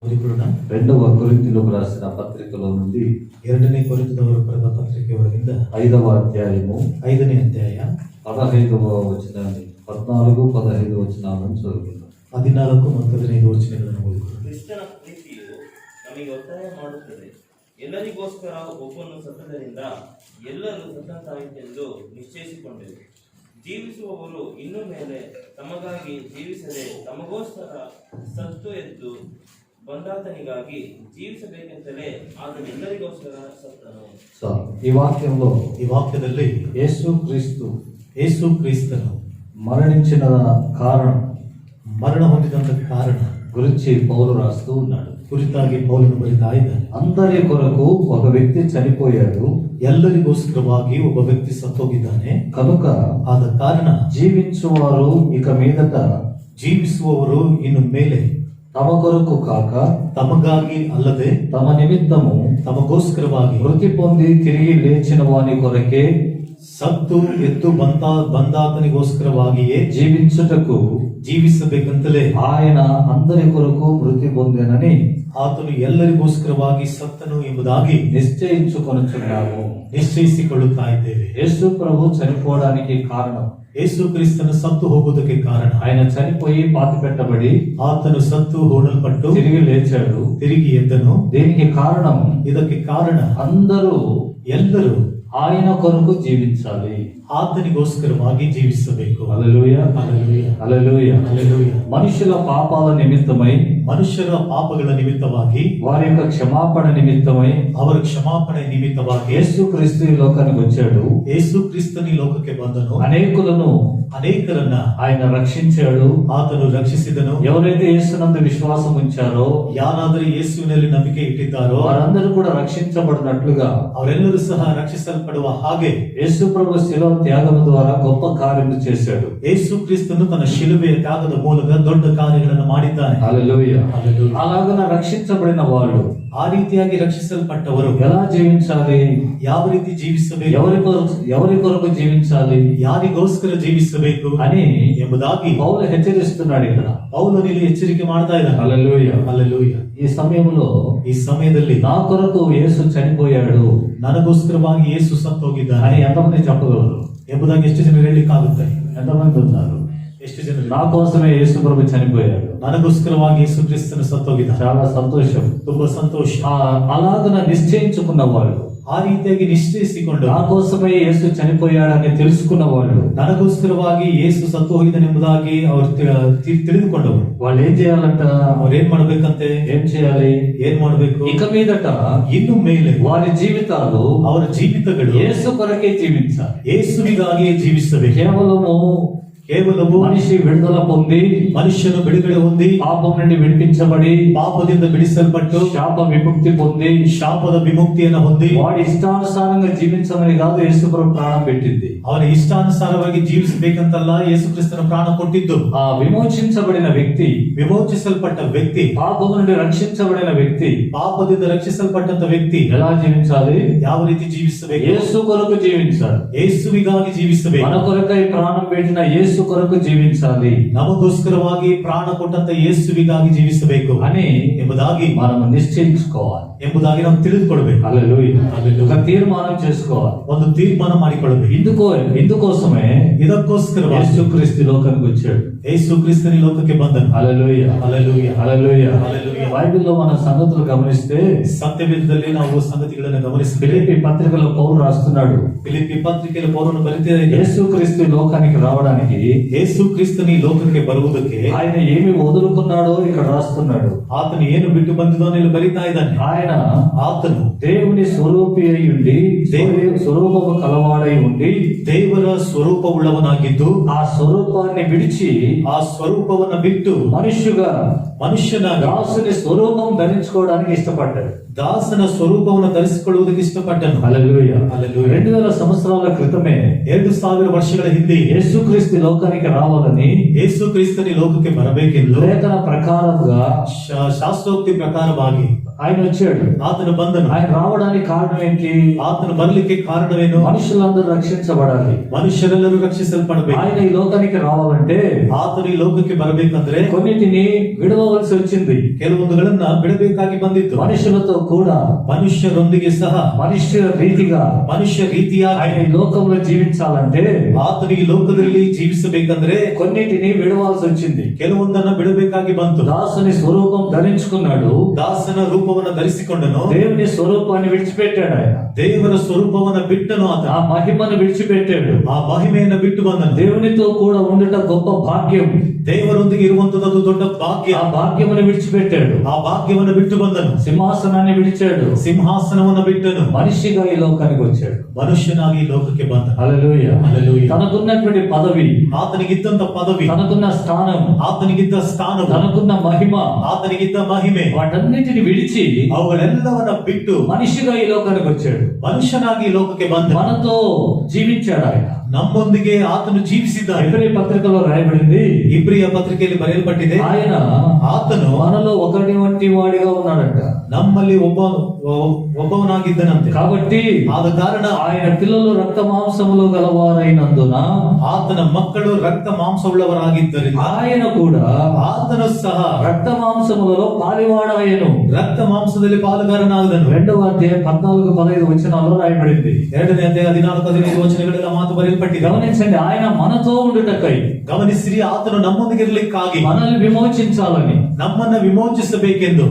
రెండవ కొరింథీయులకు రాసిన పత్రికలో నుండి 2ನೇ ಕೊರಿಂಥದವರ ಬರೆದ ಪತ್ರಿಕೆಯೊಳಗಿಂದ 5వ అధ్యాయము 5ನೇ ಅಧ್ಯಾಯ 15వ ವಚನಾన్ని 14, 15 ವಚನಾలను చదువుకుందాం. 14 ಮತ್ತು 15 ವಚನಗಳನ್ನು ಓದಿಕೊಳ್ಳೋಣ. ಕ್ರಿಸ್ತನ ಪ್ರೀತಿಯು ನಮಗೆ ಒತ್ತಾಯ ಮಾಡುತ್ತದೆ. ಎಲ್ಲರಿಗೋಸ್ಕರ ಒಬ್ಬನು ಸತ್ತದ್ದರಿಂದ ಎಲ್ಲರೂ ಸತ್ತಂತಾಯಿತೆಂದು ನಿಶ್ಚಯಿಸಿಕೊಂಡೆವು. ಜೀವಿಸುವವರು ಇನ್ನು ಮೇಲೆ ತಮಗಾಗಿ ಜೀವಿಸದೆ ತಮಗೋಸ್ಕರ ಸತ್ತು ಎದ್ದು ಬಂದಾತನಿಗಾಗಿ ಜೀವಿಸಬೇಕೆಂತಲೇ ಆತನು ಎಲ್ಲರಿಗೋಸ್ಕರ ಸತ್ತನು. ಈ ವಾಕ್ಯದಲ್ಲಿ ಯೇಸು ಕ್ರಿಸ್ತನು మరణించిన కారణం, మరణ ಹೊಂದಿದಂತ కారణ గురించి పౌలు రాస్తూ ఉన్నాడు. ಕುರಿತಾಗಿ ಪೌಲನು ಬರೀತಾ ಇದ್ದಾನೆ. అందరి కొరకు ఒక వ్యక్తి చనిపోయాడు, ಎಲ್ಲರಿಗೋಸ್ಕರವಾಗಿ ಒಬ್ಬ ವ್ಯಕ್ತಿ ಸತ್ತೋಗಿದ್ದಾನೆ. కనుక ಆದ ಕಾರಣ జీవించువారు ఇక మీదట ಜೀವಿಸುವವರು ಇನ್ನು ಮೇಲೆ తమ కొరకు కాక ತಮಗಾಗಿ ಅಲ್ಲದೆ తమ నిమిత్తము ತಮಗೋಸ್ಕರವಾಗಿ మృతి పొంది తిరిగి లేచిన వాని కొరకే ಸತ್ತು ಎದ್ದು ಬಂದಾತನಿಗೋಸ್ಕರವಾಗಿಯೇ జీవించుటకు ಜೀವಿಸಬೇಕಂತಲೇ ఆయన అందరి కొరకు మృతి పొందెనని ಆತನು ಎಲ್ಲರಿಗೋಸ್ಕರವಾಗಿ ಸತ್ತನು ಎಂಬುದಾಗಿ నిశ్చయించుకొనుచున్నాము, ನಿಶ್ಚಯಿಸಿಕೊಳ್ಳುತ್ತಾ ಇದ್ದೇವೆ. యేసు ప్రభు చనిపోవడానికి కారణం, ಯೇಸು ಕ್ರಿಸ್ತನು ಸತ್ತು ಹೋಗುವುದಕ್ಕೆ ಕಾರಣ, ఆయన చనిపోయి పాతి పెట్టబడి ಆತನು ಸತ್ತು ಹೂಡಲ್ಪಟ್ಟು తిరిగి లేచాడు. ತಿರುಗಿ ಎದ್ದನು. దీనికి కారణం ಇದಕ್ಕೆ ಕಾರಣ అందరూ ಎಲ್ಲರೂ ఆయన కొరకు జీవించాలి, ಆತನಿಗೋಸ್ಕರವಾಗಿ ಜೀವಿಸಬೇಕು. హల్లెలూయా, ಹಲ್ಲೆಲೂಯಾ, హల్లెలూయా. ಹಲ್ಲೆಲೂಯಾ. మనుషుల పాపాల నిమిత్తమై, ಮನುಷ್ಯರ ಪಾಪಗಳ ನಿಮಿತ್ತವಾಗಿ, వారి యొక్క క్షమాపణ నిమిత్తమై ಅವರ ಕ್ಷಮಾಪಣೆ ನಿಮಿತ್ತವಾಗಿ యేసు క్రీస్తు ఈ లోకానికి వచ్చాడు. ಯೇಸು ಕ್ರಿಸ್ತನು ಈ ಲೋಕಕ್ಕೆ ಬಂದನು. అనేకులను ಅನೇಕರನ್ನ ఆయన రక్షించాడు. ಆತನು ರಕ್ಷಿಸಿದನು. ఎవరైతే యేసునందు విశ్వాసం ఉంచారో, ಯಾರಾದರೂ ಯೇಸುವಿನಲ್ಲಿ ನಂಬಿಕೆ ಇಟ್ಟಿದ್ದಾರೋ వారందరూ కూడా రక్షించబడినట్లుగా ಅವರೆಲ್ಲರೂ ಸಹ ರಕ್ಷಿಸಲ್ಪಡುವ ಹಾಗೆ యేసు ప్రభు శిలువ త్యాగం ద్వారా గొప్ప కార్యము చేశాడు. ಯೇಸು ಕ್ರಿಸ್ತನು ತನ್ನ ಶಿಲುಬೆಯ ತ್ಯಾಗದ ಮೂಲಕ ದೊಡ್ಡ ಕಾರ್ಯಗಳನ್ನು ಮಾಡಿದ್ದಾನೆ. హల్లెలూయా. ಹಲ್ಲೆಲೂಯಾ. అలాగన రక్షించబడిన వాళ్ళు ಆ ರೀತಿಯಾಗಿ ರಕ್ಷಿಸಲ್ಪಟ್ಟವರು ఎలా జీవించాలి, ಯಾವ ರೀತಿ ಜೀವಿಸಬೇಕು, ఎవరి కొరకు జీవించాలి ಯಾರಿಗೋಸ್ಕರ ಜೀವಿಸಬೇಕು అని ಎಂಬುದಾಗಿ పౌలు హెచ్చరిస్తున్నాడు. ఇక్కడ ಪೌಲನು ಇಲ್ಲಿ ಎಚ್ಚರಿಕೆ ಮಾಡ್ತಾ ಇದ್ದಾನೆ. హల్లెలూయా. ಹಲ್ಲೆಲೂಯಾ. ఈ సమయంలో ಈ ಸಮಯದಲ್ಲಿ నా కొరకు యేసు చనిపోయాడు ನನಗೋಸ್ಕರವಾಗಿ ಯೇಸು ಸತ್ತೋಗಿದ್ದಾನೆ అని ఎంతమంది చెప్పగలరు? ಎಂಬುದಾಗಿ ಎಷ್ಟು ಜನರು ಹೇಳಲಿಕ್ಕಾಗುತ್ತೆ? ఎంతమంది ఉన్నారు? ಎಷ್ಟು ಜನರು? నా కోసమే యేసు ప్రభు చనిపోయాడు, ನನಗೋಸ್ಕರವಾಗಿ ಯೇಸು ಕ್ರಿಸ್ತನು ಸತ್ತೋಗಿದ್ದಾನೆ. చాలా సంతోషం. ತುಂಬಾ ಸಂತೋಷ. అలాగన నిశ్చయించుకున్న వాళ్ళు, ಆ ರೀತಿಯಾಗಿ ನಿಶ್ಚಯಿಸಿಕೊಂಡು నా కోసమే యేసు చనిపోయాడని తెలుసుకున్న వాళ్ళు, ನನಗೋಸ್ಕರವಾಗಿ ಯೇಸು ಸತ್ತು ಹೋಗಿದ್ದಾನೆಂಬುದಾಗಿ ಅವರು ತಿಳಿದುಕೊಂಡವರು వాళ్ళు ఏం చేయాలంట? ಅವ್ರು ಏನ್ ಮಾಡ್ಬೇಕಂತೆ? ఏం చేయాలి? ಏನ್ ಮಾಡ್ಬೇಕು? ఇక మీదట ಇನ್ನು ಮೇಲೆ వారి జీవితాలు ಅವರ ಜೀವಿತಗಳು యేసు కొరకే జీవించాలి. ಯೇಸುವಿಗಾಗಿಯೇ ಜೀವಿಸಬೇಕು. ಕೇವಲವು మనిషి విడుదల పొంది, ಮನುಷ್ಯನು ಬಿಡುಗಡೆ ಹೊಂದಿ, పాపం నుండి విడిపించబడి, ಪಾಪದಿಂದ ಬಿಡಿಸಲ್ಪಟ್ಟು, శాప విముక్తి పొంది, ಶಾಪದ ವಿಮುಕ್ತಿಯನ್ನು ಹೊಂದಿ, వాడి ఇష్టానుసారంగా జీవించమని కాదు యేసు ప్రభు ప్రాణం పెట్టింది. ಅವನ ಇಷ್ಟಾನುಸಾರವಾಗಿ ಜೀವಿಸಬೇಕಂತಲ್ಲ ಯೇಸು ಕ್ರಿಸ್ತನ ಪ್ರಾಣ ಕೊಟ್ಟಿದ್ದು. ఆ విమోచించబడిన వ్యక్తి, ವಿಮೋಚಿಸಲ್ಪಟ್ಟ ವ್ಯಕ್ತಿ, పాపం నుండి రక్షించబడిన వ్యక్తి ಪಾಪದಿಂದ ರಕ್ಷಿಸಲ್ಪಟ್ಟಂತ ವ್ಯಕ್ತಿ ఎలా జీవించాలి? ಯಾವ ರೀತಿ ಜೀವಿಸಬೇಕು? యేసు కొరకు జీవించాలి. ಯೇಸುವಿಗಾಗಿ ಜೀವಿಸಬೇಕು. మన కొరకై ప్రాణం పెట్టిన యేసు కొరకు జీవించాలి ನಮಗೋಸ್ಕರವಾಗಿ ಪ್ರಾಣ ಕೊಟ್ಟಂತ ಯೇಸುವಿಗಾಗಿ ಜೀವಿಸಬೇಕು అని ಎಂಬುದಾಗಿ మనం నిశ్చయించుకోవాలి, ಎಂಬುದಾಗಿ ನಾವು ತಿಳಿದುಕೊಳ್ಬೇಕು. హల్లెలూయా. హల్లెలూయా. ఒక తీర్మానం చేసుకోవాలి. ಒಂದು ತೀರ್ಮಾನ ಮಾಡಿಕೊಳ್ಳಬೇಕು. ఇందుకోసమే ಇದಕ್ಕೋಸ್ಕರವಾಗಿ యేసుక్రీస్తు లోకానికి వచ్చాడు. ಯೇಸು ಕ್ರಿಸ್ತನ ಈ ಲೋಕಕ್ಕೆ ಬಂದನು. హల్లెలూయా, హల్లెలూయా, హల్లెలూయా. హల్లెలూయా. బైబిల్లో మన సంగతులు గమనిస్తే ಸತ್ಯವೇದದಲ್ಲಿ ನಾವು ಸಂಗತಿಗಳನ್ನು ಗಮನಿಸಬೇಕು. ఫిలిప్పీ పత్రికలో పౌలు రాస్తున్నాడు, ಫಿಲಿಪ್ಪಿ ಪತ್ರಿಕೆಯಲ್ಲಿ ಪೌಲನು ಬರೆದಿದ್ದಾನೆ, యేసుక్రీస్తు లోకానికి రావడానికి ಯೇಸು ಕ್ರಿಸ್ತನ ಈ ಲೋಕಕ್ಕೆ ಬರುವುದಕ್ಕೆ ఆయన ఏమి వదులుకున్నాడో ఇక్కడ రాస్తున్నాడు. ಆತನು ಏನು ಬಿಟ್ಟು ಬಂದಿದ್ದಾನೆ ಇಲ್ಲಿ ಬರೀತಾ ಇದ್ದಾನೆ. ಆತನು దేవుని స్వరూపి అయి ఉండి, స్వరూపము కలవాడై ఉండి, ದೇವರ ಸ್ವರೂಪವುಳ್ಳವನಾಗಿದ್ದು, ఆ స్వరూపాన్ని విడిచి, ಆ ಸ್ವರೂಪವನ್ನ ಬಿಟ್ಟು ಮನುಷ್ಯನಾಗಿ దాసుని స్వరూపం ధరించుకోవడానికి ఇష్టపడ్డాడు. ದಾಸನ ಸ್ವರೂಪವನ್ನು ಧರಿಸಿಕೊಳ್ಳುವುದಕ್ಕೆ ಇಷ್ಟಪಟ್ಟನು. హల్లెలూయా. హల్లెలూయా. 2000 సంవత్సరాల క్రితమే 2000 ವರ್ಷಗಳ ಹಿಂದೆ యేసుక్రీస్తు లోకానికి రావాలని, ಯೇಸು ಕ್ರಿಸ್ತನ ಲೋಕಕ್ಕೆ ಬರಬೇಕೆಂದು లేఖన ప్రకారంగా ಶಾಸ್ತ್ರೋಕ್ತಿ ಪ್ರಕಾರವಾಗಿ ఆయన వచ్చాడు. ఆతను బంధను. ఆయన రావడానికి కారణం ఏంటి? ఆతను బరలికి కారణమేನು? మనుషులందరూ రక్షించబడాలి. ಮನುಷ್ಯರೆಲ್ಲರೂ ರಕ್ಷಿಸಲ್ಪಡಬೇಕು. ఆయన ఈ లోకానికి రావాలంటే ಆತನು ಈ ಲೋಕಕ್ಕೆ ಬರಬೇಕಂದ್ರೆ కొన్నిటిని విడవవలసి వచ్చింది. ಕೆಲವೊಂದುಗಳನ್ನ ಬಿಡಬೇಕಾಗಿ ಬಂದಿತ್ತು. మనుషులతో కూడా, ಮನುಷ್ಯರೊಂದಿಗೆ ಸಹ, మనుష్య రీతిగా ಮನುಷ್ಯ ರೀತಿಯಾಗಿ ఆయన ఈ లోకంలో జీవించాలంటే ಆತನು ಈ ಲೋಕದಲ್ಲಿ ಜೀವಿಸಬೇಕಂದ್ರೆ కొన్నిటిని విడవాల్సి వచ్చింది. ಕೆಲವೊಂದನ್ನ ಬಿಡಬೇಕಾಗಿ ಬಂತು. దాసుని స్వరూపం ధరించుకున్నాడు. ದಾಸನ ರೂಪವನ್ನು ಧರಿಸಿಕೊಂಡನು. దేవుని స్వరూపాన్ని విడిచిపెట్టాడు. ఆయన ದೇವರ ಸ್ವರೂಪವನ್ನ ಬಿಟ್ಟನು. ಆತ ఆ మహిమను విడిచిపెట్టాడు. ಆ ಮಹಿಮೆಯನ್ನ ಬಿಟ್ಟು ಬಂದನು. దేవునితో కూడా ఉండుట గొప్ప భాగ్యం. ದೇವರೊಂದಿಗೆ ಇರುವಂತದ್ದು ದೊಡ್ಡ ಭಾಗ್ಯ. ఆ భాగ్యమును విడిచిపెట్టాడు. ಆ ಭಾಗ್ಯವನ್ನು ಬಿಟ್ಟು ಬಂದನು. సింహాసనాన్ని విడిచాడు. ಸಿಂಹಾಸನವನ್ನು ಬಿಟ್ಟನು. మనిషిగా ఈ లోకానికి వచ్చాడు. ಮನುಷ್ಯನಾಗಿ ಈ ಲೋಕಕ್ಕೆ ಬಂದನು. హల్లెలూయా. హల్లెలూయా. తనకున్నటువంటి పదవి, ಆತನಿಗಿದ್ದಂತ ಪದವಿ, తనకున్న స్థానం, ಆತನಿಗಿದ್ದ ಸ್ಥಾನವು, తనకున్న మహిమ, ಆತನಿಗಿದ್ದ ಮಹಿಮೆ, వాటన్నిటిని విడిచి ಅವುಗಳೆಲ್ಲವನ್ನ ಬಿಟ್ಟು మనిషిగా ఈ లోకానికి వచ్చాడు. ಮನುಷ್ಯನಾಗಿ ಈ ಲೋಕಕ್ಕೆ ಬಂದ మనతో జీవించాడు. ఆయన ನಮ್ಮೊಂದಿಗೆ ಆತನು ಜೀವಿಸಿದ್ದಾನೆ. ఇబ్రియ పత్రికలో రాయబడింది, ಇಬ್ರಿಯ ಪತ್ರಿಕೆಯಲ್ಲಿ ಬರೆಯಲ್ಪಟ್ಟಿದೆ, ఆయన ಆತನು మనలో ఒకటి వంటి వాడిగా ఉన్నాడంట. ನಮ್ಮಲ್ಲಿ ಒಬ್ಬವನಾಗಿದ್ದನಂತೆ. కాబట్టి ಆದ ಕಾರಣ ఆయన పిల్లలు రక్త మాంసములు గలవారైనందున, ಆತನ ಮಕ್ಕಳು ರಕ್ತ ಮಾಂಸವುಳ್ಳವರಾಗಿದ್ದರಿಂದ ఆయన కూడా ಆತನು ಸಹ రక్త మాంసములలో పాలివాడాయను. ರಕ್ತ ಮಾಂಸದಲ್ಲಿ ಪಾಲುಗಾರನಾದನು. 2వ అధ్యాయం 14-15 వచనాల్లో రాయబడింది. 2ನೇ ಅಧ್ಯಾಯ 14-15 ವಚನಗಳೆಲ್ಲ ಮಾತು ಬರೆಯಲ್ಪಟ್ಟಿದೆ. గమనించండి, ఆయన మనతో ఉండుటకై, ಗಮನಿಸಿರಿ, ಆತನು ನಮ್ಮೊಂದಿಗೆ ಇರಲಿಕ್ಕಾಗಿ, మనల్ని విమోచించాలని, ನಮ್ಮನ್ನ ವಿಮೋಚಿಸಬೇಕೆಂದು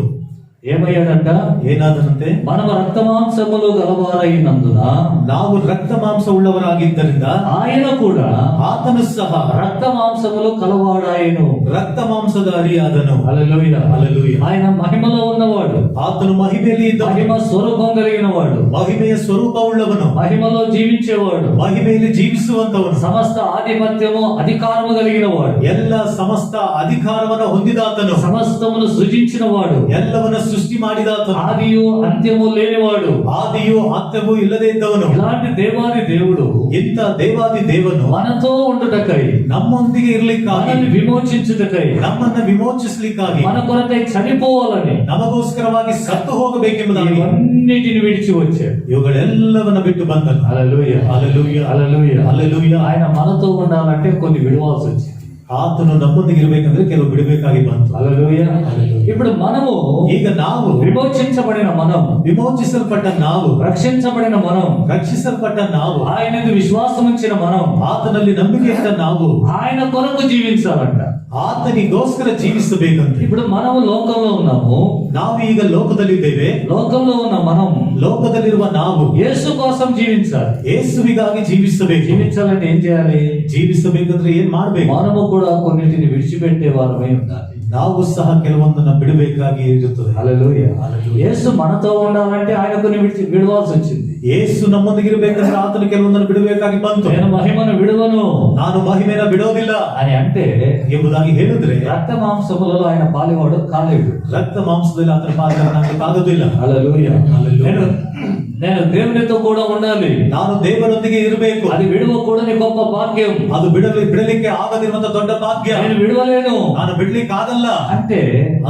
ఏమయ్యాడంట? ಏನಾದನಂತೆ? మనం రక్త మాంసములు గలవారైనందున, ನಾವು ರಕ್ತ ಮಾಂಸ ಉಳ್ಳವರಾಗಿದ್ದರಿಂದ ఆయన కూడా ಆತನು ಸಹ రక్త మాంసములు కలవాడాయను. ರಕ್ತ ಮಾಂಸದ ಅರಿಯಾದನು. హల్లెలూయా. హల్లెలూయా. ఆయన మహిమలో ఉన్నవాడు, ಆತನು ಮಹಿಮೆಯಲ್ಲಿ ಇದ್ದವನು, మహిమ స్వరూపం కలిగిన వాడు, ಮಹಿಮೆಯ ಸ್ವರೂಪವುಳ್ಳವನು, మహిమలో జీవించేవాడు, ಮಹಿಮೆಯಲ್ಲಿ ಜೀವಿಸುವಂತವನು, సమస్త ఆధిపత్యము అధికారము కలిగిన వాడు, ಎಲ್ಲ ಸಮಸ್ತ ಅಧಿಕಾರವನ್ನು ಹೊಂದಿದಾತನು, సమస్తమును సృజించిన వాడు, ಎಲ್ಲವನ್ನ ಸೃಷ್ಟಿ ಮಾಡಿದಾತನು, ఆదియు అంత్యము లేనివాడు, ಆದಿಯು ಅಂತ್ಯವೂ ಇಲ್ಲದೆ ಇದ್ದವನು. ఇలాంటి దేవాది దేవుడు ಇಂಥ ದೇವಾದಿ ದೇವನು మనతో ఉండుటకై, ನಮ್ಮೊಂದಿಗೆ ಇರ್ಲಿಕ್ಕಾಗಿ, మనల్ని విమోచించుటకై, ನಮ್ಮನ್ನ ವಿಮೋಚಿಸ್ಲಿಕ್ಕಾಗಿ, మన కొరకై చనిపోవాలని ನಮಗೋಸ್ಕರವಾಗಿ ಸತ್ತು ಹೋಗಬೇಕೆಂಬುದಾಗಿ ఇవన్నిటిని విడిచి వచ్చాడు. ಇವುಗಳೆಲ್ಲವನ್ನ ಬಿಟ್ಟು ಬಂದನು. హల్లెలూయా. హల్లెలూయా. హల్లెలూయా. హల్లెలూయా. ఆయన మనతో ఉండాలంటే కొన్ని విడవాల్సి వచ్చింది. ಆತನು ನಮ್ಮೊಂದಿಗೆ ಇರಬೇಕಂದ್ರೆ ಕೆಲವು ಬಿಡಬೇಕಾಗಿ ಬಂತು. హల్లెలూయా. ఇప్పుడు మనము, ಈಗ ನಾವು విమోచించబడిన మనం, ವಿಮೋಚಿಸಲ್ಪಟ್ಟ ನಾವು, రక్షించబడిన మనం, ರಕ್ಷಿಸಲ್ಪಟ್ಟ ನಾವು, ఆయనకు విశ్వాసం ఉంచిన మనం, ಆತನಲ್ಲಿ ನಂಬಿಕೆ ಇಟ್ಟ ನಾವು ఆయన కొరకు జీవించాలంట. ಆತನಿಗೋಸ್ಕರ ಜೀವಿಸಬೇಕಂತ. ఇప్పుడు మనము లోకంలో ఉన్నాము. ನಾವು ಈಗ ಲೋಕದಲ್ಲಿದ್ದೇವೆ. లోకంలో ఉన్న మనం ಲೋಕದಲ್ಲಿರುವ ನಾವು యేసు కోసం జీవించాలి. ಯೇಸುವಿಗಾಗಿ ಜೀವಿಸಬೇಕು. జీవించాలంటే ఏం చేయాలి? ಜೀವಿಸಬೇಕಂದ್ರೆ ಏನ್ ಮಾಡ್ಬೇಕು? మనము కూడా కొన్నిటిని విడిచిపెట్టే వారమై ఉండాలి. ನಾವು ಸಹ ಕೆಲವೊಂದನ್ನ ಬಿಡಬೇಕಾಗಿ ಇರುತ್ತದೆ. హల్లెలూయా. హల్లెలూయా. యేసు మనతో ఉండాలంటే ఆయన కొన్ని విడవాల్సి వచ్చింది. ಯೇಸು ನಮ್ಮೊಂದಿಗೆ ಇರಬೇಕಂದ್ರೆ ಆತನು ಕೆಲವೊಂದನ್ನು ಬಿಡಬೇಕಾಗಿ ಬಂತು. నేను మహిమను విడువను, ನಾನು ಮಹಿಮೆನ ಬಿಡೋದಿಲ್ಲ అని అంటే ಎಂಬುದಾಗಿ ಹೇಳಿದ್ರೆ రక్త మాంసములలో ఆయన పాలివాడు కాలేడు. ರಕ್ತ ಮಾಂಸದಲ್ಲಿ ಆತನ ಪಾಲ್ಗೊಳ್ಳೋದಿಲ್ಲ. హల్లెలూయా. హల్లెలూయా. నేను దేవునితో కూడా ఉండాలి. ನಾನು ದೇವರೊಂದಿಗೆ ಇರಬೇಕು. అది విడవకూడని గొప్ప భాగ్యం. ಅದು ಬಿಡಲಿಕ್ಕೆ ಆಗದಿರುವಂತ ದೊಡ್ಡ ಭಾಗ್ಯ. నేను విడవలేను ನಾನು ಬಿಡ್ಲಿಕ್ಕೆ ಆಗಲ್ಲ అంటే,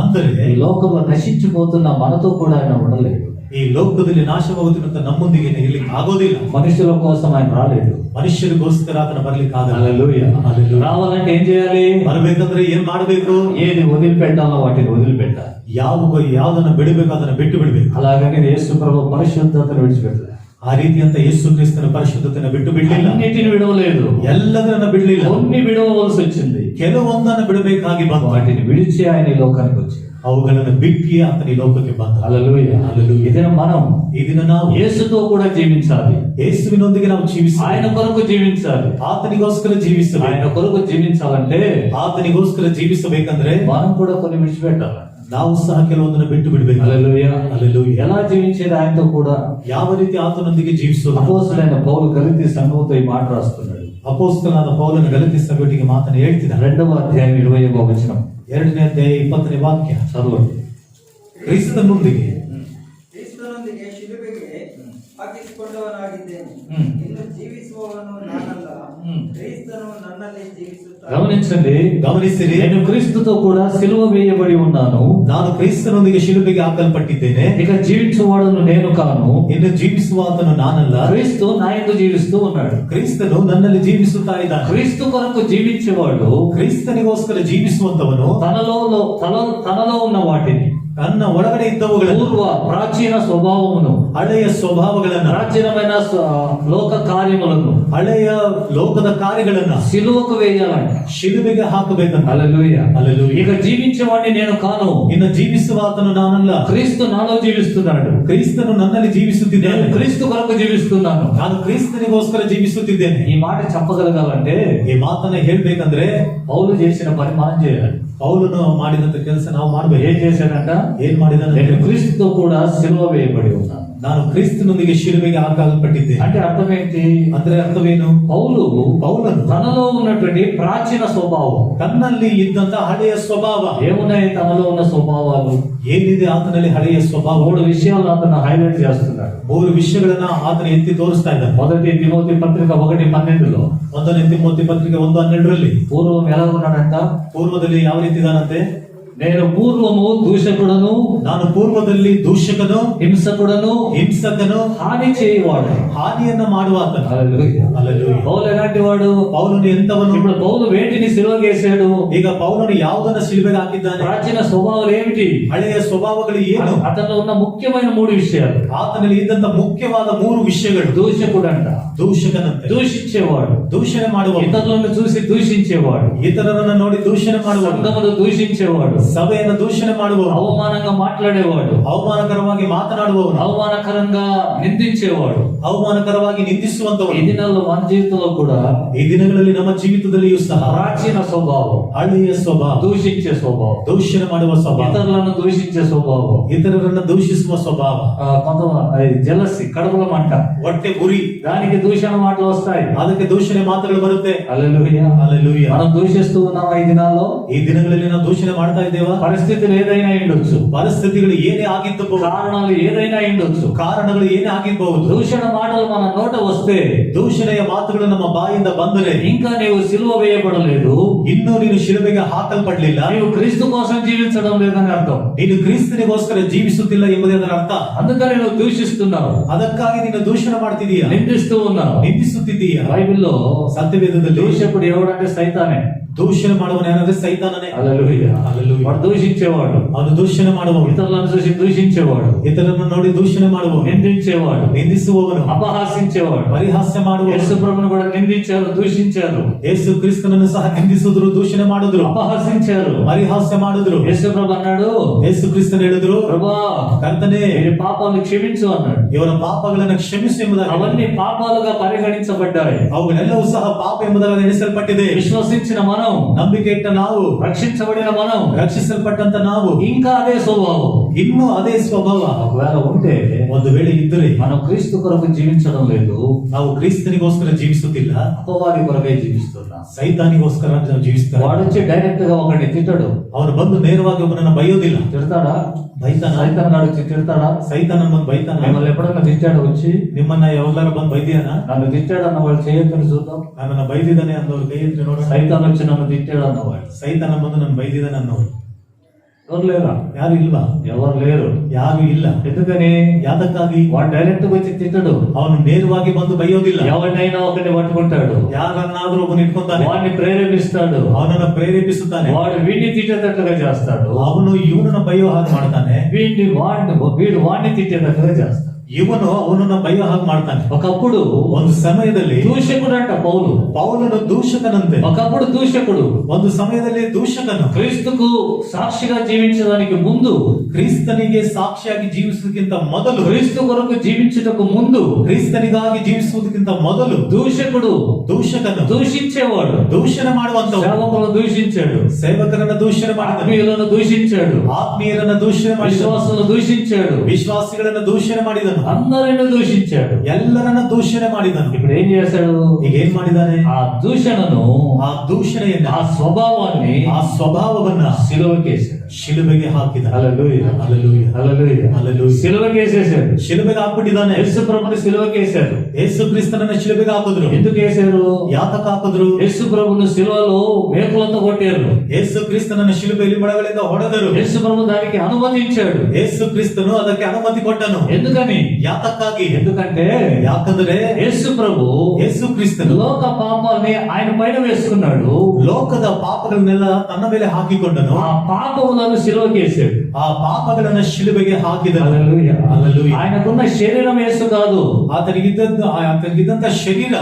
ಅಂದರೆ ఈ లోకంలో నశించిపోతున్న మనతో కూడా ఆయన ఉండలేడు. ಈ ಲೋಕದಲ್ಲಿ ನಾಶವಾಗುತ್ತಿರುವಂತ ನಮ್ಮೊಂದಿಗೆ ಇರ್ಲಿಕ್ಕೆ ಆಗೋದಿಲ್ಲ. మనుషుల కోసం ఆయన రాలేడు. ಮನುಷ್ಯರಿಗೋಸ್ಕರ ಆತನ ಬರ್ಲಿಕ್ಕೆ ಆಗಲ್ಲ. హల్లెలూయా. హల్లెలూయా. రావాలంటే ఏం చేయాలి? ಬರ್ಬೇಕಂದ್ರೆ ಏನ್ ಮಾಡಬೇಕು? ఏది వదిలిపెట్టాలో వాటిని వదిలిపెట్టాలి. ಯಾವ್ದನ್ನ ಬಿಡಬೇಕು ಅದನ್ನ ಬಿಟ್ಟು ಬಿಡ್ಬೇಕು. అలాగని యేసు ప్రభు పరిశుద్ధతను విడిచిపెట్టలేదు. ಆ ರೀತಿಯಂತ ಯೇಸು ಕ್ರಿಸ್ತನ ಪರಿಶುದ್ಧತೆಯನ್ನು ಬಿಟ್ಟು ಬಿಡ್ಲಿಲ್ಲ. అన్నిటిని విడవలేదు, ಎಲ್ಲದನ್ನ ಬಿಡ್ಲಿಲ್ಲ. కొన్ని విడవలసి వచ్చింది. ಕೆಲವೊಂದನ್ನ ಬಿಡಬೇಕಾಗಿ ಬಂತು. వాటిని విడిచి ఆయన ఈ లోకానికి వచ్చాడు. ಅವುಗಳನ್ನು ಬಿಟ್ಟು ಆತನ ಈ ಲೋಕಕ್ಕೆ ಬಂದ. హల్లెలూయా. హల్లెలూయా. ఈ దినం మనం ಈ ದಿನ ನಾವು యేసుతో కూడా జీవించాలి. ಯೇಸುವಿನೊಂದಿಗೆ ನಾವು ಜೀವಿಸಿ ఆయన కొరకు జీవించాలి. ಆತನಿಗೋಸ್ಕರ ಜೀವಿಸಬೇಕು. ఆయన కొరకు జీవించాలంటే ಆತನಿಗೋಸ್ಕರ ಜೀವಿಸಬೇಕಂದ್ರೆ మనం కూడా కొన్ని విడిచిపెట్టాలి. ನಾವು ಸಹ ಕೆಲವೊಂದನ್ನು ಬಿಟ್ಟು ಬಿಡಬೇಕು. హల్లెలూయా. హల్లెలూయా. ఎలా జీవించేది? ఆయనతో కూడా. ಯಾವ ರೀತಿ ಆತನೊಂದಿಗೆ ಜೀವಿಸೋದು? అపోస్తలుడైన పౌలు గలతీ సంఘంతో ఈ మాట రాస్తున్నాడు. ಅಪೊಸ್ತಲನಾದ ಪೌಲನು ಗಲತಿ ಸಭೆಯೊಟ್ಟಿಗೆ ಮಾತನ್ನು ಹೇಳ್ತಿದ್ದಾನೆ. 2వ అధ్యాయం 20వ వచనం. 2ನೇ ಅಧ್ಯಾಯ 20ನೇ ವಾಕ್ಯ. చదవండి. ಕ್ರಿಸ್ತನೊಂದಿಗೆ ಶಿಲುಬೆಗೆ ಹಾಕಿಸಿಕೊಂಡವನಾಗಿದ್ದೇನೆ. ಹ್ಮ್. ಇನ್ನು ಜೀವಿಸುವವನು ನಾನಲ್ಲ, ಕ್ರಿಸ್ತನು ನನ್ನಲ್ಲಿ ಜೀವಿಸುತ್ತಾನೆ. ಗಮನಿಂಚಂడి, ಗಮನಿಸಿರಿ, నేను క్రీస్తుతో కూడా సిలువ వేయబడి ఉన్నాను. ನಾನು ಕ್ರಿಸ್ತನೊಂದಿಗೆ ಶಿಲುಬೆಗೆ ಹಾಕಲ್ಪಟ್ಟಿದ್ದೇನೆ. ఇక జీవించువాడును నేను కాను, ಇನ್ನು ಜೀವಿಸುವ ಆತನು ನಾನಲ್ಲ, క్రీస్తు నా యందు జీవిస్తూ ఉన్నాడు. ಕ್ರಿಸ್ತನು ನನ್ನಲ್ಲಿ ಜೀವಿಸುತ್ತಾ ಇದ್ದಾನೆ. క్రీస్తు కొరకు జీవించేవాడు ಕ್ರಿಸ್ತನಿಗೋಸ್ಕರ ಜೀವಿಸುವಂತವನು తనలో ఉన్న వాటిని, ತನ್ನ ಒಳಗಡೆ ಇದ್ದವುಗಳನ್ನು, పూర్వ ప్రాచీన స్వభావమును, ಹಳೆಯ ಸ್ವಭಾವಗಳನ್ನ, ప్రాచీనమైన లోక కార్యములను ಹಳೆಯ ಲೋಕದ ಕಾರ್ಯಗಳನ್ನ సిలువకు వేయాలంట. ಶಿಲುಬೆಗೆ ಹಾಕಬೇಕಂತ. హల్లెలూయా. హల్లెలూయా. ఇక జీవించేవాడిని నేను కాను, ಇನ್ನು ಜೀವಿಸುವ ಆತನು ನಾನಲ್ಲ, క్రీస్తు నాలో జీవిస్తున్నాడు. ಕ್ರಿಸ್ತನು ನನ್ನಲ್ಲಿ ಜೀವಿಸುತ್ತಿದ್ದಾನೆ. నేను క్రీస్తు కొరకు జీవిస్తున్నాను. ನಾನು ಕ್ರಿಸ್ತನಿಗೋಸ್ಕರ ಜೀವಿಸುತ್ತಿದ್ದೇನೆ. ఈ మాట చెప్పగలగాలంటే ಈ ಮಾತನ್ನ ಹೇಳ್ಬೇಕಂದ್ರೆ పౌలు చేసిన పని మనం చేయాలి. ಪೌಲನು ಮಾಡಿದಂತ ಕೆಲಸ ನಾವು ಮಾಡ್ಬೇಕು. ఏం చేశాడంట? ಏನ್ ಮಾಡಿದಾನೆ? నేను క్రీస్తుతో కూడా సిలువ వేయబడి ఉన్నాను. ನಾನು ಕ್ರಿಸ್ತನೊಂದಿಗೆ ಶಿಲುಬೆಗೆ ಹಾಕಲ್ಪಟ್ಟಿದ್ದೇನೆ. అంటే అర్థం ఏంటి? ಅಂದ್ರೆ ಅರ್ಥವೇನು? ಪೌಲನು తనలో ఉన్నటువంటి ప్రాచీన స్వభావం, ತನ್ನಲ್ಲಿ ಇದ್ದಂತ ಹಳೆಯ ಸ್ವಭಾವ, ఏమున్నాయి తనలో ఉన్న స్వభావాలు? ಏನಿದೆ ಆತನಲ್ಲಿ ಹಳೆಯ ಸ್ವಭಾವ? 3 విషయాలు అతను హైలైట్ చేస్తున్నాడు. 3 ವಿಷಯಗಳನ್ನ ಆತನ ಎತ್ತಿ ತೋರಿಸ್ತಾ ಇದ್ದಾನೆ. మొదటి తిమోతి పత్రిక 1:12లో, 1 ತಿಮೋಥಿ ಪತ್ರಿಕೆ 1:12ರಲ್ಲಿ పూర్వం ఎలా ఉన్నాడంట? ಪೂರ್ವದಲ್ಲಿ ಯಾವ ರೀತಿ ಇದಾನಂತೆ? నేను పూర్వము దూషకుడను, ನಾನು ಪೂರ್ವದಲ್ಲಿ ದೂಷಕನು, హింసకుడను, ಹಿಂಸಕನು, హాని చేయవాడు. ಹಾನಿಯನ್ನ ಮಾಡುವ ಆತನು. హల్లెలూయా. ಹಲ್ಲೆಲೂಯಾ. పౌలు ఎలాంటి వాడు? ಪೌಲನು ಎಂತವನು? ఇప్పుడు పౌలు వేటిని సిలువగేశాడు? ಈಗ పౌಲನು ಯಾವುದನ್ನ ಶಿಲುಬೆಗೆ ಹಾಕಿದ್ದಾನೆ? ప్రాచీన స్వభావాలు ఏమిటి? ಹಳೆಯ ಸ್ವಭಾವಗಳು ಏನು? అతనిలో ఉన్న ముఖ్యమైన 3 విషయాలు. ಆತನಲ್ಲಿ ಇದ್ದಂತ ಮುಖ್ಯವಾದ 3 ವಿಷಯಗಳು. దూషకుడంట, ದೂಷಕನಂತೆ, దూషించేవాడు, ದೂಷಣೆ ಮಾಡುವ, ఇతరులను చూసి దూషించేవాడు, ಇತರರನ್ನ ನೋಡಿ ದೂಷಣೆ ಮಾಡುವ, సంఘమును దూషించేవాడు, ಸಭೆಯನ್ನು ದೂಷಣೆ ಮಾಡುವವನು, అవమానంగా మాట్లాడేవాడు, ಅವಮಾನಕರವಾಗಿ ಮಾತನಾಡುವವನು, అవమానకరంగా నిందించేవాడు. ಅವಮಾನಕರವಾಗಿ ఈ ನಿಂದಿಸುವಂತವನು. దినాల్లో మన జీవితంలో కూడా ಈ ದಿನಗಳಲ್ಲಿ ನಮ್ಮ ಜೀವಿತದಲ್ಲಿಯೂ ಸಹ ప్రాచీన స్వభావం, ಹಳೆಯ ಸ್ವಭಾವ, దూషించే స్వభావం, ದೂಷಣೆ ಮಾಡುವ ಸ್ವಭಾವ, ఇతరులను దూషించే స్వభావం, ಇತರರನ್ನ ದೂಷಿಸುವ ಸ್ವಭಾವ, జలసి కడుపుల మంట, ಹೊಟ್ಟೆ ಗುರಿ, దానికి దూషణ మాటలు వస్తాయి. ಅದಕ್ಕೆ ದೂಷಣೆ ಮಾತುಗಳು ಬರುತ್ತೆ. హల్లెలూయా. ಹಲ್ಲೆಲೂಯಾ. మనం దూషిస్తూ ఉన్నాం ఈ దినాల్లో. ಈ ದಿನಗಳಲ್ಲಿ ನಾವು ದೂಷಣೆ ಮಾಡ್ತಾ ಇದ್ದೇವಾ? పరిస్థితులు ఏదైనా ఉండొచ్చు, ಪರಿಸ್ಥಿತಿಗಳು ಏನೇ ಆಗಿದ್ದಬಹುದು, కారణాలు ఏదైనా ఉండొచ్చు, ಕಾರಣಗಳು ಏನೇ ಆಗಿರಬಹುದು. దూషణ మాటలు మన నోట వస్తే, ದೂಷಣೆಯ ಮಾತುಗಳು ನಮ್ಮ ಬಾಯಿಂದ ಬಂದರೆ, ఇంకా నీవు సిలువ వేయబడలేదు, ಇನ್ನೂ ನೀನು ಶಿಲುಬೆಗೆ ಹಾಕಲ್ಪಡಲಿಲ್ಲ, నీవు క్రీస్తు కోసం జీవించడం లేదని అర్థం. ನೀನು ಕ್ರಿಸ್ತನಿಗೋಸ್ಕರ ಜೀವಿಸುತ್ತಿಲ್ಲ ಎಂಬುದೇ ಅದರ ಅರ್ಥ. అందుకని నువ్వు దూషిస్తున్నావు, ಅದಕ್ಕಾಗಿ ನೀನು ದೂಷಣೆ ಮಾಡ್ತಿದೀಯ, నిందిస్తూ ఉన్నావు. ನಿಂದಿಸುತ್ತಿದ್ದೀಯ. బైబిల్లో ಸತ್ಯವೇದದಲ್ಲಿ దూషకుడు ఎవడంటే సైతానే. ದೂಷಣೆ ಮಾಡುವನು ಯಾರಂದ್ರೆ ಸೈತಾನನೇ. హల్లెలూయా. హల్లెలూయా. వాడు దూషించేవాడు, ಅವನು ದೂಷಣೆ ಮಾಡುವವನು, ఇతరులను చూసి దూషించేవాడు, ಇತರರನ್ನು ನೋಡಿ ದೂಷಣೆ ಮಾಡುವವನು, నిందించేవాడు, ನಿಂದಿಸುವವನು, అపహాసించేవాడు. ಪರಿಹಾಸ್ಯ ಮಾಡುವವನು. యేసు ప్రభువును కూడా నిందించారు, దూషించారు, ಯೇಸು ಕ್ರಿಸ್ತನನ್ನು ಸಹ ನಿಂದಿಸಿದ್ರು, ದೂಷಣೆ ಮಾಡಿದ್ರು, అపహసించారు. ಪರಿಹಾಸ್ಯ ಮಾಡಿದ್ರು. యేసు ప్రభు అన్నాడు, ಯೇಸು ಕ್ರಿಸ್ತನ್ ಹೇಳಿದ್ರು, ప్రభా ಕರ್ತನೇ వీరి పాపాలను క్షమించు అన్నాడు. ಇವರ ಪಾಪಗಳನ್ನು ಕ್ಷಮಿಸು ಎಂಬುದಾಗಿ. అవన్నీ పాపాలుగా పరిగణించబడ్డాయి. ಅವುಗಳೆಲ್ಲವೂ ಸಹ ಪಾಪ ಎಂಬುದಾಗಿ ಎಣಿಸಲ್ಪಟ್ಟಿದೆ. విశ్వసించిన మనం, ನಂಬಿಕೆ ಇಟ್ಟ ನಾವು, రక్షించబడిన మనం, ರಕ್ಷಿಸಲ್ಪಟ್ಟಂತ ನಾವು ఇంకా అదే స్వభావం ಇನ್ನೂ ಅದೇ ಸ್ವಭಾವ ఒకవేళ ఉంటే, ಒಂದು ವೇಳೆ ಇದ್ದರೆ, మనం క్రీస్తు కొరకు జీవించడం లేదు, ನಾವು ಕ್ರಿಸ್ತನಿಗೋಸ್ಕರ ಜೀವಿಸುತ್ತಿಲ್ಲ, అపవాది కొరకే జీవిస్తున్నాం. ಸೈತಾನಿಗೋಸ್ಕರ ನಾವು ಜೀವಿಸ್ತಾರೆ. వాడు వచ్చి డైరెక్ట్ గా ఒకరిని తిట్టడు. ಅವನು ಬಂದು ನೇರವಾಗಿ ಒಬ್ಬನನ್ನ ಬೈಯೋದಿಲ್ಲ. తిడతాడా? ಬೈತಾನ? సైతాన్ గాడు వచ్చి తిడతాడా? ಸೈತಾನ ಬಂದು ಬೈತಾನ? మిమ్మల్ని ఎప్పుడన్నా తిట్టాడు వచ్చి? ನಿಮ್ಮನ್ನ ಯಾವಾಗ್ಲಾರ ಬಂದು ಬೈದಿಯಾನ? నన్ను తిట్టాడు అన్న వాళ్ళు చేయొద్దని చూద్దాం. ನನ್ನನ್ನ ಬೈದಿದ್ದಾನೆ ಅನ್ನೋರು ಕೈ ಎತ್ತಿ ನೋಡೋಣ. సైతాన్ వచ్చి నన్ను తిట్టాడు అన్నవాడు ಸೈತಾನ ಬಂದು ನನ್ನ ಬೈದಿದ್ದಾನೆ ಅನ್ನೋರು ఎవరు లేరా? ಯಾರು ಇಲ್ವಾ? ఎవరు లేరు. ಯಾರು ಇಲ್ಲ. ఎందుకని? ಯಾದಕ್ಕಾಗಿ? వాడు డైరెక్ట్ వచ్చి తిట్టడు. ಅವನು ನೇರವಾಗಿ ಬಂದು ಬೈಯೋದಿಲ್ಲ. ఎవరినైనా ఒకరిని పట్టుకుంటాడు, ಯಾರನ್ನಾದ್ರೂ ಒಬ್ಬನು ಇಟ್ಕೊಂತಾನೆ, వాడిని ప్రేరేపిస్తాడు, ಅವನನ್ನ ಪ್ರೇರೇಪಿಸುತ್ತಾನೆ. వాడు వీడిని తిట్టేటట్లుగా చేస్తాడు, ಅವನು ಇವನನ್ನ ಬೈಯೋ ಹಾಗೆ ಮಾಡ್ತಾನೆ, వీడు వాడిని తిట్టేటట్లుగా చేస్తాడు. ಇವನು ಅವನನ್ನ ಬೈಯೋ ಹಾಗೆ ಮಾಡ್ತಾನೆ. ఒకప్పుడు ಒಂದು ಸಮಯದಲ್ಲಿ దూషకుడు అంట పౌలు. ಪೌಲನು ದೂಷಕನಂತೆ. ఒకప్పుడు దూషకుడు, ಒಂದು ಸಮಯದಲ್ಲಿ ದೂಷಕನು. క్రీస్తుకు సాక్షిగా జీవించడానికి ముందు, ಕ್ರಿಸ್ತನಿಗೆ ಸಾಕ್ಷಿಯಾಗಿ ಜೀವಿಸುವುದಕ್ಕಿಂತ ಮೊದಲು, క్రీస్తు కొరకు జీవించుటకు ముందు, ಕ್ರಿಸ್ತನಿಗಾಗಿ ಜೀವಿಸುವುದಕ್ಕಿಂತ ಮೊದಲು దూషకుడు, ದೂಷಕನು, దూషించేవాడు, ದೂಷಣೆ ಮಾಡುವಂತವನು, సేవకులను దూషించాడు, ಸೇವಕರನ್ನ ದೂಷಣೆ ಮಾಡಿದನು, ఆత్మీయులను దూషించాడు, ಆತ್ಮೀಯರನ್ನ ದೂಷಣೆ ಮಾಡಿದನು, విశ్వాసులను దూషించాడు, ವಿಶ್ವಾಸಿಗಳನ್ನ ದೂಷಣೆ ಮಾಡಿದನು, అందరిని దూషించాడు. ಎಲ್ಲರನ್ನ ದೂಷಣೆ ಮಾಡಿದನು. ఇప్పుడు ఏం చేశాడు? ಈಗ ಏನ್ ಮಾಡಿದಾನೆ? ఆ దూషణను, ಆ ದೂಷಣೆಯನ್ನ, ఆ స్వభావాన్ని ಆ ಸ್ವಭಾವವನ್ನ సిలువకేశాడు. ಶಿಲುಬೆಗೆ ಹಾಕಿದ. హల్లెలూయా హల్లెలూయా హల్లెలూయా హల్లెలూయా. సిలువకి వేసేశారు. ಶಿಲುಬೆಗೆ ಹಾಕ್ಬಿಟ್ಟಿದ್ದಾನೆ. యేసు ప్రభుని సిలువకి వేశారు. ಯೇಸು ಕ್ರಿಸ್ತನನ್ನ ಶಿಲುಬೆಗೆ ಹಾಕಿದ್ರು. ఎందుకు వేశారు? ಯಾತಕ ಹಾಕಿದ್ರು? యేసు ప్రభుని సిలువలో మేకులతో కొట్టారు. ಯೇಸು ಕ್ರಿಸ್ತನನ್ನ ಶಿಲುಬೆಯಲ್ಲಿ ಮಡಗಳಿಂದ ಹೊಡೆದರು. యేసు ప్రభు దానికి అనుమతించాడు. ಯೇಸು ಕ್ರಿಸ್ತನು ಅದಕ್ಕೆ ಅನುಮತಿ ಕೊಟ್ಟನು. ఎందుకని? ಯಾತಕ್ಕಾಗಿ? ఎందుకంటే ಯಾಕಂದ್ರೆ యేసు ప్రభు ಯೇಸು ಕ್ರಿಸ್ತನು లోక పాపాన్ని ఆయన పైన వేసుకున్నాడు. ಲೋಕದ ಪಾಪಗಳನ್ನೆಲ್ಲ ತನ್ನ ಮೇಲೆ ಹಾಕಿಕೊಂಡನು. ఆ పాపములను సిలువకి వేశాడు. ಆ ಪಾಪಗಳನ್ನ ಶಿಲುಬೆಗೆ ಹಾಕಿದನು. హల్లెలూయా హల్లెలూయా. ఆయనకున్న శరీరం యేసు కాదు. ಆತನಿಗಿದ್ದಂತ ಶರೀರ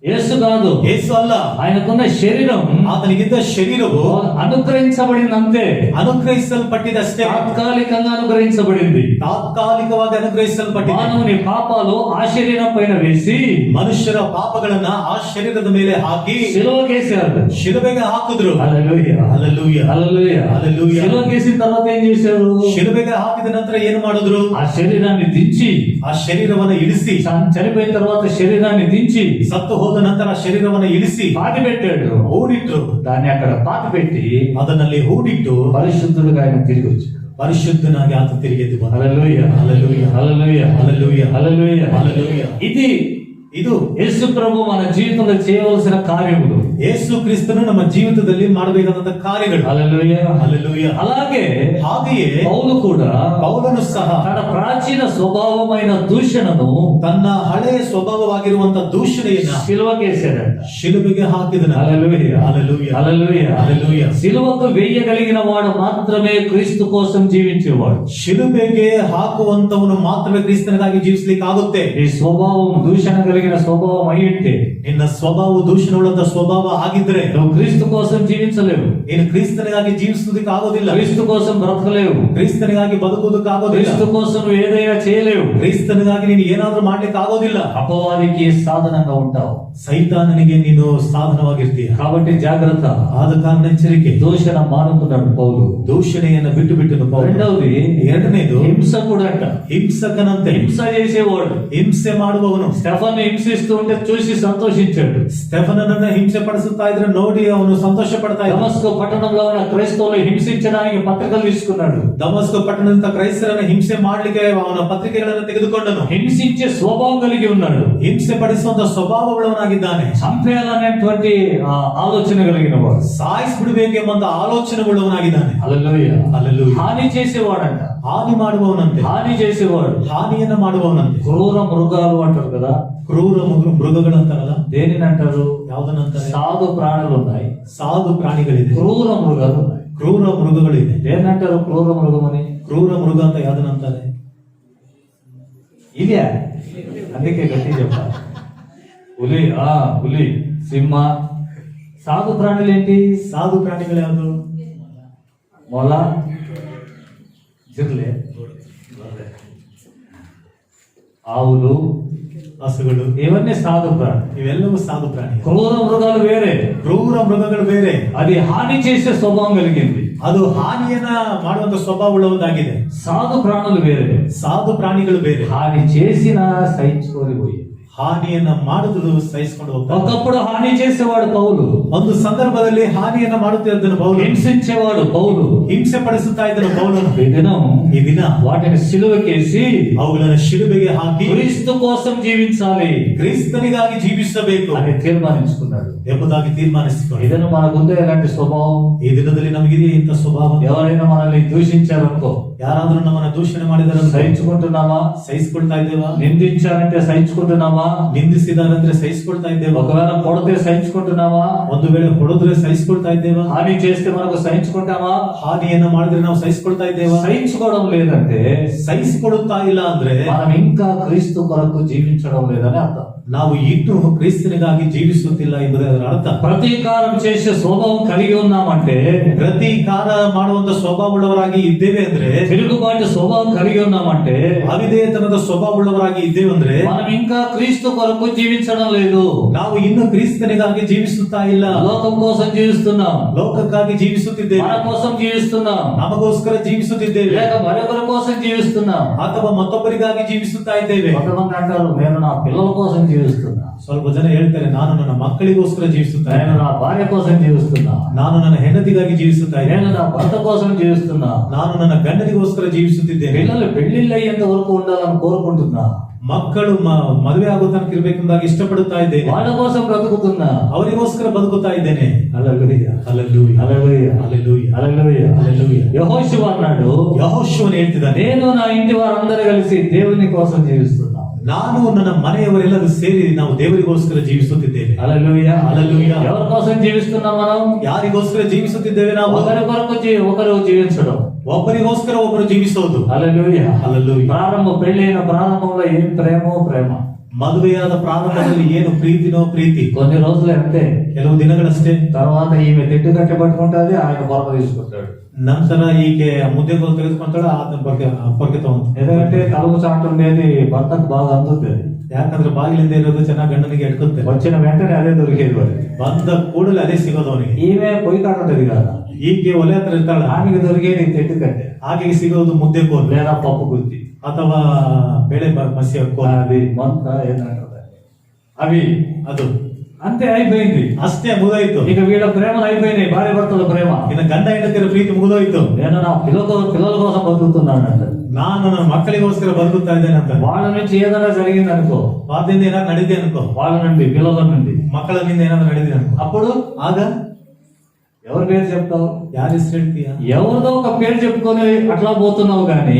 యేసు కాదు. ಯೇಸು ಅಲ್ಲ. ఆయనకున్న శరీరం ಆತನಿಗಿದ್ದ ಶರೀರವು అనుగ్రహించబడింది అంతే. ಅನುಗ್ರಹಿಸಲ್ಪಟ್ಟಿದಷ್ಟೇ. తాత్కాలికంగా అనుగ్రహించబడింది. ತಾತ್ಕಾಲಿಕವಾಗಿ ಅನುಗ್ರಹಿಸಲ್ಪಟ್ಟಿದೆ. మానవుని పాపాలు ఆ శరీరం పైన వేసి ಮನುಷ್ಯರ ಪಾಪಗಳನ್ನ ಆ ಶರೀರದ ಮೇಲೆ ಹಾಕಿ సిలువకేశారు. ಶಿಲುಬೆಗೆ ಹಾಕಿದ್ರು. హల్లెలూయా ಹల్లెಲೂಯಾ. హల్లెలూయా హల్లెలూయా. సిలువకేసిన తర్వాత ఏం చేశారు? ಶಿಲುಬೆಗೆ ಹಾಕಿದ ನಂತರ ಏನು ಮಾಡಿದ್ರು? ఆ శరీరాన్ని దించి, ಆ ಶರೀರವನ್ನ ಇಳಿಸಿ, చనిపోయిన తర్వాత శరీరాన్ని దించి ಸತ್ತು ಹೋದ ನಂತರ ಆ ಶರೀರವನ್ನ ಇಳಿಸಿ పాతి పెట్టాడు. ಹೂಡಿಟ್ರು. దాన్ని అక్కడ పాతి పెట్టి ಅದನ್ನಲ್ಲಿ ಹೂಡಿಟ್ಟು పరిశుద్ధుడుగా ఆయన తిరిగి వచ్చాడు. ಪರಿಶುದ್ಧನಾಗಿ ಆತ ತಿರುಗಿ ಎದ್ದು ಬಂದ. హల్లెలూయా హల్లెలూయా. హల్లెలూయా హల్లెలూయా. హల్లెలూయా. హల్లెలూయా. ఇది ಇದು యేసు ప్రభు మన జీవితంలో చేయవలసిన కార్యములు. ಯೇಸು ಕ್ರಿಸ್ತನು ನಮ್ಮ ಜೀವಿತದಲ್ಲಿ ಮಾಡಬೇಕಾದಂತ ಕಾರ್ಯಗಳು. హల్లెలూయా హల్లెలూయా. అలాగే ಹಾಗೆಯೇ పౌలు కూడా ಪೌಲನು ಸಹ తన ప్రాచీన స్వభావమైన దూషణను ತನ್ನ ಹಳೆಯ ಸ್ವಭಾವವಾಗಿರುವಂತ ದೂಷಣೆಯನ್ನ సిలువకేశాడంట. ಶಿಲುಬೆಗೆ ಹಾಕಿದನು. హల్లెలూయా హల్లెలూయా. హల్లెలూయా. హల్లెలూయా. సిలువకు వేయగలిగిన వాడు మాత్రమే క్రీస్తు కోసం జీవించేవాడు. ಶಿಲುಬೆಗೆ ಹಾಕುವಂತವನು ಮಾತ್ರವೇ ಕ್ರಿಸ್ತನಿಗಾಗಿ ಜೀವಿಸಲಿಕ್ಕೆ ಆಗುತ್ತೆ. ఈ స్వభావం దూషణ కలిగిన స్వభావం అయి ఉంటే ನಿನ್ನ ಸ್ವಭಾವ ದೂಷಣವುಳ್ಳಂತ ಸ್ವಭಾವ ಆಗಿದ್ರೆ నువ్వు క్రీస్తు కోసం జీవించలేవు. ನೀನು ಕ್ರಿಸ್ತನಿಗಾಗಿ ಜೀವಿಸುವುದಕ್ಕೆ ಆಗೋದಿಲ್ಲ. క్రీస్తు కోసం బ్రతకలేవు. ಕ್ರಿಸ್ತನಿಗಾಗಿ ಬದುಕುವುದಕ್ಕೆ ಆಗೋದಿಲ್ಲ. క్రీస్తు కోసం నువ్వు ఏదైనా చేయలేవు. ಕ್ರಿಸ್ತನಿಗಾಗಿ ನೀನು ಏನಾದ್ರೂ ಮಾಡ್ಲಿಕ್ಕೆ ಆಗೋದಿಲ್ಲ. అపవాదికి సాధనంగా ఉంటావు. ಸೈತಾನನಿಗೆ ನೀನು ಸಾಧನವಾಗಿರ್ತೀಯ. కాబట్టి జాగ్రత్త. ಆದ ಕಾರಣ ಎಚ್ಚರಿಕೆ. దూషణ మానుకున్నాడు పౌలు. ದೂಷಣೆಯನ್ನು ಬಿಟ್ಟು ಬಿಟ್ಟನು ಪೌಲ. రెండవది ಎರಡನೇದು హింసకుడు అంట. ಹಿಂಸಕನಂತೆ. హింస చేసేవాడు. ಹಿಂಸೆ ಮಾಡುವವನು. స్టెఫన్ హింసిస్తూ ఉంటే చూసి సంతోషించాడు. ಸ್ಟೆಫನನನ್ನ ಹಿಂಸೆ ಪಡಿಸುತ್ತಾ ಇದ್ರೆ ನೋಡಿ ಅವನು ಸಂತೋಷ ಪಡ್ತಾ ಇದ್ದ. దమస్కు పట్టణంలో ఉన్న క్రైస్తవులు హింసించడానికి పత్రికలు తీసుకున్నాడు. ದಮಸ್ಕ ಪಟ್ಟಣದ ಕ್ರೈಸ್ತರನ್ನ ಹಿಂಸೆ ಮಾಡ್ಲಿಕ್ಕೆ ಅವನ ಪತ್ರಿಕೆಗಳನ್ನು ತೆಗೆದುಕೊಂಡನು. హింసించే స్వభావం కలిగి ఉన్నాడు. ಹಿಂಸೆ ಪಡಿಸುವಂತ ಸ್ವಭಾವವುಳ್ಳವನಾಗಿದ್ದಾನೆ. చంపేయాలనేటువంటి ఆలోచన కలిగిన వాడు. ಸಾಯಿಸ್ಬಿಡ್ಬೇಕೆಂಬ ಆಲೋಚನೆವುಳ್ಳವನಾಗಿದ್ದಾನೆ. హల్లెలూయా. హల్లెలూయా. హాని చేసేవాడంట. ಹಾನಿ ಮಾಡುವವನಂತೆ. హాని చేసేవాడు. ಹಾನಿಯನ್ನ ಮಾಡುವವನಂತೆ. క్రూర మృగాలు అంటారు కదా. ಕ್ರೂರ ಮೃಗಗಳಂತಾರಲ್ಲ. దేనిని అంటారు? ಯಾವ್ದನ್ನಂತಾರೆ? సాధు ప్రాణులు ఉన్నాయి, ಸಾಧು ಪ್ರಾಣಿಗಳಿದೆ, క్రూర మృగాలు ఉన్నాయి. ಕ್ರೂರ ಮೃಗಗಳಿದೆ. దేనంటారు క్రూర మృగమని? ಕ್ರೂರ ಮೃಗ ಅಂತ ಯಾವ್ದನ್ನಂತಾರೆ? ఇదే అందుకే గట్టి చెప్పాలి. పులి, పులి, సింహ. సాధు ప్రాణులు ఏంటి? ಸಾಧು ಪ್ರಾಣಿಗಳು ಯಾವುದು? మొల, జిర్లే, ఆవులు, ಹಸುಗಳು, ఇవన్నీ సాధు ప్రాణి. ಇವೆಲ್ಲವೂ ಸಾಧು ಪ್ರಾಣಿ. క్రూర మృగాలు వేరే. ಕ್ರೂರ ಮೃಗಗಳು ಬೇರೆ. అది హాని చేసే స్వభావం కలిగింది. ಅದು ಹಾನಿಯನ್ನ ಮಾಡುವಂತ ಸ್ವಭಾವವುಳ್ಳದಾಗಿದೆ. సాధు ప్రాణులు వేరే. ಸಾಧು ಪ್ರಾಣಿಗಳು ಬೇರೆ. హాని చేసిన సహించుకొని పోయి ಹಾನಿಯನ್ನ ಮಾಡಿದ್ರು ಸಹಿಸಿಕೊಂಡು ಹೋಗ್ತಾರೆ. ఒకప్పుడు హాని చేసేవాడు పౌలు. ಒಂದು ಸಂದರ್ಭದಲ್ಲಿ ಹಾನಿಯನ್ನ ಮಾಡುತ್ತಿದ್ದನು ಪೌಲು. హింసించేవాడు పౌలు. ಹಿಂಸೆ ಪಡಿಸುತ್ತಾ ಇದ್ದನು ಪೌಲನು. ఈ దినం ಈ ದಿನ వాటిని సిలువకేసి ಅವುಗಳನ್ನು ಶಿಲುಬೆಗೆ ಹಾಕಿ క్రీస్తు కోసం జీవించాలి ಕ್ರಿಸ್ತನಿಗಾಗಿ ಜೀವಿಸಬೇಕು అని తీర్మానించుకున్నాడు. ಎಂಬುದಾಗಿ ತೀರ್ಮಾನಿಸಿಕೊಂಡು ఏదైనా మనకుందే ఇలాంటి స్వభావం. ಈ ದಿನದಲ್ಲಿ ನಮಗಿದೆ ಇಂಥ ಸ್ವಭಾವ. ఎవరైనా మనల్ని దూషించారనుకో, ಯಾರಾದ್ರೂ ನಮ್ಮನ್ನ ದೂಷಣೆ ಮಾಡಿದರೆ సహించుకుంటున్నామా? ಸಹಿಸಿಕೊಳ್ತಾ ಇದ್ದೇವಾ? నిందించారంటే సహించుకుంటున్నామా? ನಿಂದಿಸಿದಾರಂದ್ರೆ ಸಹಿಸಿಕೊಳ್ತಾ ಇದ್ದೇವಾ? ఒకవేళ కొడితే సహించుకుంటున్నామా? ಒಂದು ವೇಳೆ ಹೊಡೆದ್ರೆ ಸಹಿಸಿಕೊಳ್ತಾ ಇದ್ದೇವಾ? హాని చేస్తే మనకు సహించుకుంటామా? ಹಾನಿಯನ್ನ ಮಾಡಿದ್ರೆ ನಾವು ಸಹಿಸಿಕೊಳ್ತಾ ಇದ್ದೇವಾ? సహించుకోవడం లేదంటే ಸಹಿಸಿಕೊಡುತ್ತಾ ಇಲ್ಲ ಅಂದ್ರೆ మనం ఇంకా క్రీస్తు కొరకు జీవించడం లేదని అర్థం. ನಾವು ಇನ್ನೂ ಕ್ರಿಸ್ತನಿಗಾಗಿ ಜೀವಿಸುತ್ತಿಲ್ಲ ಎಂಬುದೇ ಅದರ ಅರ್ಥ. ప్రతీకారం చేసే స్వభావం కలిగి ఉన్నామంటే, ಪ್ರತೀಕಾರ ಮಾಡುವಂತ ಸ್ವಭಾವವುಳ್ಳವರಾಗಿ ಇದ್ದೇವೆ ಅಂದ್ರೆ, తిరుగుబాటు స్వభావం కలిగి ఉన్నామంటే, ಅವಿಧೇಯತನದ ಸ್ವಭಾವವುಳ್ಳವರಾಗಿ ಇದ್ದೇವೆ ಅಂದ್ರೆ మనం ఇంకా క్రీస్తు కొరకు జీవించడం లేదు. ನಾವು ಇನ್ನು ಕ್ರಿಸ್ತನಿಗಾಗಿ ಜೀವಿಸುತ್ತಾ ಇಲ್ಲ. లోకం కోసం జీవిస్తున్నాం, ಲೋಕಕ್ಕಾಗಿ ಜೀವಿಸುತ್ತಿದ್ದೇವೆ, మన కోసం జీవిస్తున్నాం, ನಮಗೋಸ್ಕರ ಜೀವಿಸುತ್ತಿದ್ದೇವೆ, లేక మరొకరి కోసం జీవిస్తున్నాం. ಅಥವಾ ಮತ್ತೊಬ್ಬರಿಗಾಗಿ ಜೀವಿಸುತ್ತಾ ಇದ್ದೇವೆ. కొంతమంది అంటారు, నేను నా పిల్లల కోసం జీవిస్తున్నాను. జీవిస్తున్నా, ಸ್ವಲ್ಪ ಜನ ಹೇಳ್ತಾರೆ, ನಾನು ನನ್ನ ಮಕ್ಕಳಿಗೋಸ್ಕರ ಜೀವಿಸುತ್ತಾ నేను ಇದ್ದೇನೆ, నా భార్య కోసం జీవిస్తున్నా, ನಾನು ನನ್ನ ಹೆಂಡತಿಗಾಗಿ ಜೀವಿಸುತ್ತಾ ಇದ್ದೇನೆ, నేను నా భర్త కోసం జీవిస్తున్నా, ನಾನು ನನ್ನ ಗಂಡನಿಗೋಸ್ಕರ ಜೀವಿಸುತ್ತಿದ್ದೇನೆ, పిల్లలు పెళ్లిళ్ళు అయ్యేంత వరకు ఉండాలని కోరుకుంటున్నా, ಮಕ್ಕಳು ಮದುವೆ ಆಗೋ ತನಕ ಇರಬೇಕೆಂದಾಗ ಇಷ್ಟಪಡುತ್ತಾ ಇದ್ದೇನೆ, వాళ్ళ కోసం బ్రతుకుతున్నా. ಅವರಿಗೋಸ್ಕರ ಬದುಕುತ್ತಾ ಇದ್ದೇನೆ. హల్లెలూయా, ಹಲ್ಲೆಲೂಯಾ, హల్లెలూయా, ಹಲ್ಲೆಲೂಯಾ, హల్లెలూయా. ಹಲ್ಲೆಲೂಯಾ. యెహోషువ అన్నాడు, ಯೆಹೋಶುವನು ಹೇಳ್ತಿದ್ದಾನೆ, నేను నా ఇంటి వారందరూ కలిసి దేవుని కోసం జీవిస్తున్నాం. ನಾನು ನನ್ನ ಮನೆಯವರೆಲ್ಲರೂ ಸೇರಿ ನಾವು ದೇವರಿಗೋಸ್ಕರ ಜೀವಿಸುತ್ತಿದ್ದೇವೆ. హల్లెలూయా, హల్లెలూయా. ఎవరి కోసం జీవిస్తున్నాం మనం? ಯಾರಿಗೋಸ್ಕರ ಜೀವಿಸುತ್ತಿದ್ದೇವೆ ನಾವು? ఒకరి కొరకు ఒకరు జీవించడం. ಒಬ್ಬರಿಗೋಸ್ಕರ ಒಬ್ಬರು ಜೀವಿಸೋದು. హల్లెలూయా. హల్లెలూయా. పెళ్ళైన ప్రారంభంలో ఏం ప్రేమ, ಮದುವೆಯಾದ ಪ್ರಾರಂಭದಲ್ಲಿ ಏನು ಪ್ರೀತಿನೋ ಪ್ರೀತಿ, కొన్ని రోజులే అంతే. ಕೆಲವು ದಿನಗಳಷ್ಟೇ. తర్వాత ఈమె తిట్టు కట్టి పట్టుకుంటుంది, ఆయన పొరక తీసుకుంటాడు. ನಂತರ ಈಕೆ ಮುದ್ದೆಗೋಲು ತೆಗೆದುಕೊಂತಾಳ, ಆತನ ಪೊರಕೆ ತಗೊಂತ. ఎందుకంటే తలుపు చాటు ఉండేది భర్తకు బాగా అందుతుంది. ಯಾಕಂದ್ರೆ ಬಾಗಿಲಿಂದ ಇರೋದು ಚೆನ್ನಾಗಿ ಗಂಡನಿಗೆ ಎಡ್ಕುತ್ತೆ. వచ్చిన వెంటనే అదే దొరికేది వాడు. ಬಂದ ಕೂಡಲೇ ಅದೇ ಸಿಗೋದು ಅವನಿಗೆ. ఈమె పొయ్యి కాటు ఉంటది కదా, ಈಕೆ ಒಲೆ ಹತ್ರ ಇರ್ತಾಳ, ఆమెకి దొరికేది తిట్టు కట్టೆ ಆಕೆಗೆ ಸಿಗೋದು ಮುದ್ದೆ ಕೋಲು లేదా పప్పు గుత్తి, ಅಥವಾ ಬೆಳೆ ಮಸಿ ಕೋಲು. అది మంత ఏంటంటారు అవి. ಅದು అంతే అయిపోయింది. ಅಷ್ಟೇ ಮುಗಿದೋಯ್ತು. ఇక వీళ్ళ ప్రేమలు అయిపోయినాయి, భార్య భర్తల ప్రేమ. ಇನ್ನು ಗಂಡ ಹೆಂಡತಿಯರ ಪ್ರೀತಿ ಮುಗಿದೋಯ್ತು. నేను నా పిల్లల కోసం బతుకుతున్నాను అంట. ನಾನು ನನ್ನ ಮಕ್ಕಳಿಗೋಸ್ಕರ ಬದುಕುತ್ತಾ ಇದ್ದೇನೆ ಅಂತ. వాళ్ళ నుంచి ఏదైనా జరిగింది అనుకో, ವಾರದಿಂದ ಏನಾದ್ರು ನಡೆದಿದೆ ಅನ್ಕೋ, వాళ్ళ నుండి పిల్లల నుండి, ಮಕ್ಕಳಿಂದ ಏನಾದ್ರು ನಡೆದಿದೆ ಅನ್ಕೋ, అప్పుడు ಆಗ ఎవరి పేరు చెప్తావు? ಯಾರ ಹೆಸರು ಹೇಳ್ತೀಯ? ఎవరిదో ఒక పేరు చెప్పుకొని అట్లా పోతున్నావు గాని,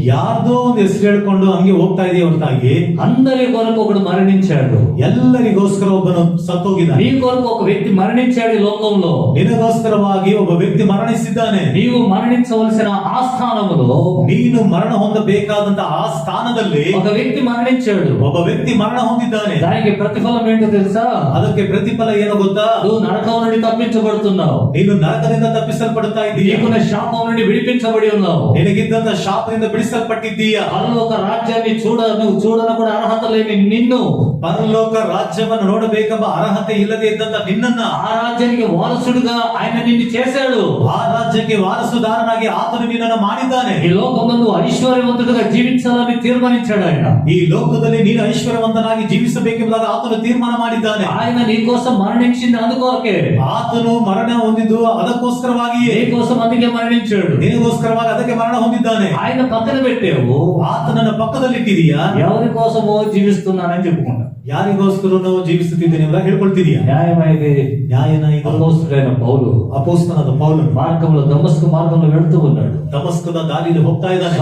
ಯಾರ್ದೋ ಒಂದು ಹೆಸರು ಹೇಳ್ಕೊಂಡು ಹಂಗೆ ಹೋಗ್ತಾ ಇದೆಯಾ ಹೊರತಾಗಿ అందరి కొరకు ఒకడు మరణించాడు. ಎಲ್ಲರಿಗೋಸ್ಕರ ಒಬ್ಬನು ಸತ್ತೋಗಿದ್ದಾನೆ. నీ కొరకు ఒక వ్యక్తి మరణించాడు ఈ లోకంలో. ನಿನಗೋಸ್ಕರವಾಗಿ ಒಬ್ಬ ವ್ಯಕ್ತಿ ಮರಣಿಸಿದ್ದಾನೆ. నీవు మరణించవలసిన ఆ స్థానములో ನೀನು ಮರಣ ಹೊಂದಬೇಕಾದಂತ ಆ ಸ್ಥಾನದಲ್ಲಿ ఒక వ్యక్తి మరణించాడు. ಒಬ್ಬ ವ್ಯಕ್ತಿ ಮರಣ ಹೊಂದಿದ್ದಾನೆ. దానికి ప్రతిఫలం ఏంటో తెలుసా? ಅದಕ್ಕೆ ಪ್ರತಿಫಲ ಏನು ಗೊತ್ತಾ? నువ్వు నరకం నుండి తప్పించబడుతున్నావు. ನೀನು ನರಕದಿಂದ ತಪ್ಪಿಸಲ್ಪಡುತ್ತಾ ಇದ್ದೀಯ. నీకున్న శాపం నుండి విడిపించబడి ఉన్నావు. ನಿನಗಿದ್ದಂತ ಶಾಪದಿಂದ ಬಿಡಿಸಲ್ಪಟ್ಟಿದ್ದೀಯ. పరలోక రాజ్యాన్ని నువ్వు చూడను కూడా అర్హత లేని నిన్ను, ಪರಲೋಕ ರಾಜ್ಯವನ್ನು ನೋಡಬೇಕೆಂಬ ಅರ್ಹತೆ ಇಲ್ಲದೆ ಇದ್ದಂತ ನಿನ್ನನ್ನ ఆ రాజ్యానికి వారసుడుగా ఆయన నిన్ను చేశాడు. ಆ ರಾಜ್ಯಕ್ಕೆ ವಾರಸುದಾರನಾಗಿ ಆತನು ನಿನ್ನನ್ನು ಮಾಡಿದ್ದಾನೆ. ఈ లోకంలో నువ్వు ఐశ్వర్యవంతుడుగా జీవించాలని తీర్మానించాడు ఆయన. ಈ ಲೋಕದಲ್ಲಿ ನೀನು ಐಶ್ವರ್ಯವಂತನಾಗಿ ಜೀವಿಸಬೇಕೆಂಬುದಾಗಿ ಆತನು ತೀರ್ಮಾನ ಮಾಡಿದ್ದಾನೆ. ఆయన నీ కోసం మరణించింది అందుకొరకే. ಆತನು ಮರಣ ಹೊಂದಿದ್ದು ಅದಕ್ಕೋಸ್ಕರವಾಗಿಯೇ. నీ కోసం అందుకే మరణించాడు. ನಿನಗೋಸ್ಕರವಾಗಿ ಅದಕ್ಕೆ ಮರಣ ಹೊಂದಿದ್ದಾನೆ. ఆయన పక్కన పెట్టావు, ಆತನನ್ನ ಪಕ್ಕದಲ್ಲಿಟ್ಟಿದೀಯಾ? ఎవరి కోసమో జీవిస్తున్నానని చెప్పుకుంటా. ಯಾರಿಗೋಸ್ಕರ ನಾವು ಜೀವಿಸುತ್ತಿದ್ದೇನೆ ಎಂಬ ಹೇಳ್ಕೊಳ್ತಿದೀಯಾ? న్యాయమైతే ನ್ಯಾಯನ ಇದು? అపోస్తలుడైన పౌలు ಅಪೊಸ್ತಲನಾದ ಪೌಲನು మార్గంలో దమస్కు మార్గంలో వెళ్తూ ఉన్నాడు. ದಮಸ್ಕದ ದಾರಿಯಲ್ಲಿ ಹೋಗ್ತಾ ಇದ್ದಾನೆ.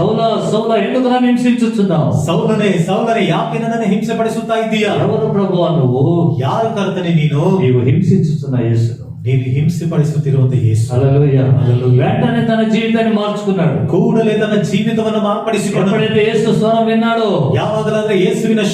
సౌల ఎందుకు నన్ను హింసించుచున్నావు? ಸೌಲನೇ ಯಾಕೆ ನನ್ನನ್ನು ಹಿಂಸೆ ಪಡಿಸುತ್ತಾ ಇದ್ದೀಯಾ? ఎవరు ప్రభువా నువ్వు? ಯಾರು ಕರ್ತನೆ ನೀನು? నీవు హింసించుచున్న యేసును. ನೀನು ಹಿಂಸೆ ಪಡಿಸುತ್ತಿರುವಂತ ಯೇಸು. హల్లెలూయా. హల్లెలూయా. వెంటనే తన జీవితాన్ని మార్చుకున్నాడు. ಕೂಡಲೇ ತನ್ನ ಜೀವಿತವನ್ನು ಮಾರ್ಪಡಿಸಿಕೊಂಡನು. ఎప్పుడైతే యేసు స్వరం విన్నాడో, ಯಾವಾಗಲಾದ್ರೆ ಯೇಸುವಿನ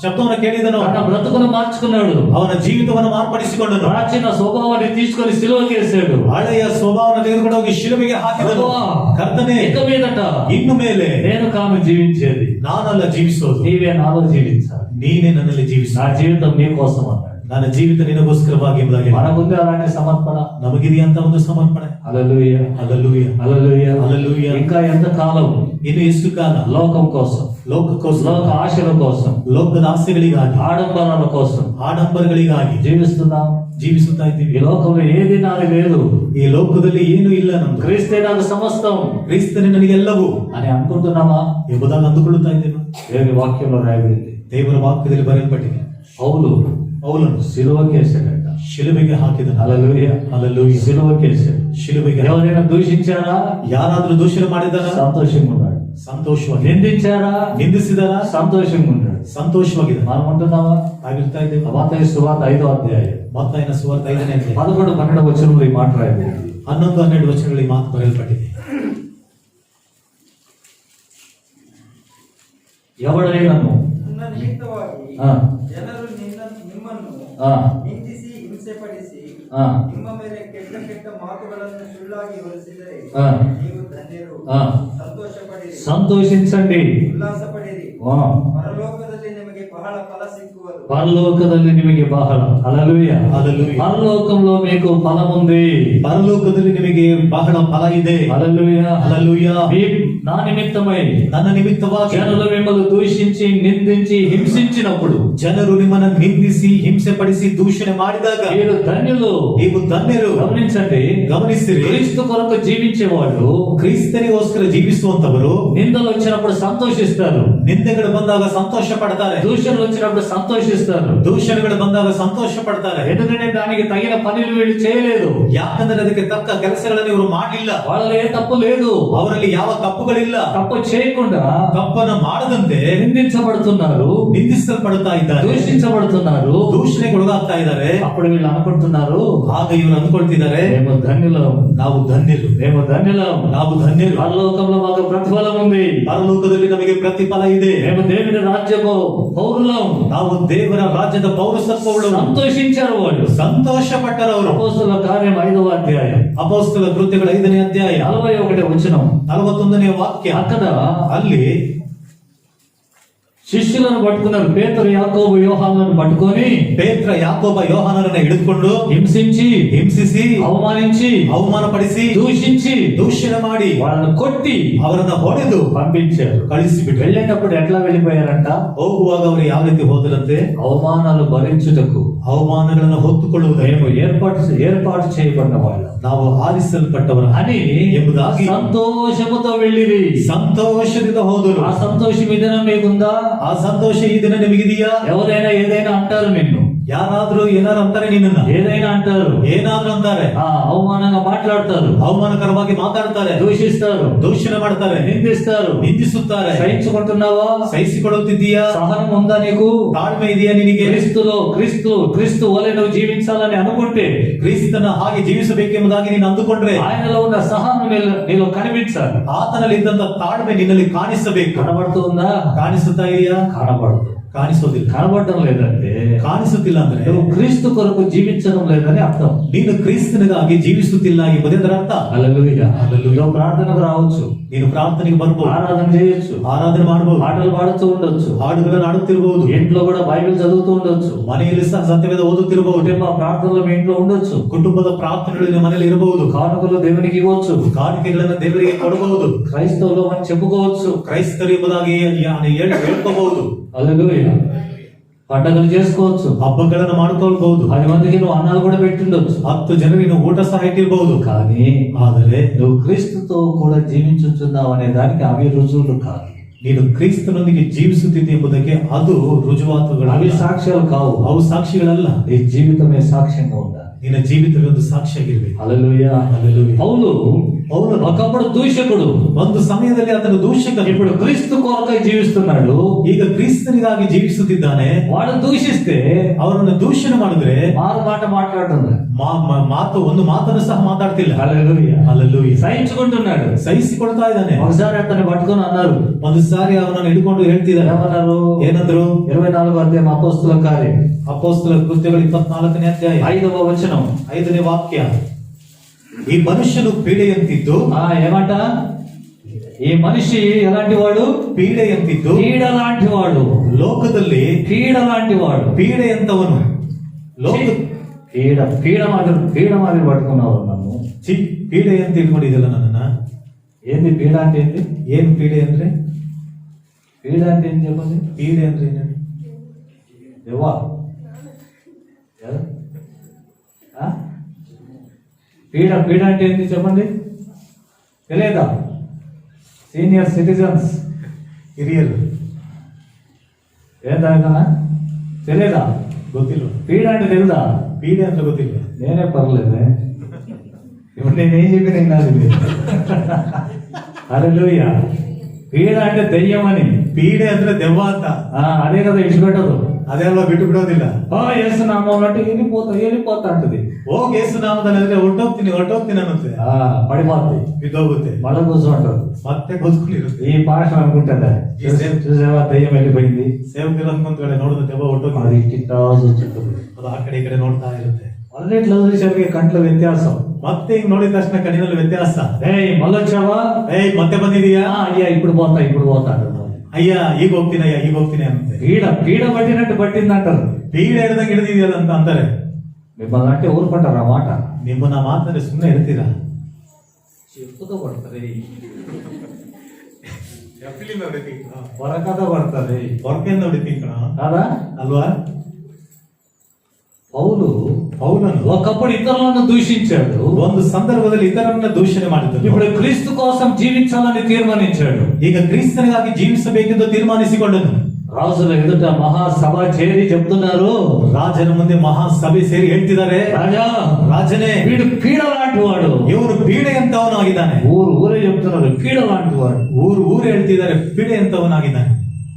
ಶಬ್ದವನ್ನು ಕೇಳಿದನು, తన బ్రతుకును మార్చుకున్నాడు. ಅವನ ಜೀವಿತವನ್ನು ಮಾರ್ಪಡಿಸಿಕೊಂಡನು. ప్రాచీన స్వభావాన్ని తీసుకొని సిలువకి వేసాడు. ಹಳೆಯ ಸ್ವಭಾವವನ್ನು ತೆಗೆದುಕೊಂಡು ಹೋಗಿ ಶಿಲುಬೆಗೆ ಹಾಕಿದನು. ప్రభువా, ಕರ್ತನೆ, ఇక మీదట ಇನ್ನು ಮೇಲೆ నేను కాను జీవించేది, ನಾನಲ್ಲ ಜೀವಿಸೋದು, నీవే నాలో జీవించాలి. ನೀನೇ ನನ್ನಲ್ಲಿ ಜೀವಿಸ. నా జీవితం నీ కోసం అన్నాడు. ನನ್ನ ಜೀವಿತ ನಿನಗೋಸ್ಕರವಾಗಿ ಎಂಬುದಾಗಿ. మనకుంది అలాంటి సమర్పణ. ನಮಗಿದೆಯಂತ ಒಂದು ಸಮರ್ಪಣೆ. హల్లెలూయా, ಹಲ್ಲೆಲೂಯಾ, హల్లెలూయా, హల్లెలూయా. ఇంకా ఎంత కాలం ಇನ್ನು ಎಷ್ಟು ಕಾಲ లోకం కోసం, ಲೋಕಕ್ಕೋಸ್ಕರ, లోక ఆశల కోసం, ಲೋಕದ ಆಸೆಗಳಿಗಾಗಿ, ఆడంబరాల కోసం ಆಡಂಬರಗಳಿಗಾಗಿ జీవిస్తున్నాం. ಜೀವಿಸುತ್ತಾ ఈ ಇದ್ದೀವಿ. లోకంలో ఏది నాది లేదు, ಈ ಲೋಕದಲ್ಲಿ ಏನು ಇಲ್ಲ ನಮ್ದು. క్రీస్తే నాకు సమస్తం ಕ್ರಿಸ್ತನೇ ನನಗೆಲ್ಲವೂ అని అనుకుంటున్నామా? ಎಂಬುದಾಗಿ ಅಂದುಕೊಳ್ಳುತ್ತಾ ಇದ್ದೇನೆ. దేవుని వాక్యంలో రాయబడింది. ದೇವರ ವಾಕ್ಯದಲ್ಲಿ ಬರೆಯಲ್ಪಟ್ಟಿದೆ. పౌలు సిలువకేసాడట. ಶಿಲುಬೆಗೆ ಹಾಕಿದನು. హల్లెలూయా, ಹಲ್ಲೆಲೂಯಾ. సిలువకేసాడు. ಶಿಲುಬೆಗೆ ఎవరైనా దూషించారా? ಯಾರಾದ್ರೂ ದೂಷಣೆ ಮಾಡಿದಾರ? సంతోషంగా ఉన్నాడు. ಸಂತೋಷವಾಗಿ. నిందించారా? ನಿಂದಿಸಿದಾರ? సంతోషంగా ఉన్నాడు. ಸಂತೋಷವಾಗಿದೆ. మనం ఉంటున్నావా? ಆಗಿರ್ತಾ ಇದ್ದೇವೆ. మత్తయి సువార్త 5వ అధ్యాయం ಮತ್ತಾಯನ ಸುವಾರ್ತೆ 5ನೇ ಅಧ್ಯಾಯ 11-12 వచనంలో ఈ మాట రాయబడింది. 11-12 ವಚನಗಳಲ್ಲಿ ಮಾತು ಬರೆಯಲ್ಪಟ್ಟಿದೆ. ఎవడైనాను ನನ್ನ ನಿಮಿತ್ತವಾಗಿ ఆ. ಜನರು ನಿಮ್ಮನ್ನು ఆ. ನಿಂದಿಸಿ ಹಿಂಸೆಪಡಿಸಿ ఆ. ನಿಮ್ಮ ಮೇಲೆ ಕೆಟ್ಟ ಕೆಟ್ಟ ಮಾತುಗಳನ್ನು ಸುಳ್ಳಾಗಿ ಹೊರಿಸಿದರೆ ఆ. ನೀವು ಧನ್ಯರು. ఆ. ಸಂತೋಷಪಡಿರಿ, సంతోషించండి. ಉಲ್ಲಾಸಪಡಿರಿ. ఆ. ಪರಲೋಕದಲ್ಲಿ ನಿಮಗೆ ಬಹಳ ಫಲ ಸಿಕ್ಕುವುದು. పరలోకದಲ್ಲಿ ನಿಮಗೆ ಬಹಳ. హల్లెలూయా. హల్లెలూయా. పరలోకంలో మీకు ఫలం ఉంది. ಪರಲೋಕದಲ್ಲಿ ನಿಮಗೆ ಬಹಳ ಫಲ ಇದೆ. హల్లెలూయా. ಹಲ್ಲೆಲೂಯಾ. నా నిమిత్తమై ನನ್ನ ನಿಮಿತ್ತವಾಗಿ జనులు మిమ్మల్ని దూషించి నిందించి హింసించినప్పుడు ಜನರು ನಿಮ್ಮನ್ನು ನಿಂದಿಸಿ ಹಿಂಸೆ ಪಡಿಸಿ ದೂಷಣೆ ಮಾಡಿದಾಗ మీరు ధన్యులు. ನೀವು ಧನ್ಯರು. గమనించండి, ಗಮನಿಸಿರಿ, క్రీస్తు కొరకు జీవించేవాళ్ళు ಕ್ರಿಸ್ತನಿಗೋಸ್ಕರ ಜೀವಿಸುವಂತವರು నిందలు వచ్చినప్పుడు సంతోషిస్తారు, ನಿಂದೆಗಳು ಬಂದಾಗ ಸಂತೋಷ ಪಡ್ತಾರೆ, దూషణలు వచ్చినప్పుడు సంతోషిస్తారు. ದೂಷಣೆಗಳು ಬಂದಾಗ ಸಂತೋಷ ಪಡ್ತಾರೆ. ఎందుకంటే దానికి తగిన పనులు వీళ్ళు చేయలేదు. ಯಾಕಂದ್ರೆ ಅದಕ್ಕೆ ತಕ್ಕ ಕೆಲಸಗಳನ್ನು ಇವರು ಮಾಡಲಿಲ್ಲ. వాళ్ళలో ఏ తప్పు లేదు. ಅವರಲ್ಲಿ ಯಾವ ತಪ್ಪುಗಳಿಲ್ಲ. తప్పు చేయకుండా ತಪ್ಪನ್ನು ಮಾಡದಂತೆ నిందించబడుతున్నారు, ನಿಂದಿಸಲ್ಪಡುತ್ತಾ ಇದ್ದಾರೆ, దూషించబడుతున్నారు. ದೂಷಣೆಗೊಳಗಾಗ್ತಾ ಇದ್ದಾರೆ. అప్పుడు వీళ్ళు అనుకుంటున్నారు, ಆಗ ಇವರು ಅಂದ್ಕೊಳ್ತಿದ್ದಾರೆ, మేము ధన్యులం, ನಾವು ಧನ್ಯರು, మేము ధన్యులం, ನಾವು ధన్ಯರು, పరలోకంలో మాకు ప్రతిఫలం ఉంది, ಪರಲೋಕದಲ್ಲಿ ನಮಗೆ ಪ್ರತಿಫಲ ಇದೆ, మేము దేవుని రాజ్యపు పౌరులం. ನಾವು ದೇವರ ರಾಜ್ಯದ ಪೌರಸತ್ವಗಳು. సంతోషించారు వాళ్ళు. ಸಂತೋಷ ಪಟ್ಟರವರು. అపోస్తలుల కార్యం 5వ అధ్యాయం ಅಪೊಸ್ತಲ ಕೃತ್ಯಗಳ 5ನೇ ಅಧ್ಯಾಯ 41వ వచనం. 41ನೇ ವಾಕ್ಯ. అక్కడ ಅಲ್ಲಿ శిష్యులను పట్టుకున్నారు. పేతురు, యాకోబు, యోహానులను పట్టుకొని ಪೇತ್ರ, ಯಾಕೋಬ, ಯೋಹಾನರನ್ನ ಹಿಡಿದುಕೊಂಡು హింసించి, ಹಿಂಸಿಸಿ, అవమానించి, ಅವಮಾನಪಡಿಸಿ, దూషించి, ದೂಷಣೆ ಮಾಡಿ, వాళ్ళని కొట్టి ಅವರನ್ನ ಹೊಡೆದು పంపించారు. ಕಳಿಸಿಬಿಟ್ರು. వెళ్ళేటప్పుడు ఎట్లా వెళ్ళిపోయారంట? ಹೋಗುವಾಗ ಅವರು ಯಾವ ರೀತಿ ಹೋದರಂತೆ? అవమానాలు భరించుటకు ಅವಮಾನಗಳನ್ನು ಹೊತ್ತುಕೊಳ್ಳುವುದನ್ನು మేము ఏర్పాటు చేయబడిన వాళ్ళం ನಾವು ಆರಿಸಲ್ಪಟ್ಟವರ అని ಎಂಬುದಾಗಿ సంతోషముతో వెళ్ళిరి. ಸಂತೋಷದಿಂದ ಹೋದರು. ఆ సంతోషం ఈ దినం మీకుందా? ಆ ಸಂತೋಷ ಈ ದಿನ ನಿಮಗಿದೆಯಾ? ఎవరైనా ఏదైనా అంటారు, నిన్ను ಯಾರಾದ್ರೂ ಏನಾರು ಅಂತಾರೆ, ನಿನ್ನನ್ನ ఏదైనా అంటారు, ಏನಾದ್ರೂ ಅಂತಾರೆ, అవమానంగా మాట్లాడతారు, ಅವಮಾನಕರವಾಗಿ ಮಾತಾಡ್ತಾರೆ, దూషిస్తారు, ದೂಷಣೆ ಮಾಡ್ತಾರೆ, నిందిస్తారు, ನಿಂದಿಸುತ್ತಾರೆ. సహించుకుంటున్నావా? ಸಹಿಸಿಕೊಳ್ಳುತ್ತಿದ್ದೀಯಾ? సహనం ఉందా నీకు? ತಾಳ್ಮೆ ಇದೆಯಾ ನಿನಗೆ? క్రీస్తు వలె నువ్వు జీవించాలని అనుకుంటే, ಕ್ರಿಸ್ತನ ಹಾಗೆ ಜೀವಿಸಬೇಕೆಂಬುದಾಗಿ ನೀನು ಅಂದುಕೊಂಡ್ರೆ ఆయనలో ఉన్న సహనం నీలో కనిపించాలి. ಆತನಲ್ಲಿ ಇದ್ದಂತ ತಾಳ್ಮೆ ನಿನ್ನಲ್ಲಿ ಕಾಣಿಸಬೇಕು. కనబడుతుందా? ಕಾಣಿಸುತ್ತಾ ಇದೆಯಾ? కనబడదు. ಕಾಣಿಸೋದಿಲ್ಲ. కనబడటం లేదంటే ಕಾಣಿಸುತ್ತಿಲ್ಲ ಅಂದ್ರೆ నువ్వు క్రీస్తు కొరకు జీవించడం లేదని అర్థం. ನೀನು ಕ್ರಿಸ್ತನಿಗಾಗಿ ಜೀವಿಸುತ್ತಿಲ್ಲ ಎಂಬುದೇ ಅದರ ಅರ್ಥ. హల్లెలూయా. నువ్వు ప్రార్థనకు రావచ్చు, ನೀನು ಪ್ರಾರ್ಥನೆಗೆ ಬರ್ಬೋದು, ఆరాధన చేయొచ్చు, ಆರಾಧನೆ ಮಾಡಬಹುದು, పాటలు పాడుతూ ఉండొచ్చు, ಹಾಡುಗಳನ್ನು ಆಡುತ್ತಿರಬಹುದು, ఇంట్లో కూడా బైబిల్ చదువుతూ ఉండొచ్చు, ಮನೆಯಲ್ಲಿ ಸಹ ಸತ್ಯವೇದ ಓದುತ್ತಿರಬಹುದು, కుటుంబ ప్రార్థనలు మీ ఇంట్లో ఉండొచ్చు, ಕುಟುಂಬದ ಪ್ರಾರ್ಥನೆಗಳು ನಿನ್ನ ಮನೆಯಲ್ಲಿ ಇರಬಹುದು, కానుకలు దేవునికి ఇవ్వచ్చు, ಕಾಣಿಕೆಗಳನ್ನು ದೇವರಿಗೆ ಕೊಡಬಹುದು, క్రైస్తవులు అని చెప్పుకోవచ్చు, ಕ್ರೈಸ್ತರು ಎಂಬುದಾಗಿ ಹೇಳ್ಕೋಬಹುದು. హల్లెలూయా. పండగలు చేసుకోవచ్చు, ಹಬ್ಬಗಳನ್ನು ಮಾಡ್ಕೊಳ್ಬಹುದು, 10 మందికి నువ్వు అన్నాలు కూడా పెట్టిండొచ్చు. 10 ಜನರಿಗೆ ಊಟ ಸಹ ಇಟ್ಟಿರಬಹುದು. కానీ ಆದರೆ నువ్వు క్రీస్తుతో కూడా జీవించుచున్నావు అనే దానికి అవి రుజువులు కాదు. ನೀನು ಕ್ರಿಸ್ತನೊಂದಿಗೆ ಜೀವಿಸುತ್ತಿದ್ದೆ ಎಂಬುದಕ್ಕೆ ಅದು ರುಜುವಾತುಗಳು, అవి సాక్ష్యాలు కావు. ಅವು ಸಾಕ್ಷಿಗಳಲ್ಲ. నీ జీవితమే సాక్ష్యంగా ఉండాలి. ನಿನ್ನ ಜೀವಿತವೇ ಒಂದು ಸಾಕ್ಷಿಯಾಗಿರ್ಬೇಕು. హల్లెలూయా. ಹಲ್ಲೆಲೂಯಾ. పౌలు ఒకప్పుడు దూషకుడు, ಒಂದು ಸಮಯದಲ್ಲಿ ಆತನು ದೂಷಕ, ఇప్పుడు క్రీస్తు కొరకై జీవిస్తున్నాడు. ಈಗ ಕ್ರಿಸ್ತನಿಗಾಗಿ ಜೀವಿಸುತ್ತಿದ್ದಾನೆ. వాడు దూషిస్తే ಅವರನ್ನು ದೂಷಣೆ ಮಾಡಿದ್ರೆ మారు మాట మాట్లాడటం లేదు. ಒಂದು ಮಾತನ್ನು ಸಹ ಮಾತಾಡ್ತಿಲ್ಲ. హల్లెలూయా. ಹಲ್ಲೆಲೂಯಾ. సహించుకుంటున్నాడు. ಸಹಿಸಿಕೊಳ್ತಾ ಇದ್ದಾನೆ. ఒకసారి అతన్ని పట్టుకొని అన్నారు, ಒಂದು ಸಾರಿ ಅವನನ್ನು ಹಿಡ್ಕೊಂಡು ಹೇಳ್ತಿದ್ದಾರೆ. ఏమన్నారు? ಏನಂದ್ರು? 24వ అధ్యాయం అపోస్తలుల కార్యం ಅಪೊಸ್ತಲ ಕೃತ್ಯಗಳು 24ನೇ ಅಧ್ಯಾಯ 5వ వచనం 5ನೇ ವಾಕ್ಯ. ಈ ಮನುಷ್ಯನು ಪೀಡೆಯಂತಿದ್ದು, ఏమంట? ఈ మనిషి ఎలాంటి వాడు? ಪೀಡೆಯಂತಿದ್ದು, పీడ లాంటి వాడు. ಲೋಕದಲ್ಲಿ పీడ లాంటి వాడు. ಪೀಡೆಯಂತವನು. పీడ మాదిరి పట్టుకున్నావు నన్ను. ಪೀಡೆ ಅಂತ ಇಟ್ಕೊಂಡಿದ್ದಲ್ಲ ನನ್ನನ್ನ. ఏంది పీడ అంటే ఏంది? ಏನು ಪೀಡೆ ಅಂದ್ರೆ? పీడ అంటే ఏంటి చెప్పండి? ಪೀಡೆ ಅಂದ್ರೆ ಏನು? దేవా, పీడ అంటే ఏంటి చెప్పండి? తెలియదా? సీనియర్ సిటిజన్స్, ಹಿರಿಯರು ఏంటన్నా తెలియదా? ಗೊತ್ತಿಲ್ಲ. పీడ అంటే తెలుదా? ಪೀಡೆ ಅಂದ್ರೆ ಗೊತ್ತಿಲ್ಲ. నేనే పర్లేదే, ఇప్పుడు నేనేం చెప్పిన హల్లెలూయా. పీడ అంటే దెయ్యం అని. ಪೀಡೆ ಅಂದ್ರೆ ದೆವ್ವ ಅಂತ. అదే కదా, ఇడిచిపెట్టదు. ಅದೆಲ್ಲ ಬಿಟ್ಟು ಬಿಡೋದಿಲ್ಲ. ఏసునామం అంటే వెళ్ళిపోతా అంటది. ಹೋಗಿ ಯೇಸು ನಾಮದಲ್ಲಿ ಅಂದ್ರೆ ಹೊರಟೋಗ್ತೀನಿ ಅನ್ನುತ್ತೆ. పడిపోద్ది, ಬಿದ್ದೋಗುತ್ತೆ, మళ్ళీ కూర్చోంటారు, ಮತ್ತೆ ಕೂತ್ಕೊಂಡಿರುತ್ತೆ. ఈ భాష అనుకుంటుందా? చూసావా, దయ్యం వెళ్ళిపోయింది. ಸೇವಕರು ಅನ್ಕೊಂತ ನೋಡಿದ ದೆವ್ವ అది ಹೊರಟೋಗಿ ఇట్లా చూస్తుంది. ಅದು ಆ ಕಡೆ ಈ ಕಡೆ ನೋಡ್ತಾ ಇರುತ್ತೆ. అన్నిట్లో చూసేసరికి కంట్లో వ్యత్యాసం. ಮತ್ತೆ ಹಿಂಗ್ ನೋಡಿದ ತಕ್ಷಣ ಕಣ್ಣಿನಲ್ಲಿ ವ್ಯತ್ಯಾಸ. మళ్ళీ వచ్చావా? ಮತ್ತೆ ಬಂದಿದೀಯಾ? అయ్యా ఇప్పుడు పోతా అంటారు. ಅಯ್ಯ ಈಗ ಹೋಗ್ತೀನಿ ಅನ್ನುತ್ತೆ. పీడ పట్టినట్టు పట్టింది అంటారు. ಪೀಡೆ ಹಿಡ್ದಂಗೆ ಹಿಡಿದಿದೆಯಲ್ಲ ಅಂತ ಅಂತಾರೆ. మిమ్మల్ని అంటే ఊరుకుంటారు ఆ మాట. ನಿಮ್ಮನ್ನ ಮಾತಂದ್ರೆ ಸುಮ್ಮನೆ ಇರ್ತೀರಾ? చెప్పుతో పడతారు. ಫಿಲಿಂ ನೋಡಿ ಹೊರಕథ ಬರ್ತದೆ ಹೊರಕೆಂದ ಹೊಡಿತೀವಿ ಕಣ కదా ಅಲ್ವಾ? పౌలను ఒకప్పుడు ఇతరులను దూషించాడు, ಒಂದು ಸಂದರ್ಭದಲ್ಲಿ ಇತರರನ್ನ ದೂಷಣೆ ಮಾಡಿದ್ದನು. ఇప్పుడు క్రీస్తు కోసం జీవించాలని తీర్మానించాడు. ಈಗ ಕ್ರಿಸ್ತನಿಗಾಗಿ ಜೀವಿಸಬೇಕೆಂದು ತೀರ್ಮಾನಿಸಿಕೊಂಡನು. రాజుల ఎదుట మహాసభ చేరి చెప్తున్నారు, ರಾಜನ ಮುಂದೆ ಮಹಾಸಭೆ ಸೇರಿ ಹೇಳ್ತಿದ್ದಾರೆ, రాజా ರಾಜನೇ వీడు పీడ లాంటి వాడు. ಇವರು ಪೀಡೆ ಅಂತವನು ಆಗಿದ್ದಾನೆ. ఊరే చెప్తున్నారు పీడ లాంటి వాడు. ಊರು ಹೇಳ್ತಿದ್ದಾರೆ పీಡೆ ಅಂತವನಾಗಿದ್ದಾನೆ.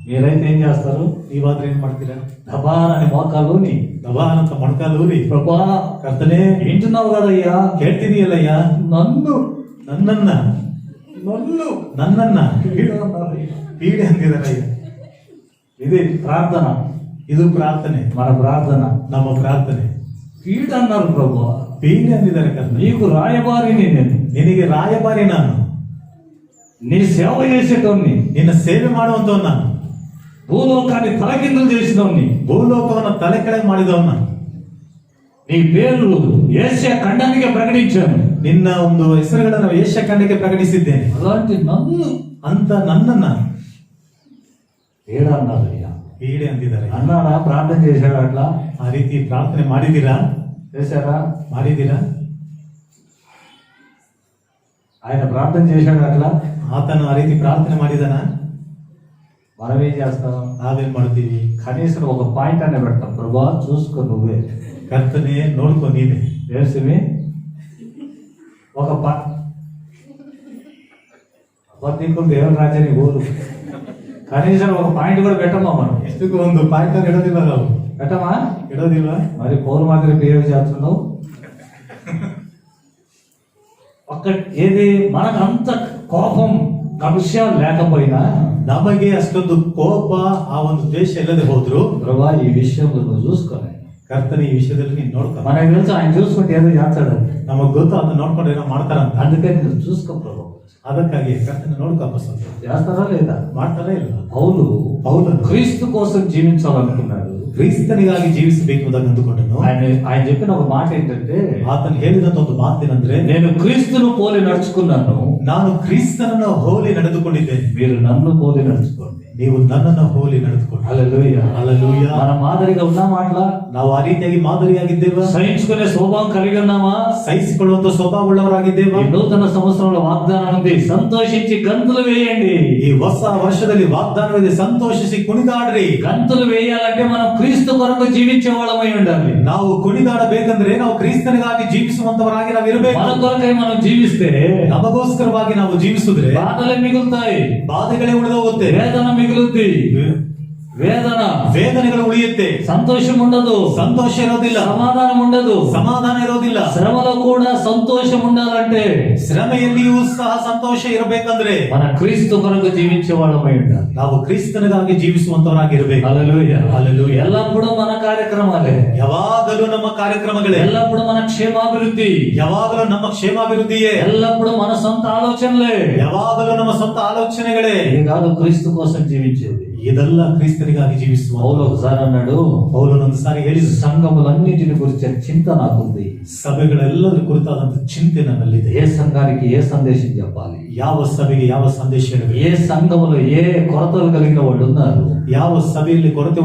మీరైతే ఏం చేస్తారు? ನೀವಾದ್ರೆ ಏನ್ ಮಾಡ್ತೀರಾ? దబానని మోకాలుని ದಬಾನಂತ ಮೊಣಕಾಲೂರಿ, ప్రభా ಕರ್ತನೇ వింటున్నావు కదయ్యా, ಕೇಳ್ತಿದೀಯಲ್ಲಯ್ಯ, ನನ್ನನ್ನ ಪೀಡೆ ಅಂದಿದಾರಯ್ಯ. ఇది ప్రార్థన, ಇದು ಪ್ರಾರ್ಥನೆ, మన ప్రార్థన. ನಮ್ಮ ಪ್ರಾರ್ಥನೆ. పీడ అన్నారు ప్రభు, ಪೀಡೆ ಅಂದಿದ್ದಾರೆ ಕರ್ತನೇ. నీకు రాయబారిని నేను, ನಿನಗೆ ರಾಯಭಾರಿ ನಾನು, నీ సేవ చేసేటోన్ని, ನಿನ್ನ ಸೇವೆ ಮಾಡುವಂತವ್ ನಾನು, భూలోకాన్ని తలకిందులు చేసినోన్ని, ಭೂಲೋಕವನ್ನು ತಲೆ ಕೆಳಗೆ ಮಾಡಿದವನ್ನ, నీ పేరు ఏషియా ఖండానికి ప్రకటించాను, ನಿನ್ನ ಒಂದು ಹೆಸರುಗಳನ್ನು ಏಷ್ಯಾ ಖಂಡಕ್ಕೆ ಪ್ರಕಟಿಸಿದ್ದೇನೆ. అలాంటి నన్ను ಅಂತ ನನ್ನನ್ನ పీడ అన్నారు. అయ్యా ಪೀಡೆ ಅಂದಿದ್ದಾರೆ. అన్నాడా? ప్రార్థన చేశాడు అట్లా? ಆ ರೀತಿ ಪ್ರಾರ್ಥನೆ ಮಾಡಿದ್ದೀರಾ? చేశారా? ಮಾಡಿದ್ದೀರಾ? ఆయన ప్రార్థన చేశాడు అట్లా? ಆತನು ಆ ರೀತಿ ಪ್ರಾರ್ಥನೆ ಮಾಡಿದಾನ? మనం ఏం చేస్తాం? ನಾವೇನ್ ಮಾಡ್ತೀವಿ? కనీసం ఒక పాయింట్ అనే పెడతాం, ప్రభా చూసుకో నువ్వే, ಕರ್ತನೆ ನೋಡ್ಕೊ ನೀನೆ. వేసిమి ఒక అబద్ధికులు దేవుని రాజ్యానికి పోదు. కనీసం ఒక పాయింట్ కూడా పెట్టమా మనం? ಎಷ್ಟಕ್ಕೂ ಒಂದು ಪಾಯಿಂಟ್ ಇಡೋದಿಲ್ಲ ನಾವು, పెట్టమా? ಇಡೋದಿಲ್ಲ. మరి పౌరు మాదిరి బిహేవ్ చేస్తున్నావు. ఒక్క ఏది మనకు అంత కోపం విషయాలు లేకపోయినా, ನಮಗೆ ಅಷ್ಟೊಂದು ಕೋಪ, ಆ ಒಂದು ದ್ವೇಷ ಇಲ್ಲದೆ ಹೋದ್ರು, ప్రభా ఈ విషయంలో నువ్వు చూసుకోవాలి. ಕರ್ತನೆ ಈ ವಿಷಯದಲ್ಲಿ ನೀನು ನೋಡ್ಕೊ. మనకు తెలుసు ఆయన చూసుకుంటే ఏదో చేస్తాడని, ನಮಗ್ ಗೊತ್ತು ಅದನ್ನ ನೋಡ್ಕೊಂಡು ಏನೋ ಮಾಡ್ತಾರಂತ. అందుకని నువ్వు చూసుకో ప్రభు. ಅದಕ್ಕಾಗಿ ಕರ್ತನೆ ನೋಡ್ಕಪ್ಪ. ಸ್ವಲ್ಪ చేస్తారా లేదా? ಮಾಡ್ತಾರೇ ಇಲ್ಲ. పౌలు క్రీస్తు కోసం జీవించాలనుకున్నాడు, ಕ್ರಿಸ್ತನಿಗಾಗಿ ಜೀವಿಸಬೇಕು ಎಂಬುದಾಗಿ ಅಂದುಕೊಂಡನು. ఆయన చెప్పిన ఒక మాట ఏంటంటే, ಆತನು ಹೇಳಿದಂತ ಒಂದು ಮಾತೇನಂದ್ರೆ, నేను క్రీస్తును పోలి నడుచుకున్నాను, ನಾನು ಕ್ರಿಸ್ತನನ್ನು ಹೋಲಿ ನಡೆದುಕೊಂಡಿದ್ದೇನೆ, మీరు నన్ను పోలి నడుచుకోండి. ನೀವು ನನ್ನನ್ನು ಹೋಲಿ ನಡೆದುಕೊಳ್ಳಿ. హల్లెలూయా, ಹಲ್ಲೆಲೂಯಾ. మన మాదిరిగా ఉన్నామా? అట్లా ನಾವು ಆ ರೀತಿಯಾಗಿ ಮಾದರಿಯಾಗಿದ್ದೇವಾ? సహించుకునే స్వభావం కలిగి ఉన్నామా? ಸಹಿಸಿಕೊಳ್ಳುವಂತ ಸ್ವಭಾವವುಳ್ಳವರಾಗಿದ್ದೇವಾ? ఈ నూతన సంవత్సరంలో వాగ్దానం ఉంది, సంతోషించి గంతులు వేయండి. ಈ ಹೊಸ ವರ್ಷದಲ್ಲಿ ವಾಗ್ದಾನವಿದೆ, ಸಂತೋಷಿಸಿ ಕುಣಿದಾಡ್ರಿ. గంతులు వేయాలంటే మనం క్రీస్తు కొరకు జీవించే వాళ్ళమై ఉండాలి. ನಾವು ಕುಣಿದಾಡಬೇಕಂದ್ರೆ ನಾವು ಕ್ರಿಸ್ತನಿಗಾಗಿ ಜೀವಿಸುವಂತವರಾಗಿ ನಾವು ಇರಬೇಕು. మన కొరకై మనం జీవిస్తే ನಮಗೋಸ್ಕರವಾಗಿ ನಾವು ಜೀವಿಸಿದ್ರೆ బాధలే మిగులుతాయి, ಬಾಧೆಗಳೇ ಉಳಿದೋಗುತ್ತೆ, వేదన మిగులుద్ది, ವೇದನೆಗಳು ಉಳಿಯುತ್ತೆ, సంతోషం ఉండదు, ಸಂತೋಷ ಇರೋದಿಲ್ಲ, సమాధానం ఉండదు, ಸಮಾಧಾನ ಇರೋದಿಲ್ಲ. శ్రమలో కూడా సంతోషం ఉండాలంటే, ಶ್ರಮೆಯಲ್ಲಿಯೂ ಸಹ ಸಂತೋಷ ಇರಬೇಕಂದ್ರೆ మన క్రీస్తు కొరకు జీవించే వాళ్ళమై ఉండాలి. ನಾವು ಕ್ರಿಸ್ತನಿಗಾಗಿ ಜೀವಿಸುವಂತವರಾಗಿರ್ಬೇಕು. హల్లెలూయా, ಹಲ್ಲೆಲೂಯಾ. ఎల్లప్పుడూ మన కార్యక్రమాలే, ಯಾವಾಗಲೂ ನಮ್ಮ ಕಾರ್ಯಕ್ರಮಗಳೇ, ఎల్లప్పుడూ మన క్షేమాభివృద్ధి, ಯಾವಾಗಲೂ ನಮ್ಮ ಕ್ಷೇಮಾಭಿವೃದ್ಧಿಯೇ, ఎల్లప్పుడూ మన సొంత ఆలోచనలే, ಯಾವಾಗಲೂ ನಮ್ಮ ಸ್ವಂತ ಆಲೋಚನೆಗಳೇ. ఇది కాదు క్రీస్తు కోసం జీవించేది. ಇದೆಲ್ಲ ಕ್ರಿಸ್ತನಿಗಾಗಿ ಜೀವಿಸುವ. పౌలు ఒకసారి అన్నాడు, ಪೌಲನೊಂದು ಸಾರಿ ಹೇಳಿದ, సంఘములన్నిటిని గురించి చింత నాకుంది, ಸಭೆಗಳೆಲ್ಲದರ ಕುರಿತಾದಂತ ಚಿಂತೆ ನನ್ನಲ್ಲಿದೆ. ఏ సంఘానికి ఏ సందేశం చెప్పాలి, ಯಾವ ಸಭೆಗೆ ಯಾವ ಸಂದೇಶ ಹೇಳಬೇಕು, ఏ సంఘములో ఏ కొరతలు కలిగిన వాళ్ళు ఉన్నారు, ಯಾವ ಸಭೆಯಲ್ಲಿ ಕೊರತೆ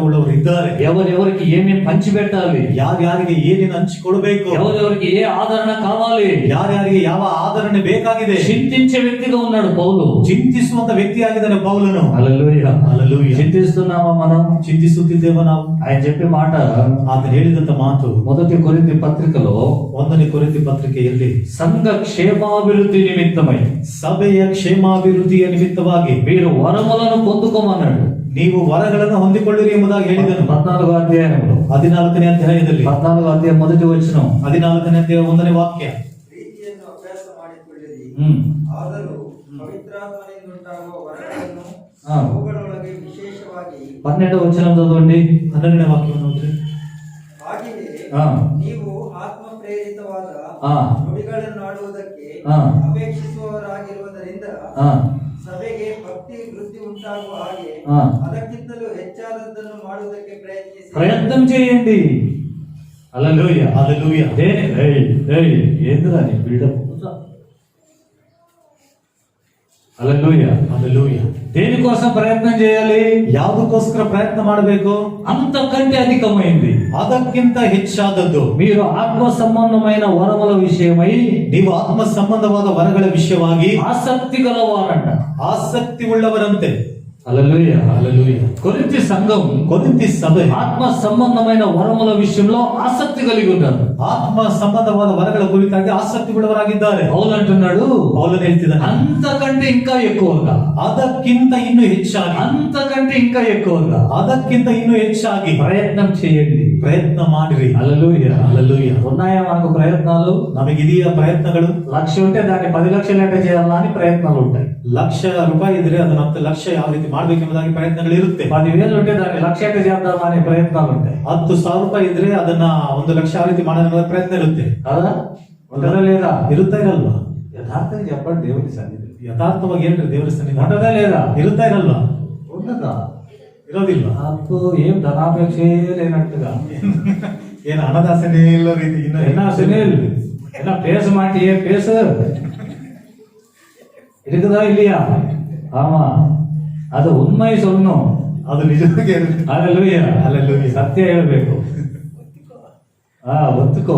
ಉಳ್ಳವರು ಇದ್ದಾರೆ, ఎవరెవరికి ఏమేమి పంచిపెట్టాలి, ಯಾರ್ಯಾರಿಗೆ ಏನೇನು ಹಂಚಿಕೊಳ್ಬೇಕು, ఎవరెవరికి ఏ ఆదరణ కావాలి, ಯಾರ್ಯಾರಿಗೆ ಯಾವ ಆದರಣೆ ಬೇಕಾಗಿದೆ, చింతించే వ్యక్తిగా ఉన్నాడు పౌలు. ಚಿಂತಿಸುವಂತ ವ್ಯಕ್ತಿಯಾಗಿದ್ದಾನೆ ಪೌಲನು. హల్లెలూయా, ಹಲ್ಲೆಲೂಯಾ. చింతిస్తున్నామా మనం? ಚಿಂತಿಸುತ್ತಿದ್ದೇವ ನಾವು? ఆయన చెప్పే మాట ಆತನು ಹೇಳಿದಂತ ಮಾತು 1 కొరింథీ పత్రికలో 1ನೇ ಕೊರಿಂಥಿ ಪತ್ರಿಕೆಯಲ್ಲಿ, సంఘ క్షేమాభివృద్ధి నిమిత్తమై ಸಭೆಯ ಕ್ಷೇಮಾಭಿವೃದ್ಧಿಯ ನಿಮಿತ್ತವಾಗಿ మీరు వరములను పొందుకోమన్నాడు. ನೀವು ವರಗಳನ್ನು ಹೊಂದಿಕೊಳ್ಳಿರಿ ಎಂಬುದಾಗಿ ಹೇಳಿದನು. 14వ అధ్యాయంలో 14ನೇ ಅಧ್ಯಾಯದಲ್ಲಿ 14వ అధ్యాయం 1వ వచనం, 14ನೇ ಅಧ್ಯಾಯ 1ನೇ ವಾಕ್ಯ, ಪ್ರೀತಿಯನ್ನು ಅಭ್ಯಾಸ ಮಾಡಿಕೊಳ್ಳಿರಿ. ಹ್ಮ್. ಆದರೂ ಪವಿತ್ರಾತ್ಮನಿಂದುಂಟಾಗುವ ವರಗಳನ್ನು ಹಾ. ಅವುಗಳೊಳಗೆ ವಿಶೇಷವಾಗಿ 12వ వచనం చదవండి. 12ನೇ ವಾಕ್ಯವನ್ನು ನೋಡ್ರಿ. ಹಾಗೆಯೇ ಹಾ. ನೀವು ಆತ್ಮ ಪ್ರೇರಿತವಾದ ಹಾ. ನುಡಿಗಳನ್ನು ಆಡುವುದಕ್ಕೆ ಹಾ. ಅಪೇಕ್ಷಿಸುವವರಾಗಿರುವುದರಿಂದ ಹಾ. ಸಭೆಗೆ ಭಕ್ತಿ ವೃದ್ಧಿ ಉಂಟಾಗುವ ಹಾಗೆ ಹಾ. ಅದಕ್ಕಿಂತಲೂ ಹೆಚ್ಚಾದದ್ದನ್ನು ಮಾಡುವುದಕ್ಕೆ ಪ್ರಯತ್ನಿಸಿ. ప్రయత్నం చేయండి. హల్లెలూయా, హల్లెలూయా. ఏందిరా నీ బిల్డప్? హల్లెలూయా. ಹಲ್ಲೆಲೂಯಾ. దేనికోసం ప్రయత్నం చేయాలి? ಯಾವುದಕ್ಕೋಸ್ಕರ ಪ್ರಯತ್ನ ಮಾಡಬೇಕು? అంతకంటే అధికమైంది. ಅದಕ್ಕಿಂತ ಹೆಚ್ಚಾದದ್ದು. మీరు ఆత్మ సంబంధమైన వరముల విషయమై ನೀವು ಆತ್ಮ ಸಂಬಂಧವಾದ ವರಗಳ ವಿಷಯವಾಗಿ ఆసక్తి గలవారంట. ಆಸಕ್ತಿ ಉಳ್ಳವರಂತೆ. హల్లెలూయా. హల్లెలూయా. కొరింథీ సంఘం కొరింథీ సభೆ ఆత్మ సంబంధమైన వరముల విషయంలో ఆసక్తి కలిగి ఉన్నారు. ಆತ್ಮ ಸಂಬಂಧವಾದ ವರಗಳ ಕುರಿತಾಗಿ ಆಸಕ್ತಿ ಉಳ್ಳವರಾಗಿದ್ದಾರೆ. పౌలు అంటున్నాడు, ಪೌಲನು ಹೇಳ್ತಿದ್ದಾನೆ, అంతకంటే ఇంకా ఎక్కువగా, ಅದಕ್ಕಿಂತ ಇನ್ನೂ ಹೆಚ್ಚಾಗಿ, అంతకంటే ఇంకా ఎక్కువగా ಅದಕ್ಕಿಂತ ಇನ್ನೂ ಹೆಚ್ಚಾಗಿ ప్రయత్నం చేయండి. ಪ್ರಯತ್ನ ಮಾಡಿರಿ. హల్లెలూయా. హల్లెలూయా. ఉన్నాయా మనకు ప్రయత్నాలు? ನಮಗಿದೆಯಾ ಪ್ರಯತ್ನಗಳು? 1,00,000 ఉంటే దాన్ని 10 లక్షలు ఎట్లా చేయాలా అని ప్రయత్నాలు ఉంటాయి. ₹1,00,000 ಇದ್ರೆ ಅದನ್ನ 10 ಲಕ್ಷ ಯಾವ ರೀತಿ ಮಾಡ್ಬೇಕೆಂಬುದಾಗಿ ಪ್ರಯತ್ನಗಳು ಇರುತ್ತೆ. 10,000 ఉంటే దాన్ని 1,00,000 ఎట్లా చేద్దామా అనే ప్రయత్నాలు ఉంటాయి. ₹10,000 ಇದ್ರೆ ಅದನ್ನ 1 ಲಕ್ಷ ಯಾವ ರೀತಿ ಮಾಡೋದನ್ನ ಪ್ರಯತ್ನ ಇರುತ್ತೆ. కదా? ఉంటుందా లేదా? ಇರುತ್ತಾ ಇರಲ್ವಾ? యథార్థంగా చెప్పండి, దేవుని సన్నిధి ಯಥಾರ್ಥವಾಗಿ ಏನ್ರಿ ದೇವರ ಸನ್ನಿಧಿ? ఉంటుందా లేదా? ಇರುತ್ತಾ ಇರಲ್ವಾ? ఉండదా? ಇರೋದಿಲ್ವಾ? అప్పుడు ఏం ధనాపేక్షే లేనట్టుగా. ಏನು ಹಣದಾಸನೆ ಇಲ್ಲೋ ರೀತಿ ಇನ್ನು என்ன சுனில், என்ன பேச மாட்டியே, பேசு. இருக்குதா இல்லையா? ஆமா, அது உண்மை சொல்லணும். ಅದು ನಿಜವಾಗಿ హల్లెలూయా. హల్లెలూయా. సత్య ಹೇಳಬೇಕು. ఒత్తుకో,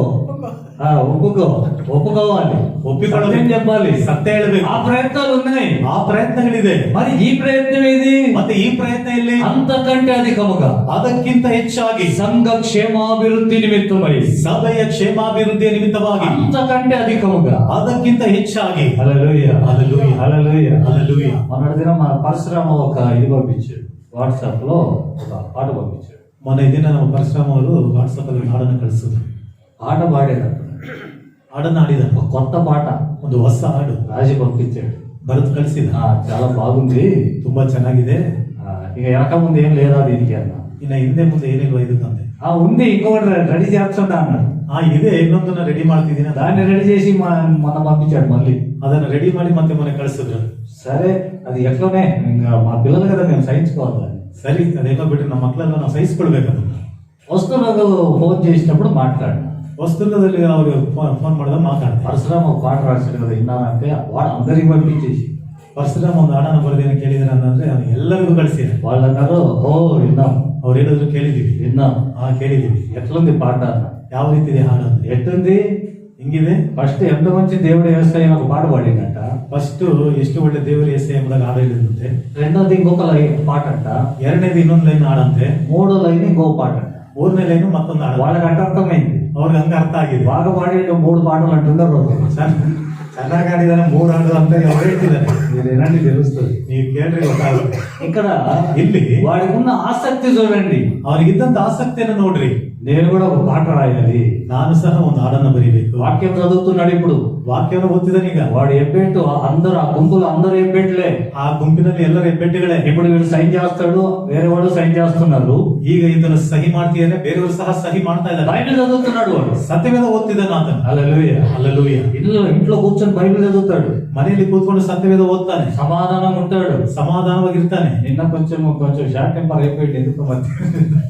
ఒప్పుకోవాలి, ఒప్పుకోవాలి, సత్యం చెప్పాలి, ಸತ್ಯ ಹೇಳಬೇಕು. ఆ ప్రయత్నాలు ఉన్నాయి. ಆ ಪ್ರಯತ್ನಗಳಿದೆ. మరి ఈ ప్రయత్నం ఏది? ಮತ್ತೆ ಈ ಪ್ರಯತ್ನ ಎಲ್ಲಿ? అంతకంటే అధికముగా ಅದಕ್ಕಿಂತ ಹೆಚ್ಚಾಗಿ సంఘ క్షేమాభివృద్ధి నిమిత్తమై, ಸಭೆಯ ಕ್ಷೇಮಾಭಿವೃದ್ಧಿಯ ನಿಮಿತ್ತವಾಗಿ, అంతకంటే అధికముగా, ಅದಕ್ಕಿಂತ ಹೆಚ್ಚಾಗಿ. హల్లెలూయా. హల్లెలూయా. హల్లెలూయా. హల్లెలూయా. మొన్నటి దినం మన పరశురామ ఒక ఇది పంపించాడు, వాట్సాప్ లో ఒక పాట పంపించాడు. ಮೊನ್ನೆ ದಿನ ನಮ್ಮ ಪರಶುರಾಮ ಅವರು ವಾಟ್ಸಪ್ ಅಲ್ಲಿ ಹಾಡನ್ನು ಕಳಿಸಿದ್ರು. పాట పాడాడు, ಹಾಡನ್ನು ಹಾಡಿದ, ఒక కొత్త పాట ಒಂದು ಹೊಸ ಹಾಡು రాజు పంపించాడు. ಬರೆದು ಕಳಿಸಿದ. చాలా బాగుంది, ತುಂಬಾ ಚೆನ್ನಾಗಿದೆ. ఇక వెనక ముందు ఏం లేదా దీనికి అన్న. ಇನ್ನ ಹಿಂದೆ ಮುಂದೆ ಏನಿಲ್ವಾ ಇದಕ್ಕಂತೆ? ఉంది, ఇంకొకటి రెడీ చేస్తున్నా అన్నాడు. ಇದೆ, ಇನ್ನೊಂದನ್ನ ರೆಡಿ ಮಾಡ್ತಿದ್ದೀನಿ. దాన్ని రెడీ చేసి మన పంపించాడు మళ్ళీ. ಅದನ್ನ ರೆಡಿ ಮಾಡಿ ಮತ್ತೆ ಮೊನ್ನೆ ಕಳಿಸಿದ್ರು. సరే, అది ఎట్లనే ఇంకా మా పిల్లలు కదా, మేము సహించుకోవాలి. ಸರಿ, ಅದೇನೋ ಬಿಟ್ಟು ನಮ್ಮ ಮಕ್ಕಳೆಲ್ಲ ನಾವು ಸಹಿಸ್ಕೊಳ್ಬೇಕು. ಅದನ್ನ వస్తువులకు ఫోన్ చేసినప్పుడు మాట్లాడు. ವಸ್ತುದಲ್ಲಿ ಅವ್ರಿಗೆ ಫೋನ್ ಮಾಡಿದಾಗ ಮಾತಾಡ್ತಾರೆ. పరశురామ ఒక పాట రాశాడు కదా, విన్నానంటే వాడు అందరికి పంపించేసి, ಪರಶುರಾಮ ಒಂದು ಹಾಡನ್ನ ಬರೆದೇನು ಕೇಳಿದ್ರೆ ಅಂದ್ರೆ ಎಲ್ಲರಿಗೂ ಕಳಿಸಿದ್ದಾರೆ. వాళ్ళు అన్నారు, ఓ విన్నాం, ಅವ್ರು ಹೇಳಿದ್ರು ಕೇಳಿದೀವಿ. విన్నాం. ಕೇಳಿದೀವಿ. ఎట్లుంది పాట అన్న. ಯಾವ ರೀತಿ ಇದೆ ಹಾಡು ಅಂದ್ರೆ? ఎట్లుంది? ಹಿಂಗಿದೆ. ఫస్ట్ ఎంత మంచి దేవుడు వేస్తాయి ఒక పాట పాడిందంట. ಫಸ್ಟ್ ಎಷ್ಟು ಒಳ್ಳೆ ದೇವರು ಎಸೆ ಎಂಬುದಾಗಿ ಹಾಡು ಹೇಳಿದಂತೆ. రెండోది ఇంకొక పాట అంట. ಎರಡನೇದು ಇನ್ನೊಂದು ಲೈನ್ ಹಾಡಂತೆ. మూడో లైన్ ఇంకో పాట అంట. ಮೂರನೇ ಲೈನ್ ಮತ್ತೊಂದು ಹಾಡು. వాళ్ళకి అంటే అర్థమైంది, ಅವ್ರಿಗೆ ಹಂಗ ಅರ್ಥ ಆಗಿದೆ. బాగా పాడే 3 పాటలు అంటున్నారు. ಚೆನ್ನಾಗಿ ಹಾಡಿದಾರೆ, 3 ಹಾಡು ಅಂತ ಅವ್ರು ಹೇಳ್ತಿದ್ದಾರೆ. మీరు ఏనండి తెలుస్తుంది, ನೀವು ಕೇಳ್ರಿ ಗೊತ್ತಾಗುತ್ತೆ. ఇక్కడ ಇಲ್ಲಿ వాడికి ఉన్న ఆసక్తి చూడండి. ಅವ್ರಿಗಿದ್ದಂತ ಆಸಕ್ತಿಯನ್ನು ನೋಡ್ರಿ. నేను కూడా ఒక పాట రాయాలి, ನಾನು ಸಹ ಒಂದು ಹಾಡನ್ನು ಬರೀಬೇಕು. వాక్యం చదువుతున్నాడు ఇప్పుడు. ವಾಕ್ಯವನ್ನು ಓದ್ತಿದ್ದಾನೆ ಈಗ. వాడు ఎబ్బెట్టు అందరు, ఆ గుంపులు అందరూ ఎబ్బెట్లే. ಆ ಗುಂಪಿನಲ್ಲಿ ಎಲ್ಲರ ಹೆಬ್ಬೆಟ್ಟುಗಳೇ. ఇప్పుడు వీడు సైన్ చేస్తాడు, వేరే వాడు సైన్ చేస్తున్నారు. ಈಗ ಇದನ್ನು ಸಹಿ ಮಾಡ್ತಿದ್ದಾನೆ, ಬೇರೆಯವರು ಸಹ ಸಹಿ ಮಾಡ್ತಾ ಇದ್ದಾರೆ. బైబిల్ చదువుతున్నాడు వాడు. ಸತ್ಯವೇದ ಓದ್ತಿದ್ದಾನೆ ಆತನು. హల్లెలూయా. ಹల్లೆಲೂಯಾ. ఇంట్లో కూర్చొని బైబిల్ చదువుతాడు, ಮನೆಯಲ್ಲಿ ಕೂತ್ಕೊಂಡು ಸತ್ಯವೇದ ಓದ್ತಾನೆ, సమాధానం ఉంటాడు, ಸಮಾಧಾನವಾಗಿರ್ತಾನೆ. నిన్న కొంచెం షార్ట్ టెంపర్ అయిపోయింది, ఎందుకు మధ్య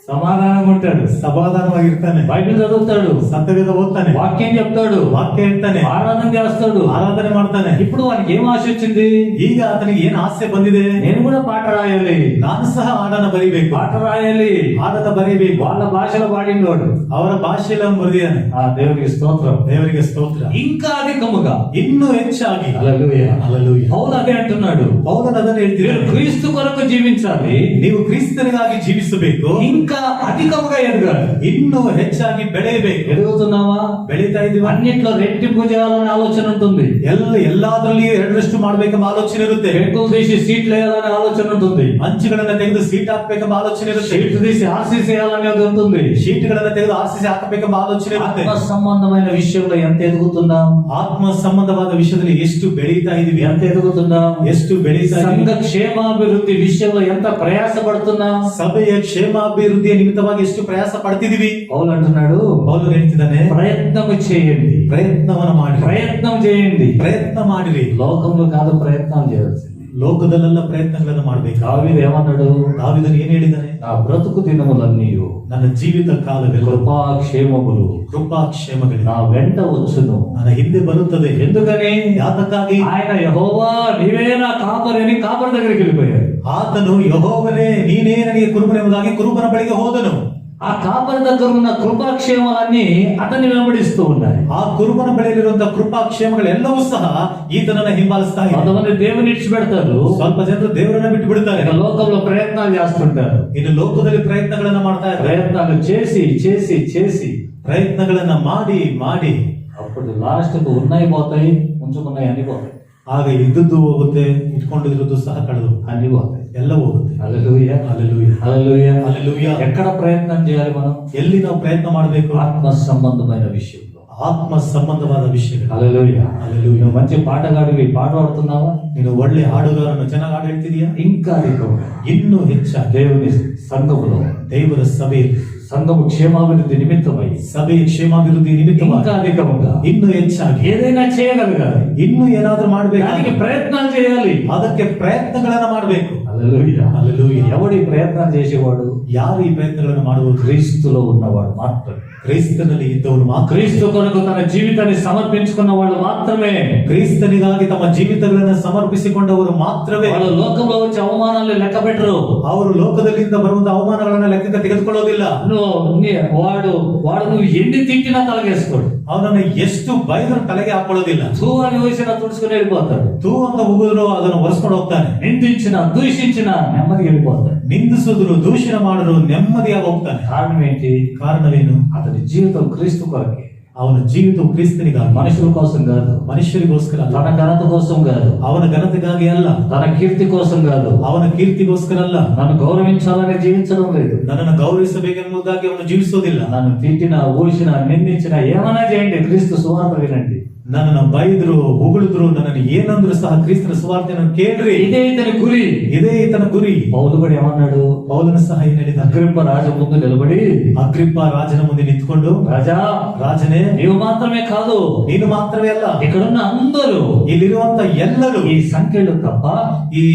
సమాధానం ఉంటాడు, ಸಮಾಧಾನವಾಗಿರ್ತಾನೆ. బైబిల్ చదువుతాడు, ಸತ್ಯವೇದ ಓದ್ತಾನೆ, వాక్యం చెప్తాడు, ವಾಕ್ಯ ಹೇಳ್ತಾನೆ, ఆరాధన చేస్తాడు, ಆರಾಧನೆ ಮಾಡ್ತಾನೆ. ఇప్పుడు వానికి ఏం ఆశ వచ్చింది? ಈಗ ಆತನಿಗೆ ಏನ್ ಆಸೆ ಬಂದಿದೆ? నేను కూడా పాట రాయాలి, ನಾನು ಸಹ ಹಾಡನ್ನ ಬರೀಬೇಕು, పాట రాయాలి, ಹಾಡನ್ನ ಬರೀಬೇಕು. వాళ్ళ భాషలో పాడిండోడు, ಅವರ ಭಾಷೆಯಲ್ಲಿ ಅವನು ಬರೆದಿದ್ದಾನೆ. ఆ దేవునికి స్తోత్రం. ದೇವರಿಗೆ ಸ್ತೋತ್ರ. ఇంకా అధికముగా, ಇನ್ನೂ ಹೆಚ್ಚಾಗಿ. హల్లెలూయా. ಹಲ್ಲెಲೂಯಾ. పౌలు అదే అంటున్నాడు, ಪೌಲನು ಅದನ್ನು ಹೇಳ್ತಿದ್ದಾನೆ. మీరు క్రీస్తు కొరకు జీవించాలి, ನೀವು ಕ್ರಿಸ್ತನಿಗಾಗಿ ಜೀವಿಸಬೇಕು, ఇంకా అధికముగా ఎదగాలి. ಇನ್ನೂ ಹೆಚ್ಚಾಗಿ ಬೆಳೆಯಬೇಕು. ఎదుగుతున్నావా? ಬೆಳೀತಾ ಇದೀವ. అన్నిట్లో రెట్టింపు చేయాలనే ఆలోచన ఉంటుంది. ಎಲ್ಲಾದ್ರಲ್ಲಿ 2ರಷ್ಟು ಮಾಡ್ಬೇಕೆಂಬ ಆಲೋಚನೆ ಇರುತ್ತೆ. పెట్టులు తీసి సీట్లు వేయాలనే ఆలోచన ఉంటుంది. ಅಂಚುಗಳನ್ನ ತೆಗೆದು ಸೀಟ್ ಹಾಕ್ಬೇಕೆಂಬ ಆಲೋಚನೆ ಇರುತ್ತೆ. సీట్లు తీసి ఆర్సీసీ వేయాలనేది ఉంటుంది. ಶೀಟ್ಗಳನ್ನ ತೆಗೆದು ಆರ್ಸಿಸಿ ಹಾಕಬೇಕೆಂಬ ಆಲೋಚನೆ ಇರುತ್ತೆ. ఆత్మ సంబంధమైన విషయంలో ఎంత ఎదుగుతున్నాం? ಆತ್ಮ ಸಂಬಂಧವಾದ ವಿಷಯದಲ್ಲಿ ಎಷ್ಟು ಬೆಳೀತಾ ಇದೀವಿ, ఎంత ఎదుగుతున్నాం? ಎಷ್ಟು ಬೆಳೀತಾ సంఘ ಇದೀವಿ, క్షేమాభివృద్ధి విషయంలో ఎంత ప్రయాస పడుతున్నాం? ಸಭೆಯ ಕ್ಷೇಮಾಭಿವೃದ್ಧಿಯ ನಿಮಿತ್ತವಾಗಿ ಎಷ್ಟು ಪ್ರಯಾಸ ಪಡ್ತಿದೀವಿ. పౌలు అంటున్నాడు, ಪೌಲನು ಹೇಳ್ತಿದ್ದಾನೆ, ప్రయత్నం చేయండి, ಪ್ರಯತ್ನವನ್ನ ಮಾಡಿ, ప్రయత్నం చేయండి. ಪ್ರಯತ್ನ ಮಾಡಿರಿ. లోకంలో కాదు ప్రయత్నం చేయాల్సింది, ಲೋಕದಲ್ಲೆಲ್ಲ ಪ್ರಯತ್ನಗಳನ್ನು ಮಾಡಬೇಕು. దావీదు ఏమన్నాడు? ದಾವೀದನು ಏನ್ ಹೇಳಿದ್ದಾನೆ? నా బ్రతుకు దినములన్నీయు ನನ್ನ ಜೀವಿತ ಕಾಲವೆಲ್ಲ కృపాక్షేమములు ಕೃಪಾಕ್ಷೇಮಗಳಿಂದ నా వెంట వచ్చును. ನನ್ನ ಹಿಂದೆ ಬರುತ್ತದೆ. ఎందుకని? ಯಾತಕ್ಕಾಗಿ? ఆయన యెహోవా నీవే నా కాపరి అని కాపరి దగ్గరికి వెళ్ళిపోయాడు. ಆತನು ಯೆಹೋವನೇ ನೀನೇ ನನಗೆ ಕುರುಬನೆಂಬುದಾಗಿ ಕುರುಬನ ಬಳಿಗೆ ಹೋದನು. ఆ కాపరి దగ్గర ఉన్న కృపాక్షేమాలన్నీ అతన్ని వెంబడిస్తూ ఉన్నాయి. ಆ ಕುರುಬನ ಬಳಿಯಲ್ಲಿರುವಂತಹ ಕೃಪಾಕ್ಷೇಮಗಳೆಲ್ಲವೂ ಸಹ ಈತನನ್ನ ಹಿಂಬಾಲಿಸ್ತಾ ಇದೆ. కొంతమంది దేవుని విడిచిపెడతారు, ಸ್ವಲ್ಪ ಜನರು ದೇವರನ್ನ ಬಿಟ್ಟು ಬಿಡುತ್ತಾರೆ. ఇక లోకంలో ప్రయత్నాలు చేస్తుంటారు. ಇನ್ನು ಲೋಕದಲ್ಲಿ ಪ್ರಯತ್ನಗಳನ್ನ ಮಾಡ್ತಾ ಇದ್ದಾರೆ. ప్రయత్నాలు చేసి చేసి చేసి ಪ್ರಯತ್ನಗಳನ್ನ ಮಾಡಿ ಮಾಡಿ అప్పుడు లాస్ట్ కు ఉన్నాయి పోతాయి, ఉంచుకున్నాయి అన్ని పోతాయి. ಆಗ ಇದ್ದದ್ದು ಹೋಗುತ್ತೆ, ಇಟ್ಕೊಂಡಿರೋದು ಸಹ ಕಳೆದು అన్ని పోతాయి. ಎಲ್ಲ ಹೋಗುತ್ತೆ. హల్లెలూయా, హల్లెలూయా, హల్లెలూయా, హల్లెలూయా. ఎక్కడ ప్రయత్నం చేయాలి మనం? ಎಲ್ಲಿ ನಾವು ಪ್ರಯತ್ನ ಮಾಡಬೇಕು? ఆత్మ సంబంధమైన విషయంలో. ಆತ್ಮ ಸಂಬಂಧವಾದ ವಿಷಯಗಳು. హల్లెలూయా, హల్లెలూయా. నువ్వు మంచి పాటగాడివి, ಪಾట పాడుతున్నావా? ನೀನು ಒಳ್ಳೆ ಹಾಡುಗಾರನು, ಚೆನ್ನಾಗಿ ಹಾಡು ಹೇಳ್ತಿದೀಯಾ? ఇంకా అధికంగా ಇನ್ನೂ ಹೆಚ್ಚಾಗಿ దేవుని సంఘములో, ದೇವರ ಸಭೆ, సంఘము క్షేమాభివృద్ధి నిమిత్తమై ಸಭೆಯ ಕ್ಷೇಮಾಭಿವೃದ್ಧಿ ఇంకా ನಿಮಿತ್ತವಾಗಿ అధికంగా ಇನ್ನೂ ಹೆಚ್ಚಾಗಿ ఏదైనా చేయగలగాలి. ಇನ್ನೂ ಏನಾದ್ರೂ దానికి ಮಾಡಬೇಕು, ప్రయత్నాలు చేయాలి. ಅದಕ್ಕೆ ಪ್ರಯತ್ನಗಳನ್ನ ಮಾಡಬೇಕು. హల్లెలూయా, హల్లెలూయా. ఎవడి ప్రయత్నం చేసేవాడు? ಯಾರು ಈ ಪ್ರಯತ್ನಗಳನ್ನು ಮಾಡುವುದು? క్రీస్తులో ఉన్నవాడు మాత్రమే. ಕ್ರೈಸ್ತನಲ್ಲಿ ಇದ್ದವನು ಮಾತ್ರ. క్రీస్తు కొరకు తన జీవితాన్ని సమర్పించుకున్న వాళ్ళు మాత్రమే. ಕ್ರಿಸ್ತನಿಗಾಗಿ ತಮ್ಮ ಜೀವಿತಗಳನ್ನು ಸಮರ್ಪಿಸಿಕೊಂಡವರು ಮಾತ್ರವೇ. వాళ్ళు లోకంలో వచ్చే అవమానాలు లెక్క పెట్టరు. ಅವರು ಲೋಕದಲ್ಲಿಂದ ಬರುವಂತಹ ಅವಮಾನಗಳನ್ನ ಲೆಕ್ಕಕ್ಕೆ ತೆಗೆದುಕೊಳ್ಳೋದಿಲ್ಲ. వాడు నువ్వు ఎన్ని తిట్టినా తలగేసుకోడు. ಅವನನ್ನು ಎಷ್ಟು ಬೈದರೂ ತಲೆಗೆ ಹಾಕೊಳ್ಳೋದಿಲ್ಲ. తూ అని వేసినా తుడుచుకుని వెళ్ళిపోతాడు. ತೂ ಅಂತ ಉಗಿದ್ರು ಅದನ್ನು ಒರೆಸ್ಕೊಂಡು ಹೋಗ್ತಾನೆ. నిందించిన దూషించిన నెమ్మదిగా వెళ్ళిపోతాడు. ನಿಂದಿಸಿದ್ರು ದೂಷಣ ಮಾಡಿದ್ರು ನೆಮ್ಮದಿಯಾಗಿ ಹೋಗ್ತಾನೆ. కారణం ఏంటి? ಕಾರಣವೇನು? అతని జీవితం క్రీస్తు కొరకే. ಅವನ ಜೀವಿತವು ಕ್ರಿಸ್ತನಿಗಾಗಿ, మనుషుల కోసం కాదు, ಮನುಷ್ಯರಿಗೋಸ್ಕರ ಅಲ್ಲ. తన ఘనత కోసం కాదు, ಅವನ ಘನತೆಗಾಗಿ ಅಲ್ಲ, తన కీర్తి కోసం కాదు, ಅವನ ಕೀರ್ತಿಗೋಸ್ಕರ ಅಲ್ಲ. నన్ను గౌరవించాలని జీవించడం లేదు. ನನ್ನನ್ನು ಗೌರವಿಸಬೇಕೆಂಬುದಾಗಿ ಅವನು ಜೀವಿಸೋದಿಲ್ಲ. నన్ను తిట్టిన ఊసిన నిందించిన ఏమైనా చేయండి, క్రీస్తు సువార్త వినండి. ನನ್ನನ್ನು ಬೈದ್ರು ಉಗುಳಿದ್ರು ನನ್ನನ್ನು ಏನಂದ್ರು ಸಹ ಕ್ರಿಸ್ತನ ಸುವಾರ್ತೆಯನ್ನು ಕೇಳ್ರಿ. ఇదే ఇతని గురి. ಇದೇ ಈತನ ಗುರಿ. పౌలు కూడా ఏమన్నాడు? ಪೌಲನು ಸಹ ಏನ್ ಹೇಳಿದ? అగ్రిప్ప రాజు ముందు నిలబడి, ಅಗ್ರಿಪ್ಪ ರಾಜನ ಮುಂದೆ ನಿಂತ್ಕೊಂಡು, రాజా ರಾಜನೇ, నీవు మాత్రమే కాదు, ನೀನು ಮಾತ್ರವೇ ಅಲ್ಲ, ఇక్కడున్న అందరూ, ಇಲ್ಲಿರುವಂತ ಎಲ್ಲರೂ, ఈ సంఖ్యలు తప్ప, ಈ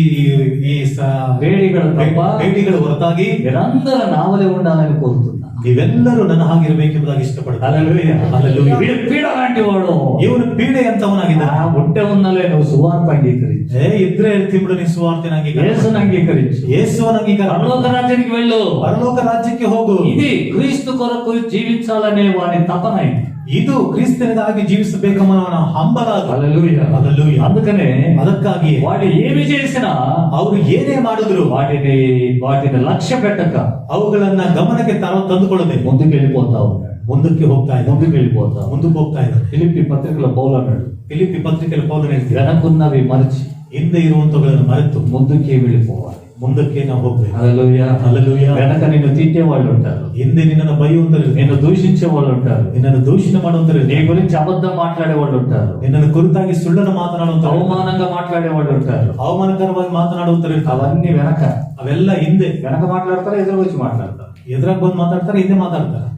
వేడిಗಳು తప్ప, ಬೇಡಿಗಳ ಹೊರತಾಗಿ మీరందరూ నావలే ఉండాలని కోరుతున్నా. ನೀವೆಲ್ಲರೂ ನನ್ನ ಹಾಗಿರ್ಬೇಕೆಂಬುದಾಗಿ ಇಷ್ಟಪಡ್ತಾರೆ. హల్లెలూయా, హల్లెలూయా. వీడు పీడ లాంటి వాడు. ಇವನು ಪೀಡೆ ಅಂತವನಾಗಿದ್ದ. ఉంటే ఉన్నలే, నువ్వు సువార్త అంగీకరించు, ಇದ್ರೆ ಹೇಳ್ತಿಬಿಡು, ನೀನು ಸುವಾರ್ತೆನ యేసుని అంగీకరించు, ಯೇಸುವನ ಅಂಗೀಕಾರ ಮಾಡು. పరలోక రాజ్యానికి వెళ్ళు, ಪರಲೋಕ ರಾಜ್ಯಕ್ಕೆ ಹೋಗು. ఇది క్రీస్తు కొరకు జీవించాలనే వాని తపన. ಇದು ಕ್ರಿಸ್ತನಿಗಾಗಿ ಜೀವಿಸಬೇಕೆಂಬ ಹಂಬಲ ಅದು. హల్లెలూయా, హల్లెలూయా. అందుకనే ಅದಕ್ಕಾಗಿ వాడు ఏమి చేసినా ಅವರು ಏನೇ ಮಾಡಿದ್ರು వాటిని లక్ష్య పెట్టక ಅವುಗಳನ್ನ ಗಮನಕ್ಕೆ ತಂದುಕೊಳ್ಳದೆ ముందుకు వెళ్ళిపోతా ఉన్నాడు. ಮುಂದಕ್ಕೆ ಹೋಗ್ತಾ ಇದ್ದಾರೆ. ಮುಂದಕ್ಕೆ ಹೋಗ್ತಾ ಇದ್ದಾರೆ. ఫిలిప్పీ పత్రికలో పౌలు అన్నాడు, ಫಿಲಿಪ್ಪಿ ಪತ್ರಿಕೆಯಲ್ಲಿ ಪೌಲನು ಹೇಳ್ತಿದ್ದಾನೆ, వెనకున్నవి మరచి ಹಿಂದೆ ಇರುವಂತವುಗಳನ್ನು ಮರೆತು ముందుకే వెళ్ళిపోవాలి. ಮುಂದಕ್ಕೆ ನಾವು ಹೋಗ್ಬೇಕು. హల్లెలూయా, హల్లెలూయా. వెనక నిన్ను తిట్టే వాళ్ళు ఉంటారు, ಹಿಂದೆ ನಿನ್ನನ್ನು ಬೈಯುವಂತರು, నిన్ను దూషించే వాళ్ళు ఉంటారు, ನಿನ್ನನ್ನು ದೂಷಣೆ ಮಾಡುವಂತರು, నీ గురించి అబద్ధం మాట్లాడే వాళ్ళు ఉంటారు, ನಿನ್ನನ್ನು ಕುರಿತಾಗಿ ಸುಳ್ಳನ್ನು ಮಾತನಾಡುವಂತರು, అవమానంగా మాట్లాడే వాళ్ళు ఉంటారు. ಅವಮಾನಕರವಾಗಿ ಮಾತನಾಡುವಂತರು ಇರ್ತಾರೆ. అవన్నీ వెనక ಅವೆಲ್ಲ ಹಿಂದೆ. వెనక మాట్లాడతారు, ఎదురు వచ్చి మాట్లాడతారు. ಎದುರಾಗ ಬಂದು ಮಾತಾಡ್ತಾರೆ, ಹಿಂದೆ ಮಾತಾಡ್ತಾರೆ.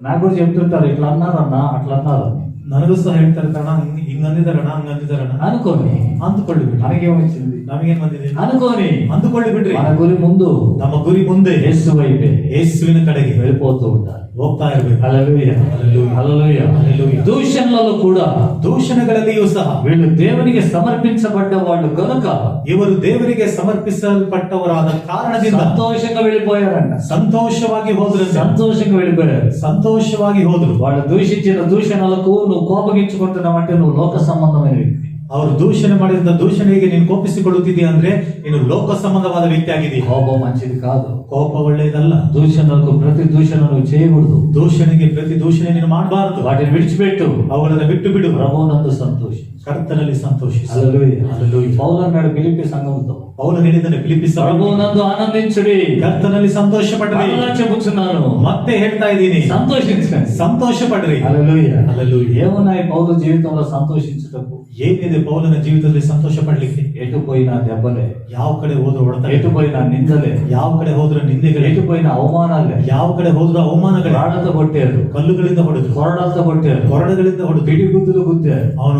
నాకు కూడా చెప్తుంటారు, ఇట్లా అన్నారన్నా అట్లా అన్నారని. ನನಗೂ ಸಹ ಹೇಳ್ತಾರೆ, ಕಾರಣ ಹಿಂಗ ಅಂದಿದಾರಣ, ಹಂಗ ಅಂದಿದಾರಣ అనుకోని ಅಂದುಕೊಳ್ಳಿ ಬಿಡ್ರಿ. మనకేమొచ్చింది? ನಮಗೇನ್ ಬಂದಿದೆ అనుకోని ಅಂದುಕೊಳ್ಳಿ ಬಿಡ್ರಿ. మన గురి ముందు ನಮ್ಮ ಗುರಿ ಮುಂದೆ యేసు వైపే ಯೇಸುವಿನ ಕಡೆಗೆ వెళ్ళిపోతూ ఉండాలి. ಹೋಗ್ತಾ ಇರ್ಬೇಕು. హల్లెలూయా, హల్లెలూయా. హల్లెలూయా. హల్లెలూయా. దూషణలలో కూడా ದೂಷಣೆಗಳಲ್ಲಿಯೂ ಸಹ వీళ్ళు దేవునికి సమర్పించబడ్డ వాళ్ళు కనుక ಇವರು ದೇವರಿಗೆ ಸಮರ್ಪಿಸಲ್ಪಟ್ಟವರಾದ ಕಾರಣದಿಂದ సంతోషంగా వెళ్ళిపోయారంట. ಸಂತೋಷವಾಗಿ ಹೋದ್ರು. సంతోషంగా వెళ్ళిపోయారు. ಸಂತೋಷವಾಗಿ ಹೋದ್ರು. వాళ్ళు దూషించిన దూషణలకు నువ్వు కోపగించుకుంటున్నావంటే నువ్వు లోక సంబంధమైన వ్యక్తి. ಅವರು ದೂಷಣೆ ಮಾಡಿದ ದೂಷಣೆಗೆ ನೀನು ಕೋಪಿಸಿಕೊಳ್ಳುತ್ತಿದ್ದೀಯ ಅಂದ್ರೆ ನೀನು ಲೋಕ ಸಂಬಂಧವಾದ ವ್ಯಕ್ತಿ ಆಗಿದ್ದೀಯ. కోపం మంచిది కాదు, ಕೋಪ ಒಳ್ಳೆಯದಲ್ಲ. దూషణలకు ప్రతి దూషణ నువ్వు చేయకూడదు. ದೂಷಣೆಗೆ ಪ್ರತಿ ದೂಷಣೆ ನೀನು ಮಾಡಬಾರದು. వాటిని విడిచిపెట్టు, ಅವುಗಳನ್ನು ಬಿಟ್ಟು ಬಿಡು. ప్రభువునందు సంతోషించు. ಕರ್ತನಲ್ಲಿ ಸಂತೋಷಿಸು. హల్లెలూయా. హల్లెలూయా. పౌలు అన్నాడు ఫిలిప్పీ సంఘంతో, ಪೌಲನು ಹೇಳಿದ್ದಾನೆ ಫಿಲಿಪ್ಪಿ ಸಭೆಗೆ, ప్రభువునందు ఆనందించుడి, ಕರ್ತನಲ್ಲಿ ಸಂತೋಷ ಪಡ್ರಿ. మరలా చెబుతున్నాను, ಮತ್ತೆ ಹೇಳ್ತಾ ಇದ್ದೀನಿ, సంతోషించండి. ಸಂತೋಷ ಪಡ್ರಿ. హల్లెలూయా. హల్లెలూయా. ఏమున్నాయి పౌలు జీవితంలో సంతోషించుటకు? ಏನಿದೆ ಪೌಲನ ಜೀವಿತದಲ್ಲಿ ಸಂತೋಷ ಪಡ್ಲಿಕ್ಕೆ? ఎటు పోయినా దెబ్బలే, ಯಾವ ಕಡೆ ಹೋದ್ರು ಹೊಡೆತ, ఎటు పోయినా నిందలే, ಯಾವ ಕಡೆ ಹೋದ್ರು ನಿಂದೆಗಳೇ, ఎటు పోయినా అవమానాలే, ಯಾವ ಕಡೆ ಹೋದ್ರು ಅವಮಾನಗಳೇ. రాళ్లతో కొట్టారు, ಕಲ್ಲುಗಳಿಂದ ಹೊಡೆದ್ರು, కొరడాలతో కొట్టారు, ಕೊರಡಗಳಿಂದ ಹೊಡೆದ್ರು, పిడి గుద్దులు గుద్దారు. ಅವನು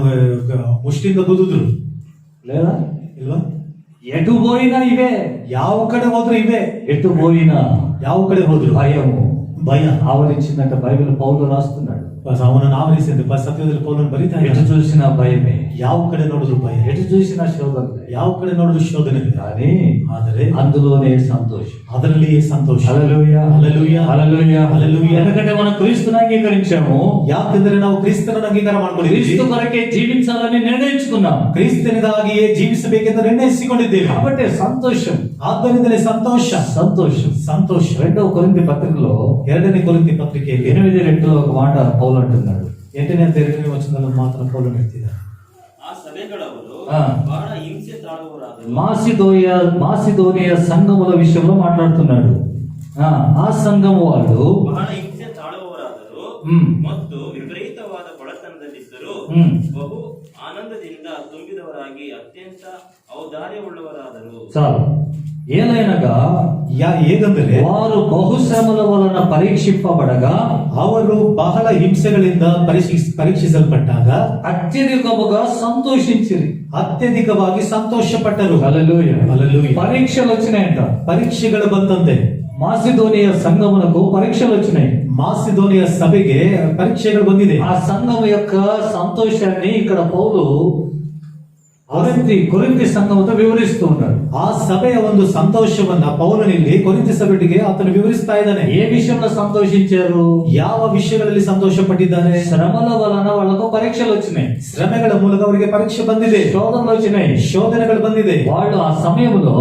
ಮುಷ್ಟಿಯಿಂದ ಗುದ್ದಿದ್ರು. లేదా ಇಲ್ವಾ? ఎటు పోయినా ఇవే, ಯಾವ ಕಡೆ ಹೋದ್ರು ಇವೆ, ఎటు పోయినా ಯಾವ ಕಡೆ ಹೋದ್ರು భయము ಭಯ ఆవరించిందంట. బైబిల్ పౌలు రాస్తున్నాడు, ಅವನನ್ನು ಆವರಿಸಿದ್ದು ಸತ್ಯದಲ್ಲಿ ಪೌಲನು ಬರೀತಾ ఎటు ಇದ್ದಾನೆ. చూసినా భయమే, ಯಾವ ಕಡೆ ನೋಡಿದ್ರು ಭಯ, ఎటు చూసినా శోధనలే, ಯಾವ ಕಡೆ ನೋಡಿದ್ರು ಶೋಧನೆ ಇದೆ. కానీ ಆದರೆ అందులోనే సంతోషం. ಅದರಲ್ಲಿಯೇ ಸಂತೋಷ. హల్లెలూయా, హల్లెలూయా, హల్లెలూయా, హల్లెలూయా. ఎందుకంటే మనం క్రీస్తుని అంగీకరించాము, ಯಾಕೆಂದ್ರೆ ನಾವು ಕ್ರಿಸ್ತನನ್ನು ಅಂಗೀಕಾರ ಮಾಡ್ಕೊಂಡಿದ್ದೀವಿ, క్రీస్తు కొరకే జీవించాలని నిర్ణయించుకున్నాం. ಕ್ರಿಸ್ತನಿಗಾಗಿಯೇ ಜೀವಿಸಬೇಕೆಂದು ನಿರ್ಣಯಿಸಿಕೊಂಡಿದ್ದೇವೆ. కాబట్టి సంతోషం, ಆದ್ದರಿಂದಲೇ ಸಂತೋಷ, సంతోషం. ಸಂತೋಷ. 2వ కొరింథీ పత్రికలో 2ನೇ ಕೊರಿಂಥಿ ಪತ್ರಿಕೆಯಲ್ಲಿ 8:2 ఒక మాట పౌలు అంటున్నాడు. 8ನೇ ಅಧ್ಯಾಯ 2ನೇ ವಚನದಲ್ಲಿ ಮಾತ್ರ ಪೌಲನು ಹೇಳ್ತಿದ್ದಾನೆ. ಆ ಸಭೆಗಳವರು ఆ. ಬಹಳ ಹಿಂಸೆ ತಾಳುವವರಾದರು. మాసిదోనియ సంఘముల విషయంలో మాట్లాడుతున్నాడు. ఆ సంఘము వాళ్ళు ಬಹಳ ಹಿಂಸೆ ತಾಳುವವರಾದರು ಹ್ಮ್. ಮತ್ತು ವಿಪರೀತವಾದ ಬಡತನದಲ್ಲಿದ್ದರು ಹ್ಮ್. ಬಹು ಆನಂದದಿಂದ ತುಂಬಿದವರಾಗಿ ಅತ್ಯಂತ ಔದಾರ್ಯವುಳ್ಳವರಾದರು. చాలు. ఏలైనగా ಹೇಗೆಂದರೆ వారు బహుశ్రమల వలన పరీక్షింపబడగా ಅವರು ಬಹಳ ಹಿಂಸೆಗಳಿಂದ ಪರೀಕ್ಷಿಸಲ್ಪಟ್ಟಾಗ అత్యధికముగా సంతోషించిరి. ಅತ್ಯಧಿಕವಾಗಿ ಸಂತೋಷಪಟ್ಟರು. హల్లెలూయా. హల్లెలూయా. పరీక్షలు వచ్చినాయంట. ಪರೀಕ್ಷೆಗಳು ಬಂತಂತೆ. మాసిదోనియ సంఘమునకు పరీక్షలు వచ్చినాయి. ಮಾಸಿದೋನಿಯ ಸಭೆಗೆ ಪರೀಕ್ಷೆಗಳು ಬಂದಿದೆ. ఆ సంఘము యొక్క సంతోషాన్ని ఇక్కడ పౌలు కొరింథీ సంఘముతో వివరిస్తూ ఉన్నాడు. ಆ ಸಭೆಯ ಒಂದು ಸಂತೋಷವನ್ನ ಪೌಲನಿಲ್ಲಿ ಕೊರಿಂಥಿ ಸಭೆಗೆ ಆತನು ವಿವರಿಸ್ತಾ ಇದ್ದಾನೆ. ఏ విషయంలో సంతోషించారు? ಯಾವ ವಿಷಯಗಳಲ್ಲಿ ಸಂತೋಷ ಪಟ್ಟಿದ್ದಾರೆ? శ్రమల వలన వాళ్ళకు పరీక్షలు వచ్చినాయి, ಶ್ರಮೆಗಳ ಮೂಲಕ ಅವರಿಗೆ ಪರೀಕ್ಷೆ ಬಂದಿದೆ, శోధనలు వచ్చినాయి. ಶೋಧನೆಗಳು ಬಂದಿದೆ. వాళ్ళు ఆ సమయంలో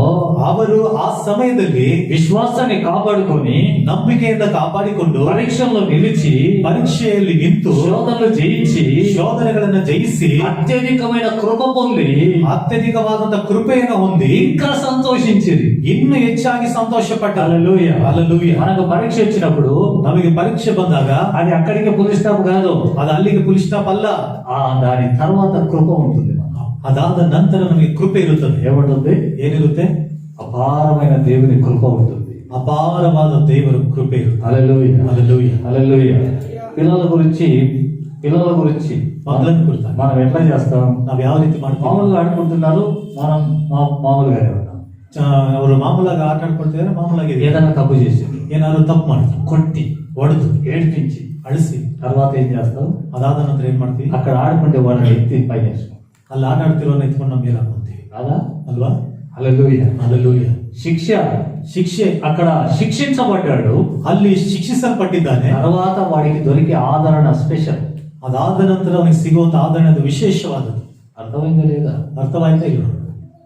ಅವರು ಆ ಸಮಯದಲ್ಲಿ విశ్వాసాన్ని కాపాడుకొని ನಂಬಿಕೆಯಿಂದ ಕಾಪಾಡಿಕೊಂಡು పరీక్షల్లో నిలిచి ಪರೀಕ್ಷೆಯಲ್ಲಿ ನಿಂತು శోధనలు జయించి ಶೋಧನೆಗಳನ್ನ ಜಯಿಸಿ అత్యధికమైన కృప పొంది ಅತ್ಯಧಿಕವಾದಂತಹ ಕೃಪೆಯನ್ನು ಹೊಂದಿ ఇంకా సంతోషించిరి. ಇನ್ನು ಹೆಚ್ಚಾಗಿ ಸಂತೋಷ ಪಟ್ಟರು. హల్లెలూయా. హల్లెలూయా. మనకు పరీక్ష వచ్చినప్పుడు ನಮಗೆ ಪರೀಕ್ಷೆ ಬಂದಾಗ అది అక్కడికి ఫుల్ స్టాప్ కాదు, ಅದು ಅಲ್ಲಿಗೆ ಫುಲ್ ಸ್ಟಾಪ್ ಅಲ್ಲ. దాని తర్వాత కృప ఉంటుంది. ಅದಾದ ನಂತರ ನಮಗೆ ಕೃಪೆ ಇರುತ್ತದೆ. ఏముంటుంది? ಏನಿರುತ್ತೆ? అపారమైన దేవుని కృప ఉంటుంది. ಅಪಾರವಾದ ದೇವರ ಕೃಪೆ ಇರುತ್ತೆ. హల్లెలూయా, హల్లెలూయా. హల్లెలూయా. పిల్లల గురించి ಮಕ್ಕಳನ್ನು ಕುರಿತಾಗಿ మనం ఎట్లా చేస్తాం? ನಾವ್ ಯಾವ ರೀತಿ ಮಾಡ್ತೀವಿ? మామూలుగా ఆడుకుంటున్నారు, మనం మామూలుగానే ఉన్నాం. ಅವರು ಮಾಮೂಲಾಗಿ ಆಟ ಆಡ್ಕೊಳ್ತಿದ್ದಾರೆ, ಮಾಮೂಲಾಗಿ ఏదైనా తప్పు చేసి ಏನಾದ್ರು ತಪ್ಪು ಮಾಡ್ತಾರೆ, కొట్టి ಹೊಡೆದು ఏడిపించి ಅಳಿಸಿ తర్వాత ఏం చేస్తాం? ಅದಾದ ನಂತರ ಏನ್ ಮಾಡ್ತೀವಿ? అక్కడ ఆడుకుంటే వాళ్ళని ఎత్తి పైన వేసుకోం. ಅಲ್ಲಿ ಆಟ ಆಡ್ತಿರೋನ್ನ ಎತ್ಕೊಂಡು ನಮ್ಮ ಮೇಲೆ ಹಾಕೊಂತೀವಿ కాదా? ಅಲ್ವಾ? హల్లెలూయా. ಹల్లెಲೂಯಾ. ಶಿಕ್ಷೆ అక్కడ శిక్షించబడ్డాడు, ಅಲ್ಲಿ ಶಿಕ್ಷಿಸಲ್ಪಟ್ಟಿದ್ದಾನೆ. తర్వాత వాడికి దొరికే ఆదరణ స్పెషల్. ಅದಾದ ನಂತರ ಅವನಿಗೆ ಸಿಗುವಂತ ಆದರಣೆ ಅದು ವಿಶೇಷವಾದದ್ದು. అర్థమైందా లేదా? ಅರ್ಥವಾಯ್ತಾ ಇಲ್ಲ?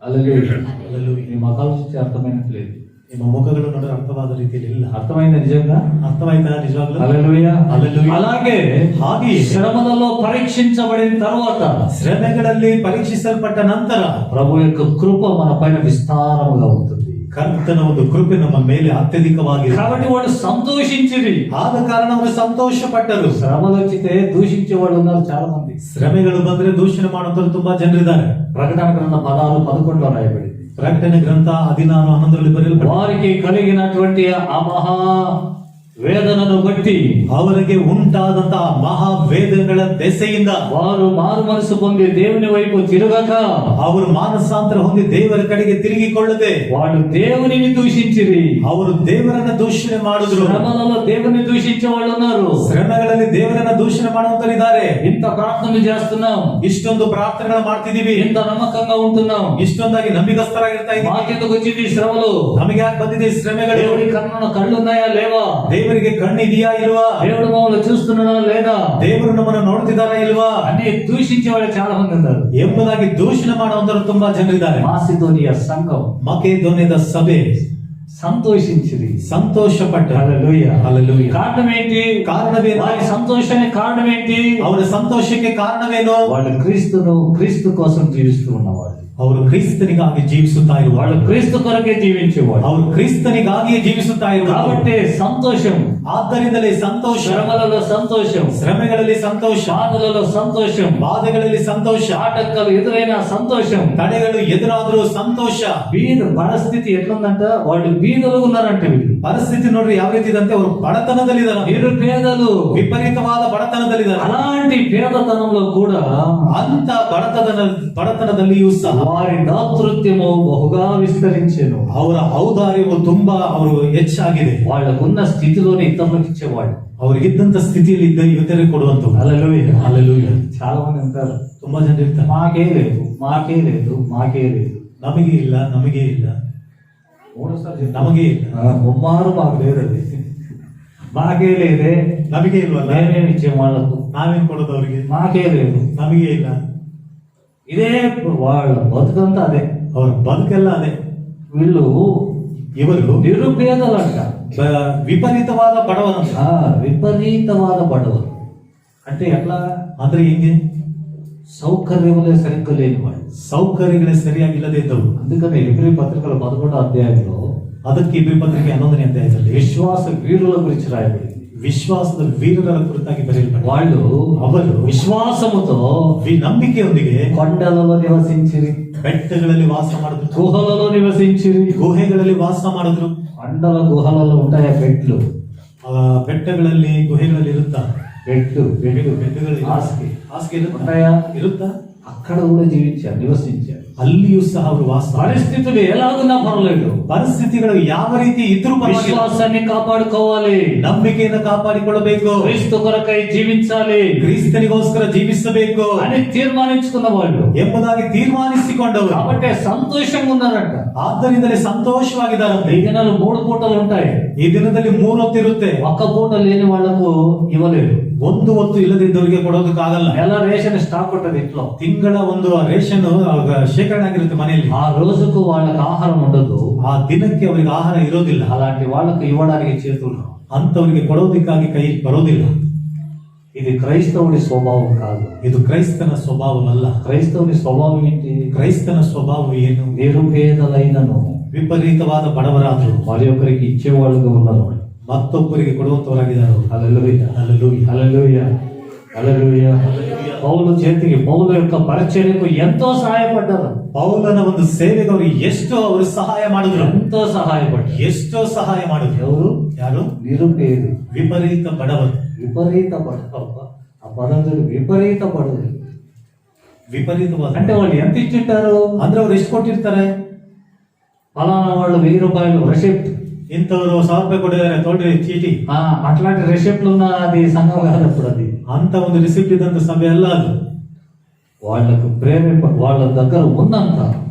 హల్లెలూయా. హల్లెలూయా. మీ మకాలు చూసి అర్థమైనట్లేదు. ನಿಮ್ಮ ಮುಖಗಳು ನೋಡಿದ್ರೆ ಅರ್ಥವಾದ ರೀತಿಯಲ್ಲಿ ಇಲ್ಲ. అర్థమైందా నిజంగా? ಅರ್ಥವಾಯ್ತಾ ನಿಜವಾಗ್ಲೂ? హల్లెలూయా. హల్లెలూయా. అలాగే ಹಾಗೆಯೇ శ్రమలలో పరీక్షించబడిన తర్వాత ಶ್ರಮೆಗಳಲ್ಲಿ ಪರೀಕ್ಷಿಸಲ್ಪಟ್ಟ ನಂತರ ప్రభు యొక్క కృప మన పైన విస్తారముగా ఉంటుంది. ಕರ್ತನ ಒಂದು ಕೃಪೆ ನಮ್ಮ ಮೇಲೆ ಅತ್ಯಧಿಕವಾಗಿದೆ. కాబట్టి వాడు సంతోషించిరి. ಆದ ಕಾರಣ ಅವರು ಸಂತೋಷ ಪಟ್ಟರು. శ్రమలు వచ్చితే దూషించే వాళ్ళు ఉన్నారు చాలా మంది. ಶ್ರಮೆಗಳು ಬಂದ್ರೆ ದೂಷಣೆ ಮಾಡುವಂತರು ತುಂಬಾ ಜನರಿದ್ದಾರೆ. ప్రకటన గ్రంథం 16:11 రాయబడింది. ಪ್ರಕಟಣೆ ಗ್ರಂಥ 16:11 ಬರೆಯಲ್ಪಟ್ಟಿದೆ. వారికి కలిగినటువంటి ఆ మహా వేదనను బట్టి ಅವರಿಗೆ ಉಂಟಾದಂತಹ ಮಹಾ ವೇದನೆಗಳ ದೆಸೆಯಿಂದ వారు మారు మనసు పొంది దేవుని వైపు తిరగక ಅವರು ಮಾನಸಾಂತರ ಹೊಂದಿ ದೇವರ ಕಡೆಗೆ ತಿರುಗಿಕೊಳ್ಳದೆ వాడు దేవునిని దూషించిరి. ಅವರು ದೇವರನ್ನ ದೂಷಣೆ ಮಾಡಿದ್ರು. శ్రమలలో దేవుని దూషించే వాళ్ళు ఉన్నారు. ಶ್ರಮೆಗಳಲ್ಲಿ ದೇವರನ್ನ ದೂಷಣೆ ಮಾಡುವಂತರಿದ್ದಾರೆ. ఇంత ప్రార్థనలు చేస్తున్నాం, ಇಷ್ಟೊಂದು ಪ್ರಾರ್ಥನೆಗಳು ಮಾಡ್ತಿದೀವಿ, ఇంత నమ్మకంగా ఉంటున్నాం, ಇಷ್ಟೊಂದಾಗಿ ನಂಬಿಕಸ್ಥರಾಗಿರ್ತಾ ಇದ್ದೀವಿ. మాకెందుకు వచ్చింది ఈ శ్రమలు? ನಮಗೆ ಯಾಕೆ ಬಂದಿದೆ ಈ ಶ್ರಮೆಗಳು? దేవుడి కళ్ళు ఉన్నాయా లేవా? ದೇವರಿಗೆ ಕಣ್ಣಿದೆಯಾ ಇಲ್ವಾ? దేవుడు మమ్మల్ని చూస్తున్నాడా లేదా? ದೇವರು ನಮ್ಮನ್ನು ನೋಡ್ತಿದ್ದಾರಾ ಇಲ್ವಾ అని దూషించే వాళ్ళు చాలా మంది ఉన్నారు. ಎಂಬುದಾಗಿ ದೂಷಣೆ ಮಾಡುವಂತರು ತುಂಬಾ ಜನರಿದ್ದಾರೆ. మాసిదోనియ సంఘం ಮಕೆದೋನ್ಯದ ಸಭೆ సంతోషించింది, ಸಂತೋಷಪಟ್ಟ. హల్లెలూయా. హల్లెలూయా. కారణం ఏంటి? ಕಾರಣವೇನು? వారి సంతోషానికి కారణం ఏంటి? ಅವರ ಸಂತೋಷಕ್ಕೆ ಕಾರಣವೇನು? వాళ్ళు క్రీస్తు కోసం జీవిస్తూ ఉన్నవాళ్ళు. ಅವರು ಕ್ರಿಸ್ತನಿಗಾಗಿ ಜೀವಿಸುತ್ತಾ ಇರುವರು. వాళ్ళు క్రీస్తు కొరకే జీవించేవాళ్ళు. ಅವರು ಕ್ರಿಸ್ತನಿಗಾಗಿಯೇ ಜೀವಿಸುತ್ತಾ ಇರುವರು. కాబట్టి సంతోషం ಆದ್ದರಿಂದಲೇ ಸಂತೋಷ, శ్రమలలో సంతోషం, ಶ್ರಮೆಗಳಲ್ಲಿ ಸಂತೋಷ, బాధలలో సంతోషం, ಬಾಧೆಗಳಲ್ಲಿ ಸಂತೋಷ, ఆటంకాలు ఎదురైన సంతోషం. ತಡೆಗಳು ಎದುರಾದ್ರೂ ಸಂತೋಷ. బీద పరిస్థితి ఎట్లుందంట, వాళ్ళు బీదలు ఉన్నారంట. వీళ్ళు ಪರಿಸ್ಥಿತಿ ನೋಡ್ರಿ ಯಾವ ರೀತಿ ಇದೆ ಅಂದ್ರೆ ಅವರು ಬಡತನದಲ್ಲಿದ್ದಾರೆ, నిరుపేదలు. ವಿಪರೀತವಾದ ಬಡತನದಲ್ಲಿದ್ದಾರೆ. అలాంటి పేదతనంలో కూడా ಅಂತ ಬಡತನದಲ್ಲಿಯೂ ಸಹ వారి దాతృత్వము బహుగా విస్తరించెను. ಅವರ ಔದಾರ್ಯವು ತುಂಬಾ ಅವರು ಹೆಚ್ಚಾಗಿದೆ. వాళ్ళకున్న స్థితిలోనే ఇతరులకు ఇచ్చేవాళ్ళు. ಅವ್ರಿಗಿದ್ದಂತ ಸ್ಥಿತಿಯಲ್ಲಿ ಇದ್ದ ಇತರಿಗೆ ಕೊಡುವಂತವ್ರು. హల్లెలూయా. ಹಲ್ಲೆಲೂಯಾ. చాలా మంది అంటారు, ತುಂಬಾ ಜನ ಇರ್ತಾರೆ, మాకే లేదు, మాకే లేదు, మాకే లేదు. ನಮಗೆ ಇಲ್ಲ, ನಮಗೆ ಇಲ್ಲ, మూడోసారి చెప్తాను. ನಮಗೆ ಇಲ್ಲ, ముమ్మారు మాకు లేదు, అది మాకే లేదే, ನಮಗೆ ಇಲ್ವಲ್ಲ, మేమేమి ఇచ్చాం వాళ్ళకు, ನಾವೇನ್ ಕೊಡೋದು ಅವ್ರಿಗೆ, మాకే లేదు. ನಮಗೆ ಇಲ್ಲ. ఇదే వాళ్ళ బతుకంతా అదే. ಅವ್ರ ಬದುಕೆಲ್ಲ ಅದೇ. వీళ్ళు ಇವರು నిరుపేదలంట. ವಿಪರೀತವಾದ ಬಡವರಂತ. విపరీతవాద బడవలు అంటే ఎట్లా ಅಂದ್ರೆ ಹಿಂಗೆ సౌకర్యములే సరిగ్గా లేని వాళ్ళు. ಸೌಕರ್ಯಗಳೇ ಸರಿಯಾಗಿಲ್ಲದೆ ಇದ್ದವು. అందుకని ఎబ్రీ పత్రికల 11వ అధ్యాయంలో ಅದಕ್ಕೆ ಇಬ್ರಿ ಪತ್ರಿಕೆ 11ನೇ ಅಧ್ಯಾಯದಲ್ಲಿ విశ్వాస వీరుల గురించి రాయబడింది. ವಿಶ್ವಾಸದ ವೀರರ ಕುರಿತಾಗಿ ಬರೆಯಲ್ಪಟ್ಟ వాళ్ళు ಅವರು విశ్వాసముతో ನಂಬಿಕೆಯೊಂದಿಗೆ కొండలలో నివసించిరి, ಬೆಟ್ಟಗಳಲ್ಲಿ ವಾಸ ಮಾಡಿದ್ರು, గుహలలో నివసించిరి. ಗುಹೆಗಳಲ್ಲಿ ವಾಸ ಮಾಡಿದ್ರು. కొండల గుహలలో ఉంటాయా బెడ్లు? ಆ ಬೆಟ್ಟಗಳಲ್ಲಿ ಗುಹೆಗಳಲ್ಲಿ ಇರುತ್ತಾ ಬೆಟ್ಟಗಳಲ್ಲಿ ಹಾಸಿಗೆ ಹಾಸಿಗೆ ಇರುತ್ತಾ? ఉంటాయా? ಇರುತ್ತಾ? అక్కడ కూడా జీవించారు, నివసించారు. ಅಲ್ಲಿಯೂ ಸಹ ಅವರು ವಾಸ. పరిస్థితులు ఎలాగున్నా పర్లేదు, ಪರಿಸ್ಥಿತಿಗಳು ಯಾವ ರೀತಿ ಇದ್ರೂ ಪರವಾಗಿಲ್ಲ, విశ్వాసాన్ని కాపాడుకోవాలి, ನಂಬಿಕೆಯನ್ನು ಕಾಪಾಡಿಕೊಳ್ಳಬೇಕು, క్రీస్తు కొరకై జీవించాలి ಕ್ರಿಸ್ತನಿಗೋಸ್ಕರ ಜೀವಿಸಬೇಕು అని తీర్మానించుకున్న వాళ్ళు. ಎಂಬುದಾಗಿ ತೀರ್ಮಾನಿಸಿಕೊಂಡವರು. కాబట్టి సంతోషంగా ఉన్నారంట. ಆದ್ದರಿಂದಲೇ ಸಂತೋಷವಾಗಿದ್ದಾರಂತೆ. ఈ దినాలు 3 పూటలు ఉంటాయి. ಈ ದಿನದಲ್ಲಿ 3 ಹೊತ್ತು ಇರುತ್ತೆ. ఒక్క పూట లేని వాళ్లకు ఇవ్వలేదు. ಒಂದು ಹೊತ್ತು ಇಲ್ಲದಿದ್ದವರಿಗೆ ಕೊಡೋದಕ್ಕಾಗಲ್ಲ. నెల రేషన్ స్టాక్ ఉంటది ఇంట్లో. ತಿಂಗಳ ಒಂದು ರೇಷನ್ ಶೇಖರಣೆ ಆಗಿರುತ್ತೆ ಮನೆಯಲ್ಲಿ. ఆ రోజుకు వాళ్ళకి ఆహారం ఉండదు, ಆ ದಿನಕ್ಕೆ ಅವರಿಗೆ ಆಹಾರ ಇರೋದಿಲ್ಲ. అలాంటి వాళ్ళకు ఇవ్వడానికి చేతులు. ಅಂತವರಿಗೆ ಕೊಡೋದಕ್ಕಾಗಿ ಕೈ ಬರೋದಿಲ್ಲ. ఇది క్రైస్తవుడి స్వభావం కాదు. ಇದು ಕ್ರೈಸ್ತನ ಸ್ವಭಾವವಲ್ಲ. క్రైస్తవుని స్వభావం ఏంటి? ಕ್ರೈಸ್ತನ ಸ್ವಭಾವ ಏನು? నిరుపేదలైనను ವಿಪರೀತವಾದ ಬಡವರಾದ್ರು మరి ఒకరికి ఇచ్చేవాళ్ళుగా ఉన్నారు. ಮತ್ತೊಬ್ಬರಿಗೆ ಕೊಡುವಂತವರಾಗಿದ್ದಾರೆ. హల్లెలూయా, ಹಲ್ಲೆಲೂಯಾ, హల్లెలూయా, హల్లెలూయా. పౌలు చేతికి, పౌలు యొక్క పరిచర్యకు ఎంతో సహాయపడ్డారు. ಪೌಲನ ಒಂದು ಸೇವೆಗೆ ಅವರು ಸಹಾಯ ಮಾಡಿದ್ರು. ఎంతో సహాయపడ్డారు. ಎಷ್ಟೋ ಸಹಾಯ ಮಾಡಿದ್ರು. ఎవరు? ಯಾರು? నిరుపేది. ವಿಪರೀತ ಬಡವರು. విపరీత పడవ. ఆ పదవుడు విపరీత పడదు. ವಿಪರೀತವಾದ అంటే వాళ్ళు ఎంత ఇచ్చింటారు? ಅಂದ್ರೆ ಅವ್ರು ಎಷ್ಟು ಕೊಟ್ಟಿರ್ತಾರೆ? ఫలానా వాళ్ళు 1000 రూపాయలు రెసిప్ట్, ಇಂಥವ್ರು 1000 ರೂಪಾಯಿ ಕೊಟ್ಟಿದ್ದಾರೆ ತೊಗೊಳ್ರಿ ಚೀಟಿ. అట్లాంటి రెసిప్ట్లు ఉన్న అది సంఘం కాదప్పుడు. అది ಅಂತ ಒಂದು ರಿಸಿಪ್ಟ್ ಇದ್ದಂತ ಸಭೆ ಅಲ್ಲ ಅದು. వాళ్ళకు వాళ్ళ దగ్గర ఉన్నంత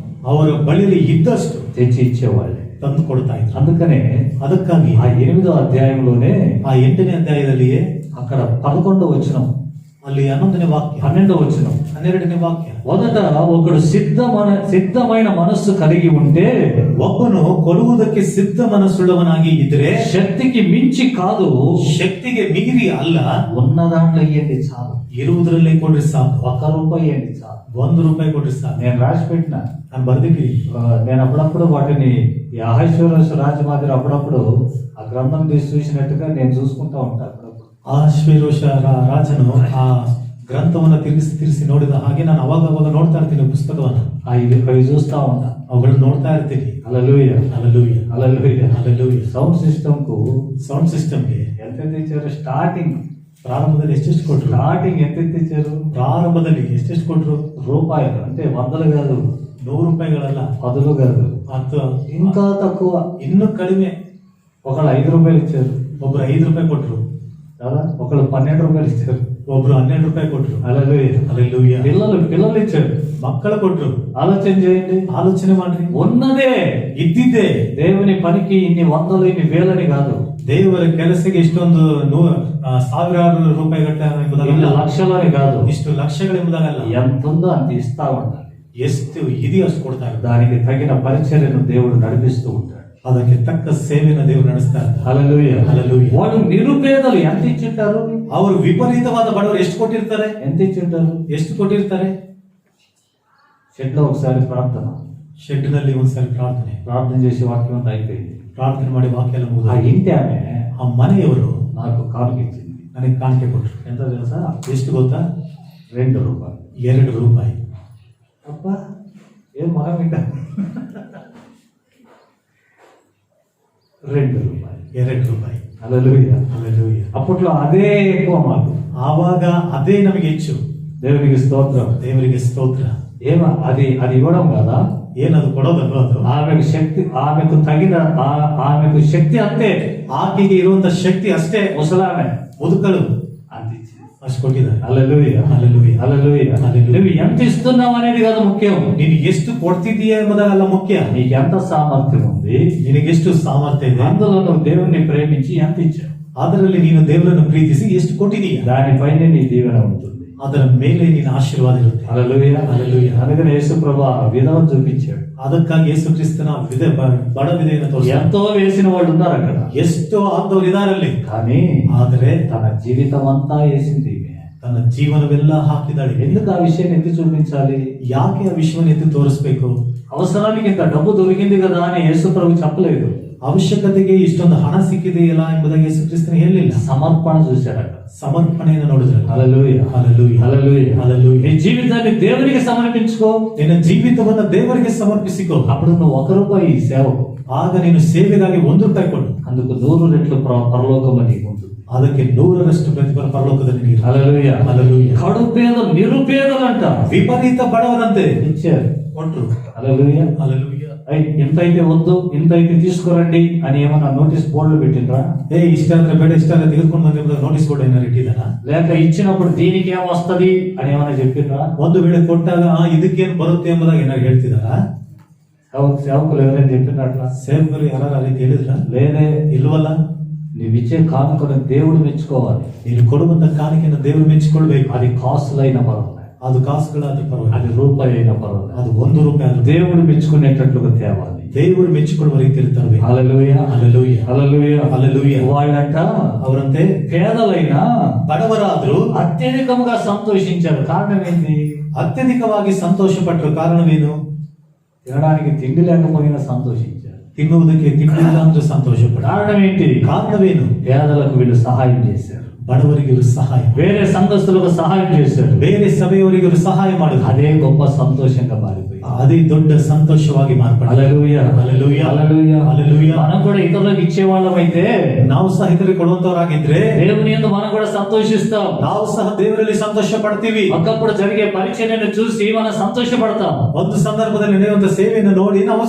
ಅವರ ಬಳಿಯಲ್ಲಿ ಇದ್ದಷ್ಟು తెచ్చి ఇచ్చేవాళ్ళే, ತಂದು ಕೊಡ್ತಾ ಇದ್ರು. అందుకనే ಅದಕ್ಕಾಗಿ ఆ 8వ అధ్యాయంలోనే ಆ 8ನೇ ಅಧ್ಯಾಯದಲ್ಲಿಯೇ అక్కడ 11వ వచనం, ಅಲ್ಲಿ 11ನೇ ವಾಕ್ಯ, 12వ వచనం, 12ನೇ ವಾಕ್ಯ. మొదట ఒకడు సిద్ధమైన మనస్సు కలిగి ఉంటే, ಒಬ್ಬನು ಕೊಡುವುದಕ್ಕೆ ಸಿದ್ಧ ಮನಸ್ಸುಳ್ಳವನಾಗಿ ಇದ್ರೆ, శక్తికి మించి కాదు, ಶಕ್ತಿಗೆ ಮೀರಿ ಅಲ್ಲ, ఉన్న దాంట్లో ఇయ్యండి చాలు, ಇರುವುದರಲ್ಲೇ ಕೊಡ್ರಿ ಸಾಕು. 1 రూపాయి ఇయ్యండి చాలు. 1 ರೂಪಾಯಿ ಕೊಡ್ರಿ ಸಾಕು. నేను రాసి పెట్టిన, ನಾನು ಬರ್ದಿದ್ದೀನಿ. నేను అప్పుడప్పుడు వాటిని ఈ అహశ్వేరోష రాజమాదిరి అప్పుడప్పుడు ఆ గ్రంథం తీసి చూసినట్టుగా నేను చూసుకుంటా ఉంటాను. ಅಹಷ್ವೇರೋಷ ರಾಜನು ಆ ಗ್ರಂಥವನ್ನು ತಿರುಗಿಸಿ ನೋಡಿದ ಹಾಗೆ ನಾನು ಅವಾಗ ನೋಡ್ತಾ ಇರ್ತೀನಿ ಪುಸ್ತಕವನ್ನು. అవి చూస్తా ఉంటా, ಅವುಗಳನ್ನು ನೋಡ್ತಾ ಇರ್ತೀನಿ. హల్లెలూయా, ಹಲ್ಲೆಲೂಯಾ, హల్లెలూయా, ಹಲ್ಲೆಲೂಯಾ. సౌండ్ సిస్టమ్ కు ಸೌಂಡ್ ಸಿಸ್ಟಮ್ಗೆ ఎంత ఇచ్చారు? స్టార్టింగ్ ಪ್ರಾರಂಭದಲ್ಲಿ ಎಷ್ಟೆಷ್ಟು ಕೊಟ್ರು? స్టార్టింగ్ ఎంత ఇచ్చారు? ಪ್ರಾರಂಭದಲ್ಲಿ ಎಷ್ಟೆಷ್ಟು ಕೊಟ್ರು? రూపాయలు, అంటే 100 కాదు, 100 ರೂಪಾಯಿಗಳಲ್ಲ, 10 కాదు, ಅಥವಾ ఇంకా తక్కువ. ಇನ್ನೂ ಕಡಿಮೆ. ఒకళ్ళు 5 రూపాయలు ఇచ్చారు ಒಬ್ರು 5 ರೂಪಾಯಿ ಕೊಟ್ರು కదా, ఒకళ్ళు 12 రూపాయలు ఇచ్చారు, ಒಬ್ರು 12 ರೂಪಾಯಿ ಕೊಟ್ರು. హల్లెలూయా, ಹಲ್ಲೆಲೂಯಾ. పిల్లలు ఇచ్చారు, ಮಕ್ಕಳು ಕೊಟ್ರು. ఆలోచన చేయండి. ಆಲೋಚನೆ ಮಾಡ್ರಿ. ఉన్నదే ಇದ್ದಿದ್ದೆ దేవుని పనికి ఇన్ని వందలు ఇన్ని వేలని కాదు, ದೇವರ ಕೆಲಸಕ್ಕೆ ಇಷ್ಟೊಂದು 1000 ರೂಪಾಯಿಗಟ್ಟಲೆ ఇన్ని ಎಂಬುದಾಗಲ್ಲ, లక్షలని కాదు, ಇಷ್ಟು ಲಕ್ಷಗಳು ಎಂಬುದಾಗಲ್ಲ. ఎంత ఉందో అంత ఇస్తా ఉండాలి. ಎಷ್ಟು ಇದೆಯೋ ಅಷ್ಟು ಕೊಡ್ತಾ ಇರ್ತಾರೆ. దానికి తగిన పరిచర్యను దేవుడు నడిపిస్తూ ఉంటాడు. ಅದಕ್ಕೆ ತಕ್ಕ ಸೇವೆಯನ್ನು ದೇವರು ನಡೆಸ್ತಾ ಇರ್ತಾರೆ. హల్లెలూయా, హల్లెలూయా. వాళ్ళు నిరుపేదలు ఎంత ఇచ్చింటారు? ಅವರು ವಿಪರೀತವಾದ ಬಡವರು ಎಷ್ಟು ಕೊಟ್ಟಿರ್ತಾರೆ? ఎంత ఇచ్చింటారు? ಎಷ್ಟು ಕೊಟ್ಟಿರ್ತಾರೆ? షెడ్లో ఒకసారి ప్రార్థన, ಶೆಡ್ನಲ್ಲಿ ಒಂದ್ಸರಿ ಪ್ರಾರ್ಥನೆ ప్రార్థన చేసి వాక్యం అంతా అయిపోయింది. ಪ್ರಾರ್ಥನೆ ಮಾಡಿ ವಾಕ್ಯ ಎಲ್ಲ ఆ ಮುಗಿದ ఇంటి ఆమె ಆ ಮನೆಯವರು నాకు కానుక ఇచ్చింది. ನನಗೆ ಕಾಣಿಕೆ ಕೊಟ್ಟರು. ఎంత తెలుసా? ಎಷ್ಟು ಗೊತ್ತಾ? ₹2. ₹2. అబ్బా ఏం మనం ఇంకా ₹2. హల్లెలూయా. హల్లెలూయా. అప్పట్లో అదే ఎక్కువ మాకు. ಆವಾಗ ಅದೇ ನಮಗೆ ಹೆಚ್ಚು. దేవునికి స్తోత్రం. ದೇವರಿಗೆ ಸ್ತೋತ್ರ. అది ఇవ్వడం కదా, ಏನದು ಕೊಡೋದಲ್ವ ಅದು? ఆమెకు శక్తి, ఆమెకు శక్తి అంతే. ಆಕೆಗೆ ಇರುವಂತ ಶಕ್ತಿ ಅಷ್ಟೇ. ముసలామె ಮುದುಕಳು అందించింది. ಅಷ್ಟು ಕೊಟ್ಟಿದ್ದಾರೆ. హల్లెలూయా. హల్లెలూయా. హల్లెలూయా. నువ్వు ఎంత ఇస్తున్నావు అనేది కాదు ముఖ్యం, ನೀನು ಎಷ್ಟು ಕೊಡ್ತಿದೀಯ ಎಂಬುದಲ್ಲ ಮುಖ್ಯ. నీకు ఎంత సామర్థ్యం ఉంది, ನಿನಗೆಷ್ಟು ಸಾಮರ್ಥ್ಯ ಇದೆ, అందులో నువ్వు దేవుణ్ణి ప్రేమించి ఎంత ఇచ్చావు, ಅದರಲ್ಲಿ ನೀನು ದೇವರನ್ನು ಪ್ರೀತಿಸಿ ಎಷ್ಟು ಕೊಟ್ಟಿದೀಯ, దానిపైన నీ దీవెన ఉంటుంది. ಅದರ ಮೇಲೆ ನಿನ್ನ ಆಶೀರ್ವಾದ ಇರುತ್ತೆ. హల్లెలూయా. హల్లెలూయా. అందుకని యేసు ప్రభువు విధవ చూపించాడు. ಅದಕ್ಕಾಗಿ ಯೇಸು ಕ್ರಿಸ್ತನ ಬಡ ವಿಧೆಯನ್ನು ತೋರಿಸಿ. ఎంతో వేసిన వాళ్ళు ఉన్నారు అక్కడ, ಎಷ್ಟೋ ಆದವರು ಇದಾರಲ್ಲಿ, కానీ ಆದರೆ తన జీవితం అంతా వేసింది ఈమె. ತನ್ನ ಜೀವನವೆಲ್ಲ ಹಾಕಿದಾಳೆ. ఎందుకు ఆ విషయాన్ని ఎత్తి చూపించాలి? ಯಾಕೆ ಆ ವಿಷಯವನ್ನು ಎತ್ತಿ ತೋರಿಸ್ಬೇಕು? అవసరానికి ఇంత డబ్బు దొరికింది కదా అని యేసు ప్రభు చెప్పలేదు. ಅವಶ್ಯಕತೆಗೆ ಇಷ್ಟೊಂದು ಹಣ ಸಿಕ್ಕಿದೆಯಲ್ಲ ಎಂಬುದಾಗಿ ಯೇಸು ಕ್ರಿಸ್ತನು ಹೇಳಲಿಲ್ಲ. సమర్పణ చూశాడట. ಸಮರ್ಪಣೆಯನ್ನು ನೋಡಿದ್ರು. హల్లెలూయా. హల్లెలూయా. హల్లెలూయా. హల్లెలూయా. నీ జీవితాన్ని దేవునికి సమర్పించుకో. ನಿನ್ನ ಜೀವಿತವನ್ನು ದೇವರಿಗೆ ಸಮರ್ಪಿಸಿಕೋ. అప్పుడు నువ్వు ₹1 సేవకు, ಆಗ ನೀನು ಸೇವೆಗಾಗಿ ₹1 ಕೊಡು. అందుకు 100 రెట్లు పరలోకంలో నీకు ఉంటుంది. ಅದಕ್ಕೆ 100ರಷ್ಟು ಪ್ರತಿಫಲ ಪರಲೋಕದಲ್ಲಿ ನೀರು. హల్లెలూయా. హల్లెలూయా. కడుపేద నిరుపేదలంట ವಿಪರೀತ ಬಡವರಂತೆ ఇచ్చారు. ಕೊಟ್ರು. హల్లెలూయా. హల్లెలూయా. ఇంతైతే వద్దు, ఇంతైతే తీసుకురండి అని ఏమన్నా నోటీస్ బోర్డులు పెట్టిండ్రా? ಇಷ್ಟ ಅಂದ್ರೆ ಬೇಡ, ಇಷ್ಟ ಅಂದ್ರೆ ತೆಗೆದುಕೊಂಡು ಬಂದಿರೋದು ನೋಟಿಸ್ ಬೋರ್ಡ್ ಏನಾರು ಇಟ್ಟಿದಾರ? లేక ఇచ్చినప్పుడు దీనికి ఏం వస్తది అని ఏమన్నా చెప్పిండ్రా? ಒಂದು ವೇಳೆ ಕೊಟ್ಟಾಗ ಇದಕ್ಕೇನು ಬರುತ್ತೆ ಎಂಬುದಾಗಿ ಏನಾರು ಹೇಳ್ತಿದಾರ? సేవకులు ఎవరైనా చెప్పినట్లా? ಸೇವಕರು ಯಾರು ಆ ರೀತಿ ಹೇಳಿದ್ರ? లేదే. ಇಲ್ವಲ್ಲ. నీవిచ్చే కానుకను దేవుడు మెచ్చుకోవాలి. ನೀನು ಕೊಡುವಂತ ಕಾಣಿಕೆಯನ್ನು ದೇವರು ಮೆಚ್ಚಿಕೊಳ್ಬೇಕು. అది కాసులైన పర్వాలేదు, ಅದು ಕಾಸುಗಳಾದ್ರೂ ಪರವಾಗಿಲ್ಲ, అది రూపాయి అయిన పర్వాలేదు, ಅದು ₹1 ಆದ್ರೂ దేవుడు మెచ్చుకునేటట్లుగా తేవాలి. ದೇವರು ಮೆಚ್ಚಿಕೊಳ್ಳುವ ರೀತಿಯಲ್ಲಿ ತರಬೇಕು. హల్లెలూయా. హల్లెలూయా. హల్లెలూయా. హల్లెలూయా. వాళ్ళంట ಅವರಂತೆ పేదలైనా ಬಡವರಾದ್ರೂ అత్యధికంగా సంతోషించారు. కారణం ఏంటి? ಅತ್ಯಧಿಕವಾಗಿ ಸಂತೋಷ ಪಟ್ಟರು. ಕಾರಣವೇನು? తినడానికి తిండి లేకపోయినా సంతోషించారు. ತಿನ್ನುವುದಕ್ಕೆ ತಿಂಡಿಲ್ಲ ಅಂದ್ರೆ ಸಂತೋಷ ಪಡ. కారణం ఏంటి? ಕಾರಣವೇನು? పేదలకు వీళ్ళు సహాయం చేశారు, ಬಡವರಿಗೆ ಇವರು ಸಹಾಯ, వేరే సంఘస్థులకు సహాయం చేశారు. ಬೇರೆ ಸಭೆಯವರಿಗೆ ಇವರು ಸಹಾಯ ಮಾಡಿದ್ರು. అదే గొప్ప సంతోషంగా మారిపోయింది. ಅದೇ ದೊಡ್ಡ ಸಂತೋಷವಾಗಿ ಮಾರ್ಪಡ. హల్లెలూయా. హల్లెలూయా. హల్లెలూయా. హల్లెలూయా. మనం కూడా ఇతరులకు ఇచ్చే వాళ్ళమైతే ನಾವು ಸಹ ಇತರಿಗೆ ಕೊಡುವಂತವರಾಗಿದ್ರೆ దేవుని యందు మనం కూడా సంతోషిస్తాం. ನಾವು ಸಹ ದೇವರಲ್ಲಿ ಸಂತೋಷ ಪಡ್ತೀವಿ. ఒకప్పుడు జరిగే పరిచర్యను చూసి మనం సంతోషపడతాం. ಒಂದು ಸಂದರ್ಭದಲ್ಲಿ ನಡೆಯುವಂತ ಸೇವೆಯನ್ನು ನೋಡಿ ನಾವು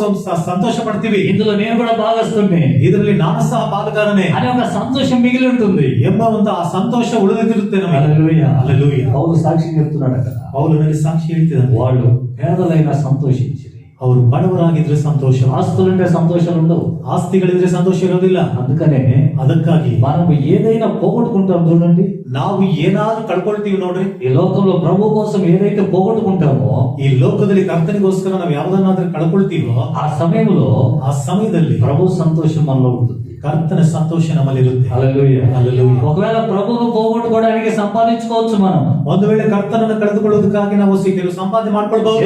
ಸಂತೋಷ ಪಡ್ತೀವಿ. ఇందులో నేను కూడా భాగస్తున్నే ಇದರಲ್ಲಿ ನಾನು ಸಹ ಪಾಲುಗಾರನೇ అని ఒక సంతోషం మిగిలి ఉంటుంది. ಎಂಬ ಒಂದು ಆ ಸಂತೋಷ ಉಳಿದಿರುತ್ತೆ ನಮಗೆ. హల్లెలూయా. హల్లెలూయా. పౌలు సాక్షి చెప్తున్నాడు అక్కడ. ಪೌಲನಲ್ಲಿ ಸಾಕ್ಷಿ ಹೇಳ್ತಿದ್ದಾನೆ. వాళ్ళు పేదలైన సంతోషించిరి. ಅವರು ಬಡವರಾಗಿದ್ರೆ ಸಂತೋಷ, ఆస్తులుంటే సంతోషాలు ఉండవు. ಆಸ್ತಿಗಳಿದ್ರೆ ಸಂತೋಷ ಇರೋದಿಲ್ಲ. అందుకనే ಅದಕ್ಕಾಗಿ మనం ఏదైనా పోగొట్టుకుంటాం చూడండి, ನಾವು ಏನಾದ್ರೂ ಕಳ್ಕೊಳ್ತೀವಿ ನೋಡ್ರಿ. ఈ లోకంలో ప్రభు కోసం ఏదైతే పోగొట్టుకుంటామో ಈ ಲೋಕದಲ್ಲಿ ಕರ್ತನಿಗೋಸ್ಕರ ನಾವು ಯಾವ್ದನ್ನಾದ್ರೂ ಕಳ್ಕೊಳ್ತೀವೋ ఆ సమయంలో ಆ ಸಮಯದಲ್ಲಿ ప్రభు సంతోషం మనలో ఉంటుంది. ಕರ್ತನ ಸಂತೋಷ ನಮ್ಮಲ್ಲಿರುತ್ತೆ. హల్లెలూయా. హల్లెలూయా. ఒకవేళ ప్రభువును పోగొట్టుకోవడానికి సంపాదించుకోవచ్చు మనం. ಒಂದು ವೇಳೆ ಕರ್ತನನ್ನು ಕಳೆದುಕೊಳ್ಳುವುದಕ್ಕಾಗಿ ನಾವು ಕೆಲವು ಸಂಪಾದನೆ ಮಾಡ್ಕೊಳ್ಬಹುದು.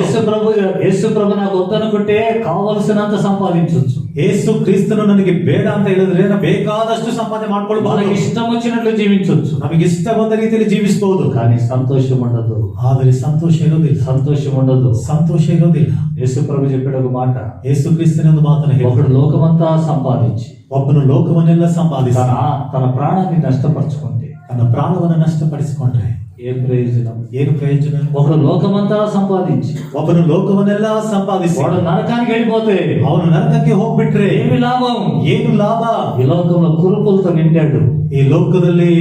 యేసు ప్రభు నాకు వద్దనుకుంటే కావలసినంత సంపాదించవచ్చు. ಯೇಸು ಕ್ರಿಸ್ತನು ನನಗೆ ಬೇಡ ಅಂತ ಹೇಳಿದ್ರೆ ನಾವು ಬೇಕಾದಷ್ಟು ಸಂಪಾದನೆ ಮಾಡ್ಕೊಳ್ಬಹುದು. మనకి ఇష్టం వచ్చినట్లు జీవించవచ్చు. ನಮಗೆ ಇಷ್ಟ ಬಂದ ರೀತಿಯಲ್ಲಿ ಜೀವಿಸಬಹುದು. కానీ సంతోషం ఉండదు. ಆದರೆ ಸಂತೋಷ ಇರೋದಿಲ್ಲ. సంతోషం ఉండదు. ಸಂತೋಷ ಇರೋದಿಲ್ಲ. యేసు ప్రభు చెప్పాడు ఒక మాట. ಯೇಸು ಕ್ರಿಸ್ತನ ಒಂದು ಮಾತನ್ನು ಹೇಳಿ, ఒకడు లోకమంతా సంపాదించి ಒಬ್ಬನು ಲೋಕವನ್ನೆಲ್ಲ ಸಂಪಾದಿಸಿ తన ప్రాణాన్ని నష్టపరచుకుంటే, ತನ್ನ ಪ್ರಾಣವನ್ನು ನಷ್ಟಪಡಿಸಿಕೊಂಡ್ರೆ ఏం ప్రయోజనం? ಏನು ಪ್ರಯೋಜನ? ఒకడు లోకమంతా సంపాదించి ಒಬ್ಬನು ಲೋಕವನ್ನೆಲ್ಲ ಸಂಪಾದಿಸಿ వాడు నరకానికి వెళ్ళిపోతే ಅವನು ನರಕಕ್ಕೆ ಹೋಗ್ಬಿಟ್ರೆ ఏమి లాభం? ಏನು ಲಾಭ? ఈ లోకంలో కురుపులతో నిండాడు, ಈ ಲೋಕದಲ್ಲಿ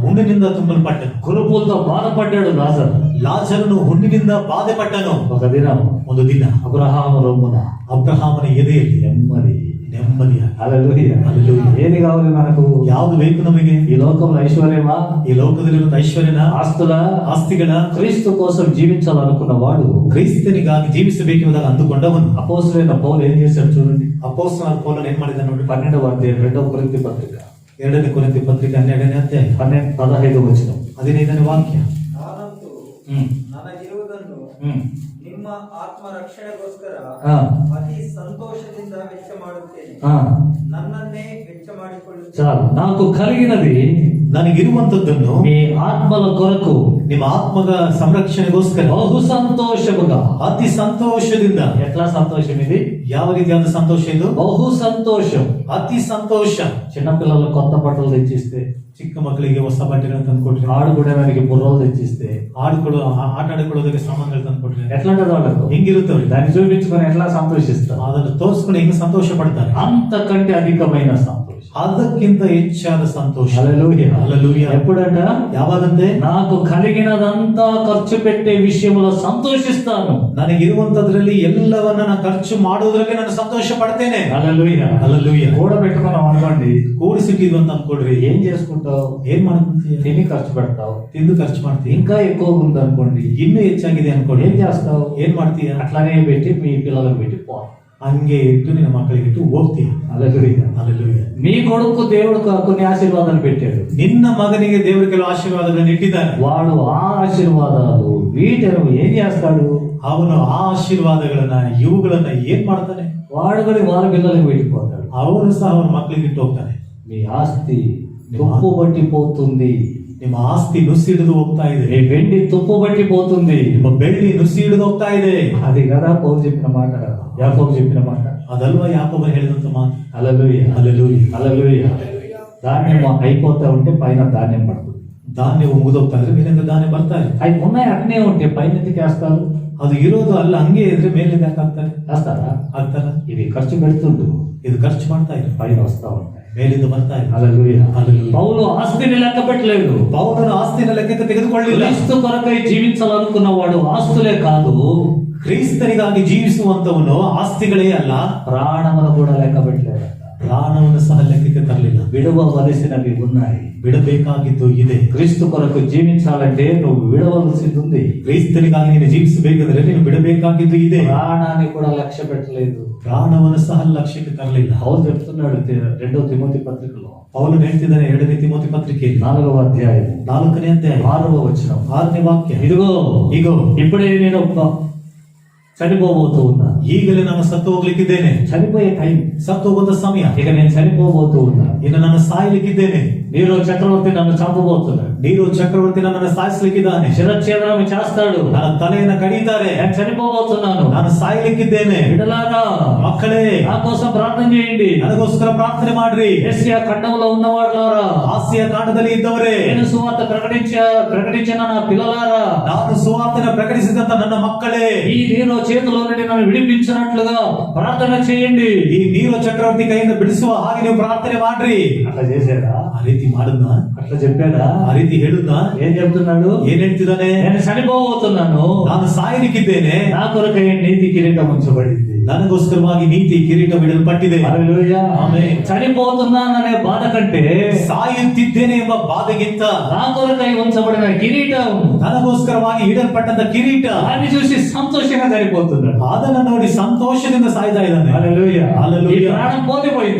ಹುಣ್ಣಿನಿಂದ ತುಂಬಲ್ಪಟ್ಟನು. కురుపులతో బాధపడ్డాడు లాజరు. ಲಾಜರನು ಹುಣ್ಣಿನಿಂದ ಬಾಧೆ ಪಟ್ಟನು. ఒక దినం ಒಂದು ದಿನ అబ్రహాము రొమ్మున ಅಬ್ರಹಾಮನ ಎದೆಯಲ್ಲಿ ನೆಮ್ಮದಿಯಾಗಿ. హల్లెలూయా. హల్లెలూయా. ఏది కావాలి మనకు? ಯಾವುದು ಬೇಕು ನಮಗೆ? ఈ లోకంలో ఐశ్వర్యమా? ಈ ಲೋಕದಲ್ಲಿರುವ ಐಶ್ವರ್ಯನ, ఆస్తుల? ಆಸ್ತಿಗಳ? క్రీస్తు కోసం జీవించాలనుకున్న వాడు, ಕ್ರಿಸ್ತನಿಗಾಗಿ ಜೀವಿಸಬೇಕೆಂಬುದಾಗಿ ಅಂದುಕೊಂಡವನು అపోస్తలుడైన పౌలు ఏం చేశాడు చూడండి. ಅಪೊಸ್ತಲನಾದ ಪೌಲನು ಏನ್ ಮಾಡಿದ ನೋಡಿ. 12వ అధ్యాయం 2వ కొరింథీ పత్రిక 2ನೇ ಕೊರಿಂಥీ ಪತ್ರಿಕೆ 12ನೇ ಅಧ್ಯಾಯ 15వ వచనం. 15ನೇ ವಾಕ್ಯ. ನಾನಂತೂ ನನಗಿರುವುದನ್ನು ನಿಮ್ಮ ಆತ್ಮ ರಕ್ಷಣೆಗೋಸ್ಕರ ఆ, ಅತಿ ಸಂತೋಷದಿಂದ ವೆಚ್ಚ ಮಾಡುತ್ತೇನೆ, ಹಾ ನನ್ನನ್ನೇ ವೆಚ್ಚ ಮಾಡಿಕೊಳ್ಳುತ್ತೇನೆ. చాలు. నాకు కలిగినది ನನಗಿರುವಂತದ್ದನ್ನು మీ ఆత్మల కొరకు ನಿಮ್ಮ ಆತ್ಮದ ಸಂರಕ್ಷಣೆಗೋಸ್ಕರ బహు సంతోషముగా. ಅತಿ ಸಂತೋಷದಿಂದ. ఎట్లా సంతోషం ఇది? ಯಾವ ರೀತಿಯಾದ ಸಂತೋಷ ಇದು? బహు సంతోషం. ಅತಿ ಸಂತೋಷ. చిన్నపిల్లలు కొత్త బట్టలు తెచ్చిస్తే, ಚಿಕ್ಕ ಮಕ್ಕಳಿಗೆ ಹೊಸ ಬಟ್ಟೆಗಳನ್ನು ತಂದ್ಕೊಟ್ರಿ, ఆడుకునేదానికి బుర్రలు తెచ్చిస్తే ಆಟ ಆಡಿಕೊಳ್ಳೋದಕ್ಕೆ ಸಾಮಾನುಗಳು ತಂದ್ಕೊಟ್ರಿ, ఎట్లా ఉంటుంది వాళ్ళకు? ಹೆಂಗಿರುತ್ತೆ ಅವ್ರಿಗೆ? దాన్ని చూపించుకొని ఎట్లా సంతోషిస్తారు? ಅದನ್ನು ತೋರಿಸ್ಕೊಂಡು ಹೆಂಗ್ ಸಂತೋಷ ಪಡ್ತಾರೆ? అంతకంటే అధికమైన సంతోషం. ಅದಕ್ಕಿಂತ ಹೆಚ್ಚಾದ ಸಂತೋಷ. హల్లెలూయా. హల్లెలూయా. ఎప్పుడంట? ಯಾವಾಗಂತೆ? నాకు కలిగినదంతా ఖర్చు పెట్టే విషయంలో సంతోషిస్తాను. ನನಗಿರುವಂತದ್ರಲ್ಲಿ ಎಲ್ಲವನ್ನ ನಾನು ಖರ್ಚು ಮಾಡೋದ್ರಲ್ಲಿ ನಾನು ಸಂತೋಷ ಪಡ್ತೇನೆ. హల్లెలూయా. హల్లెలూయా. కూడబెట్టుకున్నాం అనుకోండి, ಕೂಡಿಸಿಟ್ಟಿದ್ವು ಅಂತ ಅನ್ಕೊಡ್ರಿ, ఏం చేసుకుంటావు? ಏನ್ ಮಾಡ್ಕೊಂತೀಯ? తిని ఖర్చు పెడతావు. ತಿಂದು ಖರ್ಚು ಮಾಡ್ತೀಯ. ఇంకా ఎక్కువ ఉంది అనుకోండి, ಇನ್ನೂ ಹೆಚ್ಚಾಗಿದೆ ಅನ್ಕೊಡಿ, ఏం చేస్తావు? ಏನ್ ಮಾಡ್ತೀಯ? అట్లానే పెట్టి మీ పిల్లలకు పెట్టి పో. ಹಂಗೆ ಇಟ್ಟು ನಿನ್ನ ಮಕ್ಕಳಿಗೆ ಇಟ್ಟು ಹೋಗ್ತೀಯ. హల్లెలూయా. హల్లెలూయా. మీ కొడుకు దేవుడు కొన్ని ఆశీర్వాదాలు పెట్టాడు. ನಿನ್ನ ಮಗನಿಗೆ ದೇವರು ಕೆಲವು ಆಶೀರ್ವಾದಗಳನ್ನು ಇಟ್ಟಿದ್ದಾನೆ. వాడు ఆ ఆశీర్వాదాలు వీటిని ఏం చేస్తాడు? ಅವನು ಆ ಆಶೀರ್ವಾದಗಳನ್ನ ಇವುಗಳನ್ನ ಏನ್ ಮಾಡ್ತಾನೆ? వాడు కూడా వాళ్ళ పిల్లలకు పెట్టిపోతాడు. ಅವನು ಸಹ ಅವನ ಮಕ್ಕಳಿಗೆ ಇಟ್ಟು ಹೋಗ್ತಾನೆ. మీ ఆస్తి తుప్పు పట్టిపోతుంది. ನಿಮ್ಮ ಆಸ್ತಿ ನುಸಿ ಹಿಡಿದು ಹೋಗ್ತಾ ಇದೆ. మీ వెండి తుప్పు పట్టిపోతుంది. ನಿಮ್ಮ ಬೆಳ್ಳಿ ನುಸಿ ಹಿಡಿದು ಹೋಗ್ತಾ ಇದೆ. అది కదా పౌలు చెప్పిన మాట, యాకోబు చెప్పిన మాట. ಅದಲ್ವಾ ಯಾಕೋಬನು ಹೇಳಿದಂತ ಮಾತು. హల్లెలూయా. హల్లెలూయా. హల్లెలూయా. ధాన్యం అయిపోతా ఉంటే పైన ధాన్యం పడుతుంది. ಧಾನ್ಯ ಮುಗಿದೋಗ್ತಾ ಇದ್ರೆ ಮೇಲಿಂದ ಧಾನ್ಯ ಬರ್ತಾ ಇದೆ. అవి ఉన్నాయి అట్నే ఉంటే పైన ఎందుకు వేస్తారు? ಅದು ಇರೋದು ಅಲ್ಲ, ಹಂಗೆ ಇದ್ರೆ ಮೇಲಿಂದ ಯಾಕೆ ಹಾಕ್ತಾರೆ? వేస్తారా? ಹಾಕ್ತಾರ? ఇవి ఖర్చు పెడుతుండు, ಇದು ಖರ್ಚು ಮಾಡ್ತಾ ಇದೆ, పైన వస్తా ఉంటాయి. ಮೇಲಿಂದ ಬರ್ತಾ ಇದೆ. హల్లెలూయా. హల్లెలూయా. పౌలు ఆస్తిని లెక్క పెట్టలేదు. ಪೌಲನು ಆಸ್ತಿನ ಲೆಕ್ಕಕ್ಕೆ ತೆಗೆದುಕೊಳ್ಳಿಲ್ಲ. క్రీస్తు కొరకై జీవించాలనుకున్నవాడు ఆస్తులే కాదు, ಕ್ರಿಸ್ತನಿಗಾಗಿ ಜೀವಿಸುವಂತವನು ಆಸ್ತಿಗಳೇ ಅಲ್ಲ, ప్రాణమును కూడా లెక్క పెట్టలేదు. ಪ್ರಾಣವನ್ನು ಸಹ ಲೆಕ್ಕಕ್ಕೆ ತರಲಿಲ್ಲ. విడవలసినవి ఉన్నాయి. ಬಿಡಬೇಕಾಗಿದ್ದು ಇದೆ. క్రీస్తు కొరకు జీవించాలంటే నువ్వు విడవలసింది ఉంది. ಕ್ರಿಸ್ತನಿಗಾಗಿ ನೀನು ಜೀವಿಸಬೇಕಾದ್ರೆ ನೀನು ಬಿಡಬೇಕಾಗಿದ್ದು ಇದೆ. ప్రాణాన్ని కూడా లక్ష్య పెట్టలేదు. ಪ್ರಾಣವನ್ನು ಸಹ ಲಕ್ಷ್ಯಕ್ಕೆ ತರಲಿಲ್ಲ. పౌలు చెప్తున్నాడు 2 తిమోతి పత్రికలో, ಪೌಲನು ಹೇಳ್ತಿದ್ದಾನೆ 2ನೇ ತಿಮೋಥಿ ಪತ್ರಿಕೆಯಲ್ಲಿ 4వ అధ్యాయం 4ನೇ ಅಧ್ಯಾಯ 6వ వచనం, 6ನೇ ವಾಕ್ಯ. ఇదిగో ಇಗೋ ఇప్పుడే నేను చనిపోబోతూ ఉన్నా. ಈಗಲೇ ನಾನು ಸತ್ತು ಹೋಗ್ಲಿಕ್ಕಿದ್ದೇನೆ. చనిపోయే టైం, ಸತ್ತು ಹೋಗುವಂತ ಸಮಯ. ఇక నేను చనిపోబోతూ ఉన్నా. ಇನ್ನು ನಾನು ಸಾಯ್ಲಿಕ್ಕಿದ್ದೇನೆ. నీరో చక్రవర్తి నన్ను చంపబోతున్నాడు. ನೀರು ಚಕ್ರವರ್ತಿ ನನ್ನನ್ನು ಸಾಯಿಸ್ಲಿಕ್ಕಿದ್ದಾನೆ. శిరఛేదనం చేస్తాడు. ನನ್ನ ತಲೆಯನ್ನು ಕಡಿತಾರೆ. నేను చనిపోబోతున్నాను. ನಾನು ಸಾಯ್ಲಿಕ್ಕಿದ್ದೇನೆ. బిడ్డలారా, ಮಕ್ಕಳೇ, నా కోసం ప్రార్థన చేయండి. ನನಗೋಸ್ಕರ ಪ್ರಾರ್ಥನೆ ಮಾಡ್ರಿ. ఏషియా ఖండంలో ఉన్నవాళ్ళారా, ಆಸಿಯಾ ಕಾಂಡದಲ್ಲಿ ಇದ್ದವರೇ, నేను సువార్త ప్రకటించిన నా పిల్లలారా, ನಾನು ಸುವಾರ್ತೆನ ಪ್ರಕಟಿಸಿದಂತ ನನ್ನ ಮಕ್ಕಳೇ, ఈ నీరో చేతిలో నుండి నన్ను విడిపించినట్లుగా ప్రార్థన చేయండి. ಈ ನೀರು ಚಕ್ರವರ್ತಿ ಕೈಯಿಂದ ಬಿಡಿಸುವ ಹಾಗೆ ನೀವು ಪ್ರಾರ್ಥನೆ ಮಾಡ್ರಿ. అట్లా చేశాడా? ಆ ರೀತಿ ಮಾಡುದ್ನ? అట్లా చెప్పాడా? ಆ ರೀತಿ ಹೇಳುದ್ನ? ఏం చెప్తున్నాడు? ಏನ್ ಹೇಳ್ತಿದ್ದಾನೆ? నేను చనిపోబోతున్నాను, ನಾನು ಸಾಯಲಿಕ್ಕಿದ್ದೇನೆ, నా కొరకై నీతి కిరీటం ఉంచబడింది, ನನಗೋಸ್ಕರವಾಗಿ ನೀತಿ ಕಿರೀಟ ಬಿಡಲ್ಪಟ್ಟಿದೆ. హల్లెలూయా. ಆಮೆನ್. చనిపోతున్నాననే బాధ కంటే ಸಾಯುತ್ತಿದ್ದೇನೆ ಎಂಬ ಬಾಧೆಗಿಂತ నా కొరకై ఉంచబడిన కిరీటం, ನನಗೋಸ್ಕರವಾಗಿ ಇಡಲ್ಪಟ್ಟಂತ ಕಿರೀಟ, దాన్ని చూసి సంతోషంగా చనిపోతున్నాడు. ಅದನ್ನ ನೋಡಿ ಸಂತೋಷದಿಂದ ಸಾಯ್ತಾ ಇದ್ದಾನೆ. హల్లెలూయా. హల్లెలూయా. ఈ ప్రాణం పోతే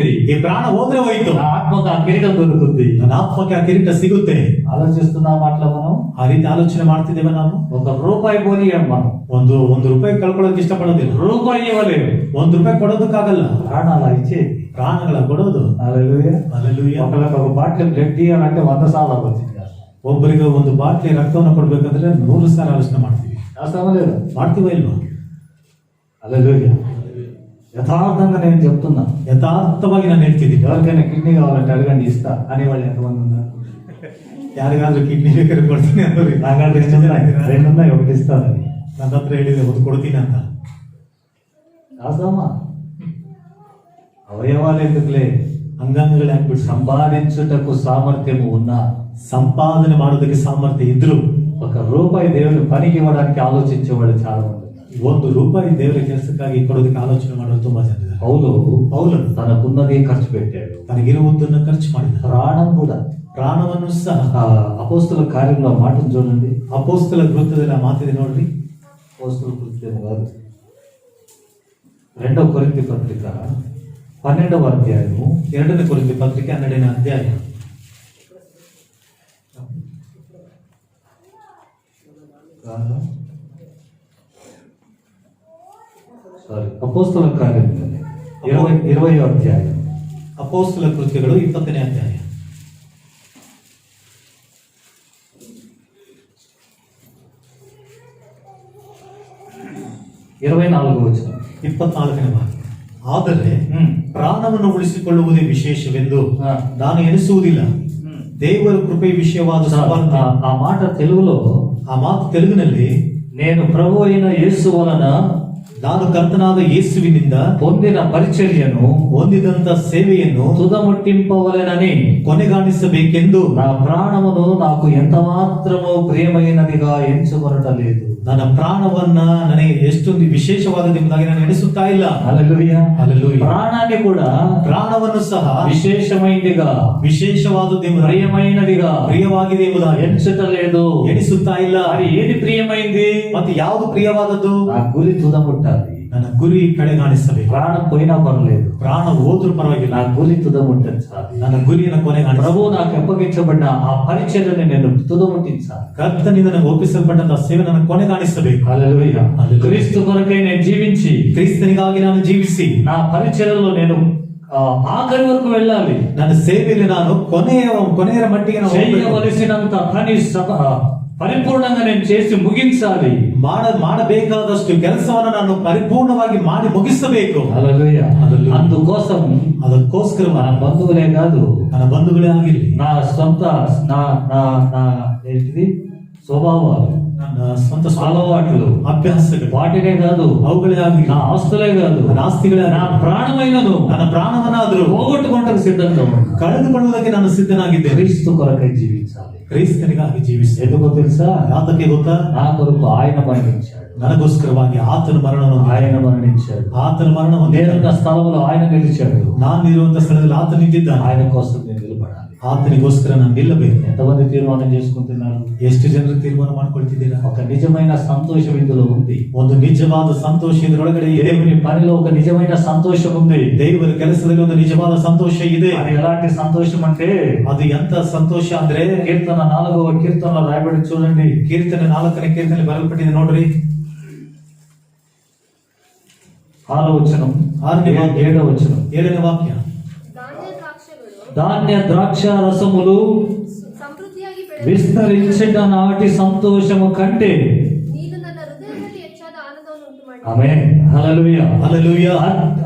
ಈ ಪ್ರಾಣ ಹೋದ್ರೆ ಹೋಯ್ತು, నా ఆత్మకు ఆ కిరీటం దొరుకుతుంది. ನನ್ನ ಆತ್ಮಕ್ಕೆ ಆ ಕಿರೀಟ ಸಿಗುತ್ತೆ. ఆలోచిస్తున్నాం అట్లా మనం. ಆ ರೀತಿ ಆಲೋಚನೆ ಮಾಡ್ತಿದ್ದೇವೆ ನಾವು. ₹1 పోనీ మనం ಒಂದು ರೂಪಾಯಿ ಕಳ್ಕೊಳ್ಳೋಕೆ ಇಷ್ಟಪಡೋದಿಲ್ಲ. రూపాయి ఇవ్వలేము. ₹1 ಕೊಡೋದಕ್ಕಾಗಲ್ಲ. ప్రాణాలు ఇచ్చేది, ಪ್ರಾಣಗಳ ಕೊಡೋದು. హల్లెలూయా. హల్లెలూయా. ఒకళ్ళకి ఒక బాటిల్ బ్లడ్ ఇవ్వాలంటే 100 సార్లు ఆలోచించాలి. ಒಬ್ಬರಿಗೆ ಒಂದು ಬಾಟ್ಲಿ ರಕ್ತವನ್ನು ಕೊಡ್ಬೇಕಂದ್ರೆ 100 ಸಾರಿ ಆಲೋಚನೆ ಮಾಡ್ತೀವಿ. చేస్తామా లేదా? ಮಾಡ್ತೀವ ಇಲ್ವಾ? హల్లెలూయా. యథార్థంగా నేను చెప్తున్నా, ಯಥಾರ್ಥವಾಗಿ ನಾನು ಹೇಳ್ತಿದ್ದೀನಿ. ఎవరికైనా కిడ్నీ కావాలంటే అడగండి, ఇస్తా అనేవాళ్ళు ఎంతమంది ఉన్నారు? ಯಾರಿಗಾದ್ರೂ ಕಿಡ್ನಿ ಬೇಕಾದ್ರೆ ಕೊಡ್ತೀನಿ ಅಂದ್ರೆ నాకంటే రెండు ఉన్నాయి, ఒకటి ఇస్తానని. ನನ್ನ ಹತ್ರ ಹೇಳಿದೆ ಒಂದು ಕೊಡ್ತೀನಿ ಅಂತ. రాస్తామా? అవయవాలు ఎందుకులే, ಅಂಗಾಂಗಗಳು ಹಾಕ್ಬಿಟ್ಟು సంపాదించుటకు సామర్థ్యము ఉన్నా, ಸಂಪಾದನೆ ಮಾಡೋದಕ್ಕೆ ಸಾಮರ್ಥ್ಯ ಇದ್ರು ₹1 దేవుని పనికి ఇవ్వడానికి ఆలోచించేవాళ్ళు చాలా మంది ఉన్నారు. ₹1 ದೇವರ ಕೆಲಸಕ್ಕಾಗಿ ಕೊಡೋದಕ್ಕೆ ಆಲೋಚನೆ ಮಾಡೋರು ತುಂಬಾ ಜನ ಇದ್ದಾರೆ. పౌలు తనకున్నదే ఖర్చు పెట్టాడు. ತನಗಿರುವುದನ್ನು ಖರ್ಚು ಮಾಡಿದ. ప్రాణం కూడా. ಪ್ರಾಣವನ್ನು ಸಹ. అపోస్తుల కార్యంలో మాటను చూడండి. ಅಪೊಸ್ತಲ ಕೃತ್ಯದಲ್ಲಿ ಆ ಮಾತಿದೆ ನೋಡ್ರಿ. అపోస్తుల కృత్యం కాదు, 2 కొరింథీ పత్రిక 12వ అధ్యాయము 2ನೇ ಕೊರಿಂಥీ ಪತ್ರಿಕೆ 12ನೇ ಅಧ್ಯಾಯ. అపోస్తుల కార్యం 20వ అధ్యాయం. ಅಪೊಸ್ತಲ ಕೃತ್ಯಗಳು 20ನೇ ಅಧ್ಯಾಯ 24వ వచనం. 24ನೇ ವಾಕ್ಯ. ಆದರೆ ಪ್ರಾಣವನ್ನು ಉಳಿಸಿಕೊಳ್ಳುವುದೇ ವಿಶೇಷವೆಂದು ಹಾ. ನಾನು ಎನಿಸುವುದಿಲ್ಲ. ದೇವರ ಕೃಪೆ ವಿಷಯವಾದ ಸುವಾರ್ತೆ. ఆ మాట తెలుగులో ಆ ಮಾತು ತೆಲುಗಿನಲ್ಲಿ, నేను ప్రభు అయిన యేసు వలన ನಾನು ಕರ್ತನಾದ ಯೇಸುವಿನಿಂದ పొందిన పరిచర్యను ಹೊಂದಿದಂತ ಸೇವೆಯನ್ನು తుదముట్టింపవలెనని ಕೊನೆಗಾಣಿಸಬೇಕೆಂದು నా ప్రాణమును నాకు ఎంత మాత్రము ప్రియమైనదిగా ఎంచుకొనటలేదు. ನನ್ನ ಪ್ರಾಣವನ್ನ ನನಗೆ ಎಷ್ಟೊಂದು ವಿಶೇಷವಾದದೆಂಬುದಾಗಿ ನಾನು ಎಣಿಸುತ್ತಾ ಇಲ್ಲ. హల్లెలూయా. ಹಲ್ಲೆಲೂಯಾ. ప్రాణాన్ని కూడా ಪ್ರಾಣವನ್ನು ಸಹ విశేషమైనదిగా ವಿಶೇಷವಾದದ್ದೆಂಬುದಾಗಿ, ప్రియమైనదిగా ಪ್ರಿಯವಾಗಿದೆ ಎಂಬುದಾಗಿ ఎంచటలేదు. ಎಣಿಸುತ್ತಾ ಇಲ್ಲ. మరి ఏది ప్రియమైంది? ಮತ್ತೆ ಯಾವುದು ಪ್ರಿಯವಾದದ್ದು? నా గురి తుదముట్టాలి. ನನ್ನ గుರಿ ಕಡೆಗಾಣಿಸಬೇಕು. ప్రాణం పోయినా పర్లేదు, ಪ್ರಾಣ ಹೋದ್ರೂ ಪರವಾಗಿಲ್ಲ, నా గురి తుదముట్టించాలి. ನನ್ನ ಗುರಿಯನ್ನು ಕೊನೆಗಾಣಿಸ. ప్రభు నాకు అప్పగించబడిన ఆ పరిచర్యను నేను తుదముట్టించాలి. ಕರ್ತನಿಂದ ನನಗೆ ಒಪ್ಪಿಸಲ್ಪಟ್ಟಂತ ಸೇವೆ ನನ್ನ ಕೊನೆಗಾಣಿಸಬೇಕು. హల్లెలూయా. హల్లెలూయా. క్రీస్తు కొరకై నేను జీవించి ಕ್ರಿಸ್ತನಿಗಾಗಿ ನಾನು ಜೀವಿಸಿ నా పరిచర్యలో నేను ఆఖరి వరకు వెళ్ళాలి. ನನ್ನ ಸೇವೆಯಲ್ಲಿ ನಾನು ಕೊನೆಯ ಮಟ್ಟಿಗೆ ನಾನು ಹೋಗ್ಬೇಕು. చేయవలసినంత పని పరిపూర్ణంగా నేను చేసి ముగించాలి. ಮಾಡಬೇಕಾದಷ್ಟು ಕೆಲಸವನ್ನು ನಾನು ಪರಿಪೂರ್ಣವಾಗಿ ಮಾಡಿ ಮುಗಿಸಬೇಕು. హల్లెలూయా. హల్లెలూయా. అందుకోసం ಅದಕ್ಕೋಸ್ಕರ మన బంధువులే కాదు, ನನ್ನ ಬಂಧುಗಳೇ ಆಗಿರಲಿ, నా సొంత నా నా నా ఏంటిది స్వభావాలు, ನನ್ನ ಸ್ವಂತ అలవాట్లు, ಅಭ್ಯಾಸಗಳು, వాటినే కాదు, ಅವುಗಳೇ ಆಗಲಿ, నా ఆస్తులే కాదు, ನನ್ನ ಆಸ್ತಿಗಳೇ నా ಆಗಲಿ, ప్రాణమైనను ನನ್ನ ಪ್ರಾಣವನ್ನಾದರೂ పోగొట్టుకుంటకు సిద్ధంగా ఉన్నాను. ಕಳೆದುಕೊಳ್ಳುವುದಕ್ಕೆ ನಾನು ಸಿದ್ಧನಾಗಿದ್ದೇನೆ. క్రీస్తు కొరకై జీవించాలి. ಕ್ರಿಸ್ತನಿಗಾಗಿ ಜೀವಿಸಿ. ఎందుకో తెలుసా? ಯಾತಕ್ಕೆ ಗೊತ್ತಾ? నా కొరకు ఆయన మరణించాడు. ನನಗೋಸ್ಕರವಾಗಿ ಆತನ ಮರಣವನ್ನು ఆయన మరణించాడు. ಆತನ ಮರಣ నేనున్న స్థలంలో ఆయన నిలిచాడు. ನಾನು ಇರುವಂತ ಸ್ಥಳದಲ್ಲಿ ಆತ ನಿಂತಿದ್ದಾನೆ. ఆయన కోసం నేను నిలబడాలి. ಆತನಿಗೋಸ್ಕರ ನಾನು ನಿಲ್ಲಬೇಕು. ఎంతమంది తీర్మానం చేసుకుంటున్నారు? ಎಷ್ಟು ಜನರು ತೀರ್ಮಾನ ಮಾಡ್ಕೊಳ್ತಿದ್ದೀರಾ? ఒక నిజమైన సంతోషం ఇందులో ఉంది. ಒಂದು ನಿಜವಾದ ಸಂತೋಷ ಇದರೊಳಗಡೆ ಇದೆ. దేవుని పనిలో ఒక నిజమైన సంతోషం ఉంది. ದೇವರ ಕೆಲಸದಲ್ಲಿ ಒಂದು ನಿಜವಾದ ಸಂತೋಷ ಇದೆ. అది ఎలాంటి సంతోషం అంటే, ಅದು ಎಂತ ಸಂತೋಷ ಅಂದ್ರೆ, కీర్తన 4వ కీర్తనలో రాయబడి చూడండి. ಕೀರ್ತನೆ 4ನೇ ಕೀರ್ತನೆ ಬರೆಯಲ್ಪಟ್ಟಿದೆ ನೋಡ್ರಿ. 6వ వచనం, 6ನೇ ವಾಕ್ಯ, 7వ వచనం. 7ನೇ ವಾಕ್ಯ. ధాన్య ద్రాక్ష రసములు ಸಮೃದ್ಧಿಯಾಗಿ విస్తరించిన నాటి సంతోషము కంటే ನೀನು ನನ್ನ ಹೃದಯದಲ್ಲಿ ಹೆಚ್ಚಾದ ಆನಂದವನ್ನು ಉಂಟು ಮಾಡಿ. ఆమేన్. హల్లెలూయా. ಹಲ್ಲೆಲೂಯಾ.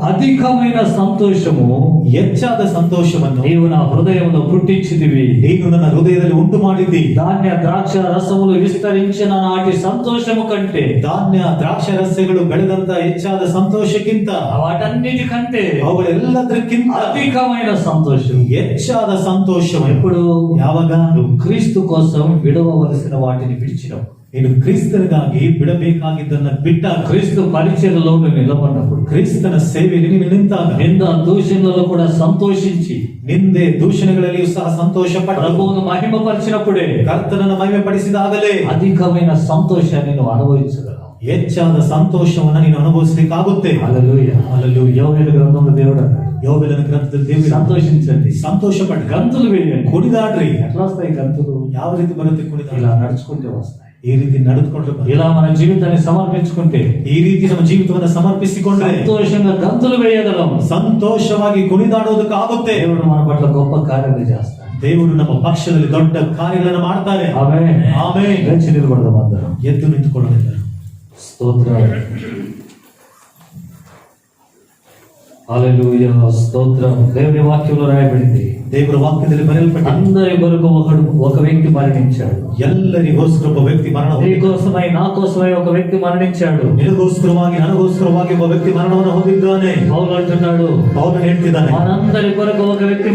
అధికమైన సంతోషము ಹೆಚ್ಚಾದ ಸಂತೋಷವನ್ನು నీవు నా హృదయంలో పుట్టించిదివి. ನೀನು ನನ್ನ ಹೃದಯದಲ್ಲಿ ಉಂಟು ಮಾಡಿದ್ದಿ. ధాన్య ద్రాక్ష రసములు విస్తరించిన నాటి సంతోషము కంటే, ಧಾನ್ಯ ದ್ರಾಕ್ಷ ರಸಗಳು ಬೆಳೆದಂತ ಹೆಚ್ಚಾದ ಸಂತೋಷಕ್ಕಿಂತ, వాటన్నిటికంటే ಅವುಗಳೆಲ್ಲದಕ್ಕಿಂತ అధికమైన సంతోషం. ಹೆಚ್ಚಾದ ಸಂತೋಷ ఎప్పుడు? ಯಾವಾಗ? నువ్వు క్రీస్తు కోసం విడవవలసిన వాటిని విడిచినావు. ನೀನು ಕ್ರಿಸ್ತನಿಗಾಗಿ ಬಿಡಬೇಕಾಗಿದ್ದನ್ನ ಬಿಟ್ಟಾಗ, క్రీస్తు పరిచర్యలో నువ్వు నిలబడినప్పుడు, ಕ್ರಿಸ್ತನ ಸೇವೆಯಲ್ಲಿ ನೀನು ನಿಂತಾಗ, నింద దూషణలలో కూడా సంతోషించి ನಿಂದೆ ದೂಷಣೆಗಳಲ್ಲಿಯೂ ಸಹ ಸಂತೋಷ ಪಟ್ಟು ప్రభువును మహిమపరిచినప్పుడే ಕರ್ತನನ್ನು ಮಹಿಮೆ ಪಡಿಸಿದಾಗಲೇ అధికమైన సంతోషాన్ని నువ్వు అనుభవించగలవు. ಹೆಚ್ಚಾದ ಸಂತೋಷವನ್ನ ನೀನು ಅನುಭವಿಸಲಿಕ್ಕಾಗುತ್ತೆ. హల్లెలూయా. హల్లెలూయా. యోవేలు గ్రంథంలో దేవుడు అన్నాడు, ಯೋಬೆಲನ ಗ್ರಂಥದಲ್ಲಿ ದೇವರು సంతోషించండి, ಸಂತೋಷ ಪಟ್ಟು గంతులు వేయండి. ಕುಣಿದಾಡ್ರಿ. ఎట్లా వస్తాయి గంతులు? ಯಾವ ರೀತಿ ಬರುತ್ತೆ ಕುಣಿದಾಡ? ఇలా నడుచుకుంటే వస్తాయి. ಈ ರೀತಿ ನಡೆದುಕೊಂಡ್ರೆ ಬರುತ್ತೆ. ఇలా మన జీవితాన్ని సమర్పించుకుంటే ಈ ರೀತಿ ನಮ್ಮ ಜೀವಿತವನ್ನು ಸಮರ್ಪಿಸಿಕೊಂಡ್ರೆ సంతోషంగా గంతులు వేయగలం. ಸಂತೋಷವಾಗಿ ಕುಣಿದಾಡುವುದಕ್ಕಾಗುತ್ತೆ. దేవుడు మన పట్ల గొప్ప కార్యాలు చేస్తాడు. ದೇವರು ನಮ್ಮ ಪಕ್ಷದಲ್ಲಿ ದೊಡ್ಡ ಕಾರ್ಯಗಳನ್ನು ಮಾಡ್ತಾರೆ. ఆమేన్. ಆಮೆನ್. లేచి నిలబడదాం అందరం. ಎದ್ದು ನಿಂತುಕೊಳ್ಳೋಣ. స్తోత్రం. హల్లెలూయా. స్తోత్రం. దేవుని వాక్యంలో రాయబడింది, ದೇವರ ವಾಕ್ಯದಲ್ಲಿ ಬರೆಯಲ್ಪಟ್ಟ అందరి కొరకు ఒక వ్యక్తి మరణించాడు. ಎಲ್ಲರಿಗೋಸ್ಕರ ಒಬ್ಬ ವ್ಯಕ್ತಿ ಮರಣ నీ కోసమై నా కోసమై ఒక వ్యక్తి మరణించాడు. ನಿನಗೋಸ್ಕರವಾಗಿ ನನಗೋಸ್ಕರವಾಗಿ ಒಬ್ಬ ವ್ಯಕ್ತಿ ಮರಣವನ್ನು ಹೊಂದಿದ್ದಾನೆ. పౌలు అంటున్నాడు, ಪೌಲನು ಹೇಳ್ತಿದ್ದಾನೆ, మనందరి కొరకు ఒక వ్యక్తి